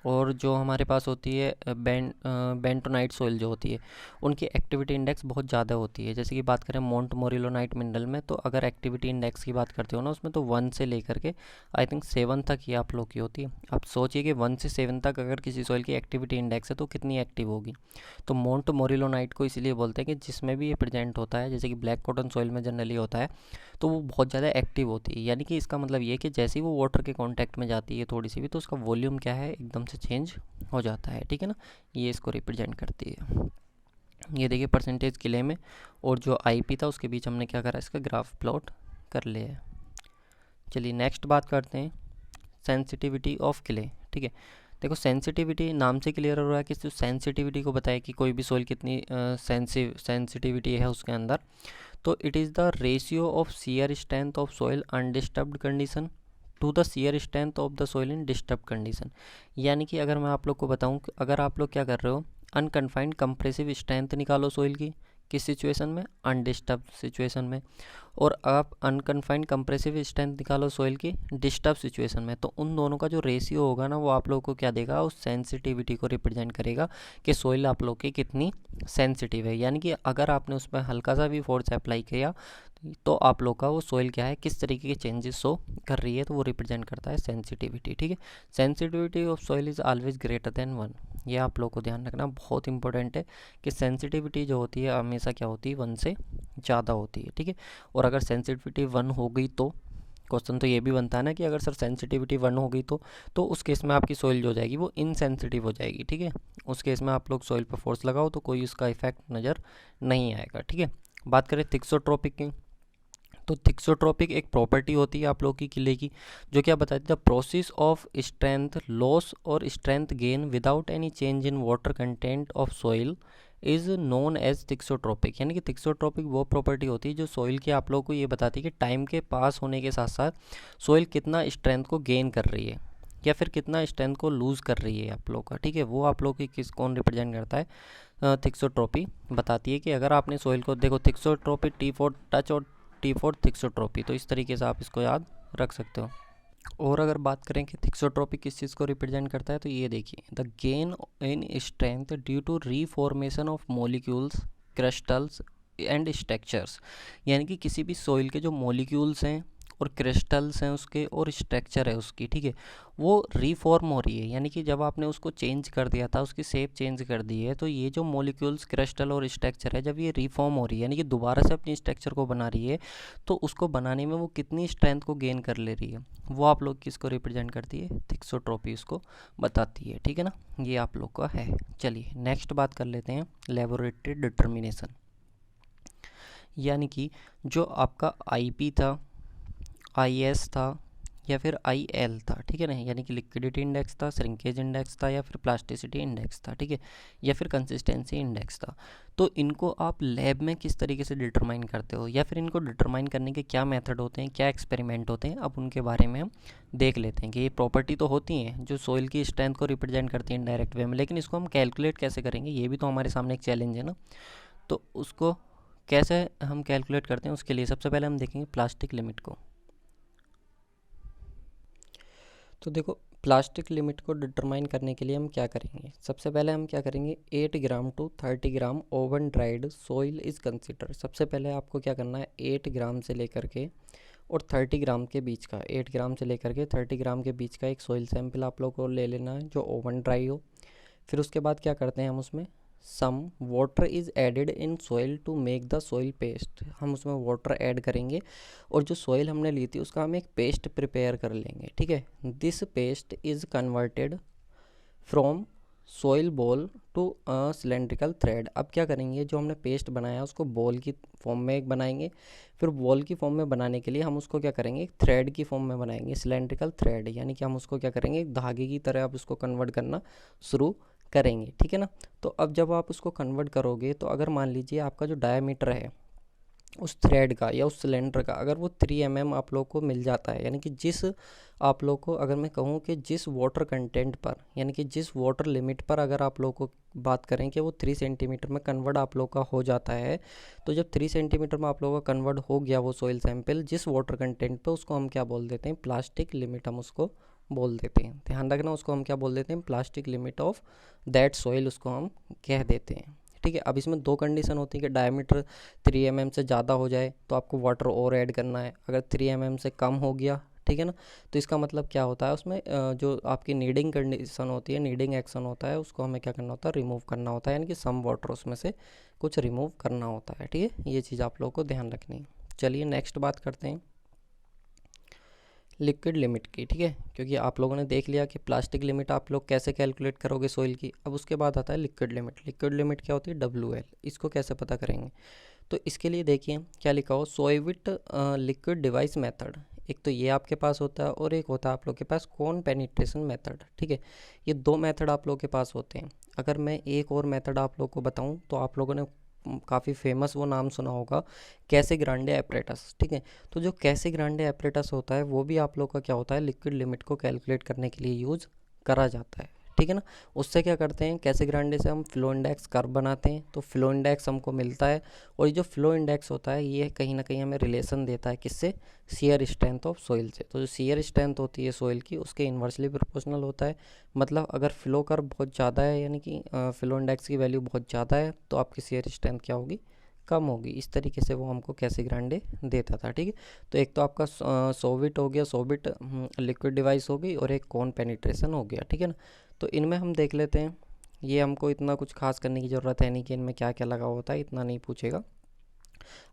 और जो हमारे पास होती है बेंटोनाइट सोइल जो होती है, उनकी एक्टिविटी इंडेक्स बहुत ज़्यादा होती है। जैसे कि बात करें मोंट मोरिलोनाइट मिनरल में, तो अगर एक्टिविटी इंडेक्स की बात करते हो ना उसमें, तो 1 से लेकर के आई थिंक 7 तक ही आप लोग की होती है। आप सोचिए कि 1 से 7 तक अगर किसी सोइल की एक्टिविटी इंडेक्स है तो कितनी एक्टिव होगी। तो मोंट मोरिलोनाइट को इसलिए बोलते हैं कि जिसमें भी ये प्रेजेंट होता है, जैसे कि ब्लैक कॉटन सोइल में जनरली होता है, तो वो बहुत ज़्यादा एक्टिव होती है। यानी कि इसका मतलब ये कि जैसे ही वो वाटर के कांटेक्ट में जाती है थोड़ी सी भी, तो उसका वॉल्यूम क्या है, एकदम से चेंज हो जाता है, ठीक है ना। ये इसको रिप्रेजेंट करती है। ये देखिए परसेंटेज क्ले में और जो आईपी था उसके बीच हमने क्या करा, इसका ग्राफ प्लॉट कर लिया है। चलिए नेक्स्ट बात करते हैं सेंसिटिविटी ऑफ क्ले, ठीक है। देखो सेंसिटिविटी नाम से क्लियर हो रहा है कि सेंसिटिविटी को बताया कि कोई भी सोइल कितनी सेंसिटिविटी है उसके अंदर। तो it is the ratio of shear strength of soil undisturbed condition to the shear strength of the soil in disturb condition. यानी कि अगर मैं आप लोग को बताऊं कि अगर आप लोग क्या कर रहे हो, अनकन्फाइंड कंप्रेसिव स्ट्रेंथ निकालो सोइल की, किस सिचुएशन में, अनडिस्टर्ब सिचुएशन में। और आप अनकन्फाइंड कंप्रेसिव स्ट्रेंथ निकालो सोइल की डिस्टर्ब सिचुएशन में, तो उन दोनों का जो रेशियो होगा ना वो आप लोगों को क्या देगा, उस सेंसिटिविटी को रिप्रेजेंट करेगा कि सोइल आप लोग की कितनी सेंसिटिव है। यानी कि अगर आपने उसमें हल्का सा भी फोर्स अप्लाई किया तो आप लोग का वो सोइल क्या है, किस तरीके के चेंजेस शो कर रही है, तो वो रिप्रेजेंट करता है सेंसिटिविटी, ठीक है। Sensitivity of soil is always greater then 1। ये आप लोग को ध्यान रखना बहुत इंपॉर्टेंट है कि सेंसिटिविटी जो होती है हमेशा क्या होती है, 1 से ज़्यादा होती है, ठीक है। और अगर सेंसिटिविटी 1 हो गई तो क्वेश्चन तो ये भी बनता है ना कि अगर सर सेंसिटिविटी 1 हो गई तो उस केस में आपकी सोइल जो हो जाएगी वो इनसेंसिटिव हो जाएगी, ठीक है। उस केस में आप लोग सोइल पर फोर्स लगाओ तो कोई उसका इफेक्ट नज़र नहीं आएगा, ठीक है। बात करें थिक्सोट्रोपिक की, तो थिक्सोट्रोपिक एक प्रॉपर्टी होती है आप लोग की क्ले की, जो क्या बताती है, the process of strength loss और strength gain without any change in water content of soil is known as thixotropic. यानी कि थिक्सोट्रोपिक वो प्रॉपर्टी होती है जो सोइल की आप लोग को ये बताती है कि टाइम के पास होने के साथ साथ सोइल कितना स्ट्रेंथ को गेन कर रही है या फिर कितना स्ट्रेंथ को लूज़ कर रही है आप लोग का, ठीक है। वो आप लोग की किस कौन रिप्रेजेंट करता है, थिक्सोट्रोपी बताती है कि अगर आपने सोइल को देखो, थिक्सोट्रोपी T4 टच और T4 थिक्सोट्रोपी, तो इस तरीके से आप इसको याद रख सकते हो। और अगर बात करें कि थिक्सोट्रोपी किस चीज़ को रिप्रेजेंट करता है, तो ये देखिए, the gain in strength due to reformation of molecules crystals and structures. यानी कि किसी भी सोइल के जो मॉलिक्यूल्स हैं और क्रिस्टल्स हैं उसके और स्ट्रक्चर है उसकी, ठीक है, वो रीफॉर्म हो रही है। यानी कि जब आपने उसको चेंज कर दिया था, उसकी शेप चेंज कर दी है, तो ये जो मॉलिक्यूल्स क्रिस्टल और स्ट्रक्चर है, जब ये रीफॉर्म हो रही है यानी कि दोबारा से अपनी स्ट्रक्चर को बना रही है, तो उसको बनाने में वो कितनी स्ट्रेंथ को गेन कर ले रही है, वो आप लोग किसको रिप्रेजेंट करती है, थिक्सोट्रॉपी उसको बताती है, ठीक है ना। ये आप लोग का है। चलिए नेक्स्ट बात कर लेते हैं, लेबोरेटरी डिटर्मिनेशन। यानी कि जो आपका आईपी था, आईएस था, या फिर आईएल था, ठीक है ना, यानी कि लिक्विडिटी इंडेक्स था, श्रिंकेज इंडेक्स था, या फिर प्लास्टिसिटी इंडेक्स था, ठीक है, या फिर कंसिस्टेंसी इंडेक्स था। तो इनको आप लैब में किस तरीके से डिटरमाइन करते हो, या फिर इनको डिटरमाइन करने के क्या मेथड होते हैं, क्या एक्सपेरिमेंट होते हैं, अब उनके बारे में हम देख लेते हैं कि ये प्रॉपर्टी तो होती हैं जो सोइल की स्ट्रेंथ को रिप्रेजेंट करती हैं इनडायरेक्ट वे में, लेकिन इसको हम कैलकुलेट कैसे करेंगे, ये भी तो हमारे सामने एक चैलेंज है ना। तो उसको कैसे हम कैलकुलेट करते हैं, उसके लिए सबसे पहले हम देखेंगे प्लास्टिक लिमिट को। तो देखो, प्लास्टिक लिमिट को डिटरमाइन करने के लिए हम क्या करेंगे, सबसे पहले हम क्या करेंगे, 8 gram to 30 gram oven dried soil is consider. सबसे पहले आपको क्या करना है, 8 ग्राम से लेकर के और 30 ग्राम के बीच का, 8 ग्राम से लेकर के 30 ग्राम के बीच का एक सोइल सैंपल आप लोग को ले लेना है जो ओवन ड्राई हो। फिर उसके बाद क्या करते हैं हम उसमें, some water is added in soil to make the soil paste. हम उसमें वाटर ऐड करेंगे और जो सोइल हमने ली थी उसका हम एक पेस्ट प्रिपेयर कर लेंगे, ठीक है। This paste is converted from soil ball to cylindrical thread. अब क्या करेंगे, जो हमने पेस्ट बनाया उसको बॉल की फॉर्म में बनाएंगे। फिर बॉल की फॉर्म में बनाने के लिए हम उसको क्या करेंगे, एक थ्रेड की फॉर्म में बनाएंगे, सिलेंड्रिकल थ्रेड, यानी कि हम उसको क्या करेंगे, एक धागे की तरह आप उसको कन्वर्ट करना शुरू करेंगे, ठीक है ना। तो अब जब आप उसको कन्वर्ट करोगे, तो अगर मान लीजिए आपका जो डायामीटर है उस थ्रेड का या उस सिलेंडर का, अगर वो 3 mm आप लोग को मिल जाता है, यानी कि जिस आप लोग को, अगर मैं कहूँ कि जिस वाटर कंटेंट पर, यानी कि जिस वाटर लिमिट पर अगर आप लोग को बात करें कि वो 3 सेंटीमीटर में कन्वर्ट आप लोग का हो जाता है, तो जब 3 सेंटीमीटर में आप लोगों का कन्वर्ट हो गया वो सोइल सैंपल जिस वाटर कंटेंट पे, उसको हम क्या बोल देते हैं, प्लास्टिक लिमिट हम उसको बोल देते हैं। ध्यान रखना, उसको हम क्या बोल देते हैं, plastic limit of that soil उसको हम कह देते हैं, ठीक है। अब इसमें दो कंडीशन होती है कि डायमीटर 3 mm से ज़्यादा हो जाए तो आपको वाटर और ऐड करना है, अगर 3 mm से कम हो गया, ठीक है ना, तो इसका मतलब क्या होता है, उसमें जो आपकी नीडिंग कंडीशन होती है, नीडिंग एक्शन होता है, उसको हमें क्या करना होता है, रिमूव करना होता है, यानी कि सम वाटर उसमें से कुछ रिमूव करना होता है, ठीक है। ये चीज़ आप लोगों को ध्यान रखनी है। चलिए नेक्स्ट बात करते हैं लिक्विड लिमिट की, ठीक है, क्योंकि आप लोगों ने देख लिया कि प्लास्टिक लिमिट आप लोग कैसे कैलकुलेट करोगे सोइल की। अब उसके बाद आता है लिक्विड लिमिट। लिक्विड लिमिट क्या होती है, WL। इसको कैसे पता करेंगे, तो इसके लिए देखिए क्या लिखा हो, सोइविट लिक्विड डिवाइस मेथड। एक तो ये आपके पास होता है और एक होता है आप लोग के पास कौन पेनिट्रेशन मेथड, ठीक है। ये दो मेथड आप लोग के पास होते हैं। अगर मैं एक और मेथड आप लोग को बताऊं तो आप लोगों ने काफ़ी फेमस वो नाम सुना होगा, कैसे ग्रांडे एपरेटस, ठीक है। तो जो कैसे ग्रांडे एपरेटस होता है वो भी आप लोग का क्या होता है, लिक्विड लिमिट को कैलकुलेट करने के लिए यूज़ करा जाता है, ठीक है ना। उससे क्या करते हैं, कैसे ग्रांडे से हम फ्लो इंडेक्स कर्व बनाते हैं, तो फ्लो इंडेक्स हमको मिलता है, और ये जो फ्लो इंडेक्स होता है ये कहीं ना कहीं हमें रिलेशन देता है किससे, शेयर स्ट्रेंथ ऑफ सोइल से। तो जो शेयर स्ट्रेंथ होती है सोइल की उसके इन्वर्सली प्रोपोर्शनल होता है। मतलब अगर फ्लो कर्व बहुत ज़्यादा है, यानी कि फ्लो इंडेक्स की वैल्यू बहुत ज़्यादा है, तो आपकी शेयर स्ट्रेंथ क्या होगी, कम होगी। इस तरीके से वो हमको कैसे ग्रांडे देता था, ठीक है। तो एक तो आपका सोविट हो गया, सोविट लिक्विड डिवाइस हो गई, और एक कौन पेनिट्रेशन हो गया, ठीक है ना। तो इनमें हम देख लेते हैं, ये हमको इतना कुछ खास करने की ज़रूरत है नहीं कि इनमें क्या क्या लगा होता है, इतना नहीं पूछेगा।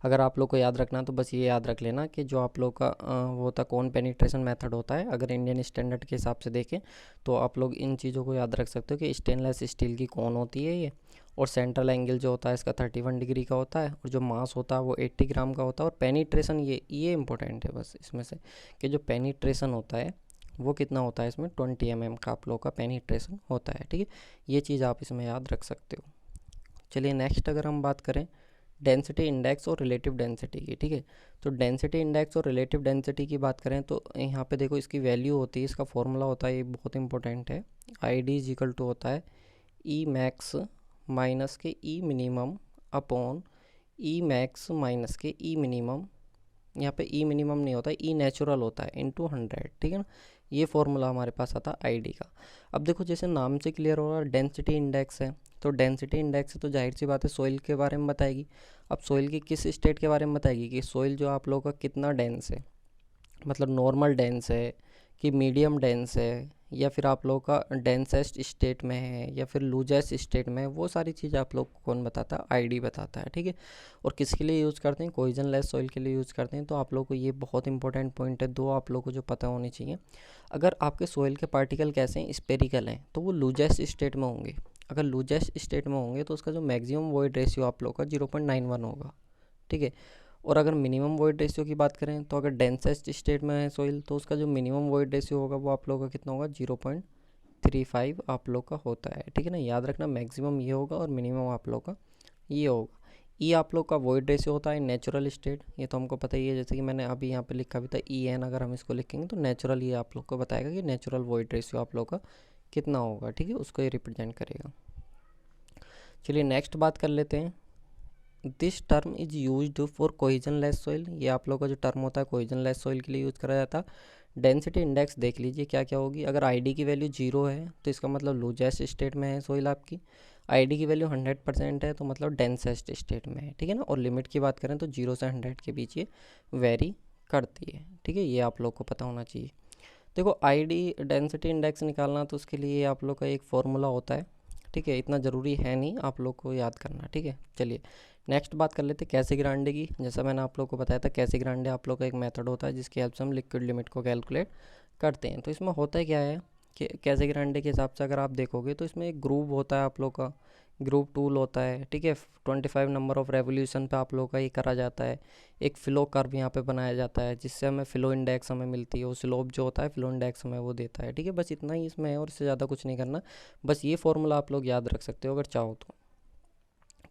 अगर आप लोग को याद रखना तो बस ये याद रख लेना कि जो आप लोग का वो होता कौन पेनिट्रेशन मेथड होता है, अगर इंडियन स्टैंडर्ड के हिसाब से देखें तो आप लोग इन चीज़ों को याद रख सकते हो कि स्टेनलेस स्टील की कौन होती है ये, और सेंट्रल एंगल जो होता है इसका 31 डिग्री का होता है, और जो मास होता है वो 80 ग्राम का होता है, और पेनिट्रेशन ये इंपॉर्टेंट है बस इसमें से, कि जो पेनिट्रेशन होता है वो कितना होता है, इसमें 20 mm का आप लोग का पेनिट्रेशन होता है, ठीक है। ये चीज़ आप इसमें याद रख सकते हो। चलिए नेक्स्ट अगर हम बात करें डेंसिटी इंडेक्स और रिलेटिव डेंसिटी की, ठीक है। तो डेंसिटी इंडेक्स और रिलेटिव डेंसिटी की बात करें तो यहाँ पे देखो इसकी वैल्यू होती है, इसका फॉर्मूला होता है, ये बहुत इंपॉर्टेंट है। I D is equal to होता है ई मैक्स माइनस के E minimum upon E max minus के ई मिनिमम, यहाँ पे ई मिनिमम नहीं होता है, ई नेचुरल होता है, इंटू 100, ठीक है ना। ये फॉर्मूला हमारे पास आता है आईडी का। अब देखो जैसे नाम से क्लियर हो रहा है डेंसिटी इंडेक्स है, तो डेंसिटी इंडेक्स है तो जाहिर सी बात है सोइल के बारे में बताएगी। अब सोइल की किस स्टेट के बारे में बताएगी, कि सोइल जो आप लोगों का कितना डेंस है, मतलब नॉर्मल डेंस है कि मीडियम डेंस है, या फिर आप लोगों का डेंसेस्ट स्टेट में है या फिर लूजेस्ट स्टेट में है, वो सारी चीज़ आप लोग को कौन बताता है? आईडी बताता है, ठीक है। और किसके लिए यूज़ करते हैं? कोहेजन लेस सॉइल के लिए यूज़ करते हैं। तो आप लोग को ये बहुत इंपॉर्टेंट पॉइंट है, दो आप लोग को जो पता होनी चाहिए। अगर आपके सॉइल के पार्टिकल कैसे हैं? स्पेरिकल हैं, तो वो लूजेस्ट स्टेट में होंगे। अगर लूजेस्ट स्टेट में होंगे तो उसका जो मैक्सिमम वॉइड रेशियो आप लोग का 0.91 होगा, ठीक है। और अगर मिनिमम वॉइड रेशियो की बात करें तो अगर डेंसेस्ट स्टेट में है सॉइल तो उसका जो मिनिमम वॉइड रेशियो होगा वो आप लोगों का कितना होगा? 0.35 आप लोग का होता है, ठीक है ना। याद रखना, मैक्सिमम ये होगा और मिनिमम आप लोग का ये होगा। ई आप लोग का वॉइड रेशियो होता है नेचुरल स्टेट, ये तो हमको पता ही है, जैसे कि मैंने अभी यहाँ पे लिखा भी था ई एन। अगर हम इसको लिखेंगे तो नेचुरल, ये आप लोग को बताएगा कि नेचुरल वॉइड रेशियो आप लोग का कितना होगा, ठीक है, उसको ये रिप्रेजेंट करेगा। चलिए नेक्स्ट बात कर लेते हैं। This term is used for cohesion less soil. ये आप लोग का जो टर्म होता है कोहेजन लेस सॉइल के लिए यूज़ करा जाता है। डेंसिटी इंडेक्स देख लीजिए क्या क्या होगी। अगर आईडी की वैल्यू 0 है तो इसका मतलब लूजेस्ट स्टेट में है सॉइल आपकी। आईडी की वैल्यू 100% है तो मतलब डेंसेस्ट स्टेट में है, ठीक है ना। और लिमिट की बात करें तो 0 से 100 के बीच ये वेरी करती है, ठीक है। ये आप लोग को पता होना चाहिए। देखो आईडी डेंसिटी इंडेक्स निकालना तो उसके लिए आप लोग का एक फॉर्मूला होता है, ठीक है। इतना ज़रूरी है नहीं आप लोग को याद करना, ठीक है। चलिए नेक्स्ट बात कर लेते हैं कैसेग्रांडे की। जैसा मैंने आप लोग को बताया था, कैसेग्रांडे आप लोग का एक मेथड होता है जिसकी हेल्प से हम लिक्विड लिमिट को कैलकुलेट करते हैं। तो इसमें होता है क्या है कि कैसेग्रांडे के हिसाब से अगर आप देखोगे तो इसमें एक ग्रुप होता है आप लोग का, ग्रुप टूल होता है, ठीक है। 25 नंबर ऑफ रेवोल्यूशन पे आप लोग का ये करा जाता है। एक फ्लो कर्व यहाँ पे बनाया जाता है जिससे हमें फ्लो इंडेक्स हमें मिलती है, वो स्लोप जो होता है फ्लो इंडेक्स हमें वो देता है, ठीक है। बस इतना ही इसमें है और इससे ज़्यादा कुछ नहीं करना। बस ये फॉर्मूला आप लोग याद रख सकते हो अगर चाहो तो,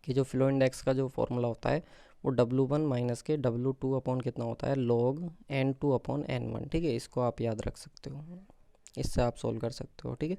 कि जो फ्लो इंडेक्स का जो फॉर्मूला होता है वो W1 माइनस के W2 अपॉन कितना होता है? log N2 अपॉन N1, ठीक है। इसको आप याद रख सकते हो, इससे आप सोल्व कर सकते हो, ठीक है।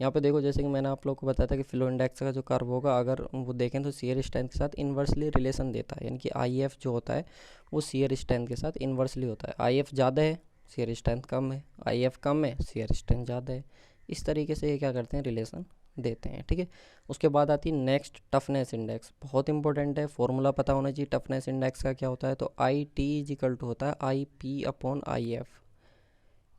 यहाँ पे देखो जैसे कि मैंने आप लोग को बताया था कि फ्लो इंडेक्स का जो कर्व होगा अगर वो देखें तो शियर स्ट्रेंथ के साथ इन्वर्सली रिलेशन देता है, यानी कि आई एफ जो होता है वो शियर स्ट्रेंथ के साथ इन्वर्सली होता है। आई एफ ज़्यादा है शियर स्ट्रेंथ कम है, आई एफ कम है शियर स्ट्रेंथ ज़्यादा है। इस तरीके से ये क्या करते हैं? रिलेशन देते हैं, ठीक है। उसके बाद आती है नेक्स्ट टफनेस इंडेक्स, बहुत इंपॉर्टेंट है, फॉर्मूला पता होना चाहिए टफनेस इंडेक्स का क्या होता है। तो I T is equal to होता है I P upon I F,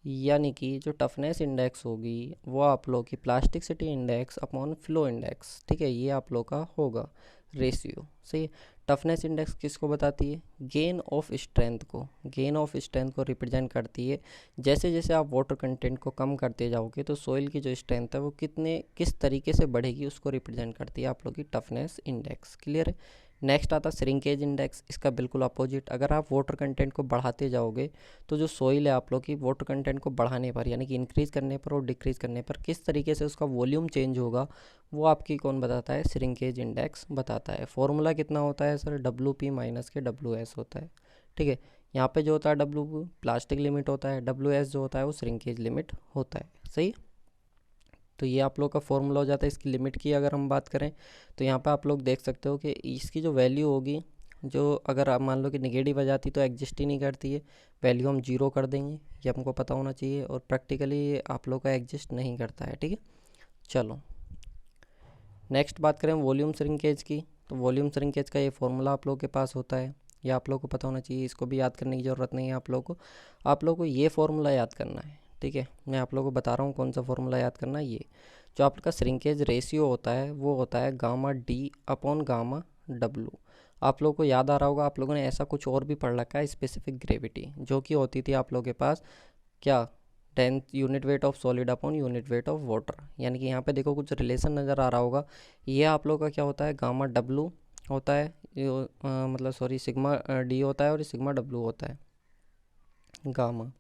यानी कि जो टफनेस इंडेक्स होगी वो आप लोग की plasticity index upon flow index, ठीक है। ये आप लोग का होगा रेशियो, सही है। टफनेस इंडेक्स किसको बताती है? गेन ऑफ स्ट्रेंथ को, गेन ऑफ स्ट्रेंथ को रिप्रेजेंट करती है। जैसे जैसे आप वाटर कंटेंट को कम करते जाओगे तो सोइल की जो स्ट्रेंथ है वो किस तरीके से बढ़ेगी उसको रिप्रेजेंट करती है आप लोग की टफनेस इंडेक्स, क्लियर है। नेक्स्ट आता है श्रिंकेज इंडेक्स, इसका बिल्कुल अपोजिट। अगर आप वाटर कंटेंट को बढ़ाते जाओगे तो जो सोइल है आप लोग की वाटर कंटेंट को बढ़ाने पर यानी कि इंक्रीज़ करने पर और डिक्रीज़ करने पर किस तरीके से उसका वॉल्यूम चेंज होगा वो आपकी कौन बताता है? श्रिंकेज इंडेक्स बताता है। फॉर्मूला कितना होता है सर? W p माइनस के WS होता है, ठीक है। यहाँ पे जो होता है W प्लास्टिक लिमिट होता है, WS जो होता है वो श्रिंकेज लिमिट होता है, सही। तो ये आप लोग का फॉर्मूला हो जाता है। इसकी लिमिट की अगर हम बात करें तो यहाँ पे आप लोग देख सकते हो कि इसकी जो वैल्यू होगी, जो अगर आप मान लो कि निगेटिव आ जाती तो एग्जिस्ट ही नहीं करती है, वैल्यू हम 0 कर देंगे, ये हमको पता होना चाहिए। और प्रैक्टिकली आप लोग का एग्जिस्ट नहीं करता है, ठीक है। चलो नेक्स्ट बात करें वॉल्यूम श्रिंकेज की। तो वॉल्यूम श्रिंकेज का ये फॉर्मूला आप लोग के पास होता है, ये आप लोग को पता होना चाहिए, इसको भी याद करने की ज़रूरत नहीं है आप लोग को। आप लोग को ये फॉर्मूला याद करना है, ठीक है। मैं आप लोगों को बता रहा हूँ कौन सा फॉर्मूला याद करना है। ये जो आपका श्रिंकेज रेशियो होता है वो होता है gamma D upon gamma W. आप लोग को याद आ रहा होगा, आप लोगों ने ऐसा कुछ और भी पढ़ रखा है, स्पेसिफिक ग्रेविटी, जो कि होती थी आप लोग के पास क्या? 10 unit weight of solid upon unit weight of water. यानी कि यहाँ पे देखो कुछ रिलेशन नज़र आ रहा होगा। ये आप लोग का क्या होता है? गामा डब्लू होता है, मतलब सॉरी सिग्मा डी होता है और ये सिग्मा डब्लू होता है। गामा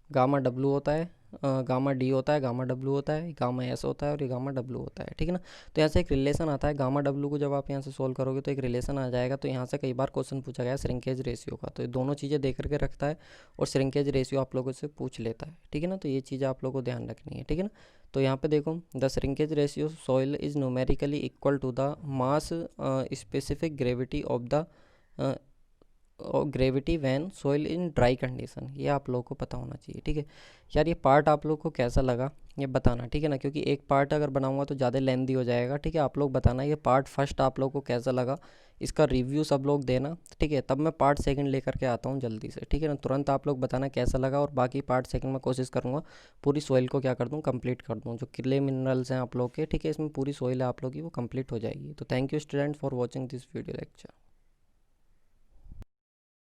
गामा डब्लू होता है, गामा डी होता है, गामा डब्लू होता है, गामा एस होता है और ये गामा डब्लू होता है, ठीक है ना। तो यहाँ से एक रिलेशन आता है गामा डब्लू को, जब आप यहाँ से सोल्व करोगे तो एक रिलेशन आ जाएगा। तो यहाँ से कई बार क्वेश्चन पूछा गया श्रिंकेज रेशियो का, तो ये दोनों चीज़ें देख करके रखता है और श्रिंकेज रेशियो आप लोगों से पूछ लेता है, ठीक है ना। तो ये चीज़ आप लोगों को ध्यान रखनी है, ठीक है ना। तो यहाँ पे देखो the shrinkage ratio soil is numerically equal to the mass specific gravity of the और ग्रेविटी वैन सोइल इन ड्राई कंडीशन, ये आप लोगों को पता होना चाहिए। ठीक है यार, ये पार्ट आप लोग को कैसा लगा ये बताना, ठीक है ना, क्योंकि एक पार्ट अगर बनाऊंगा तो ज़्यादा लेंदी हो जाएगा। ठीक है, आप लोग बताना ये पार्ट फर्स्ट आप लोग को कैसा लगा, इसका रिव्यू सब लोग देना। ठीक है, तब मैं पार्ट सेकंड लेकर के आता हूँ जल्दी से। ठीक है ना, तुरंत आप लोग बताना कैसा लगा, और बाकी पार्ट सेकंड में कोशिश करूँगा पूरी सोइल को क्या कर दूँ, कंप्लीट कर दूँ। जो क्ले मिनरल्स हैं आप लोग के, ठीक है, इसमें पूरी सोइल है आप लोग की वो कंप्लीट हो जाएगी। तो thank you student for watching this video lecture.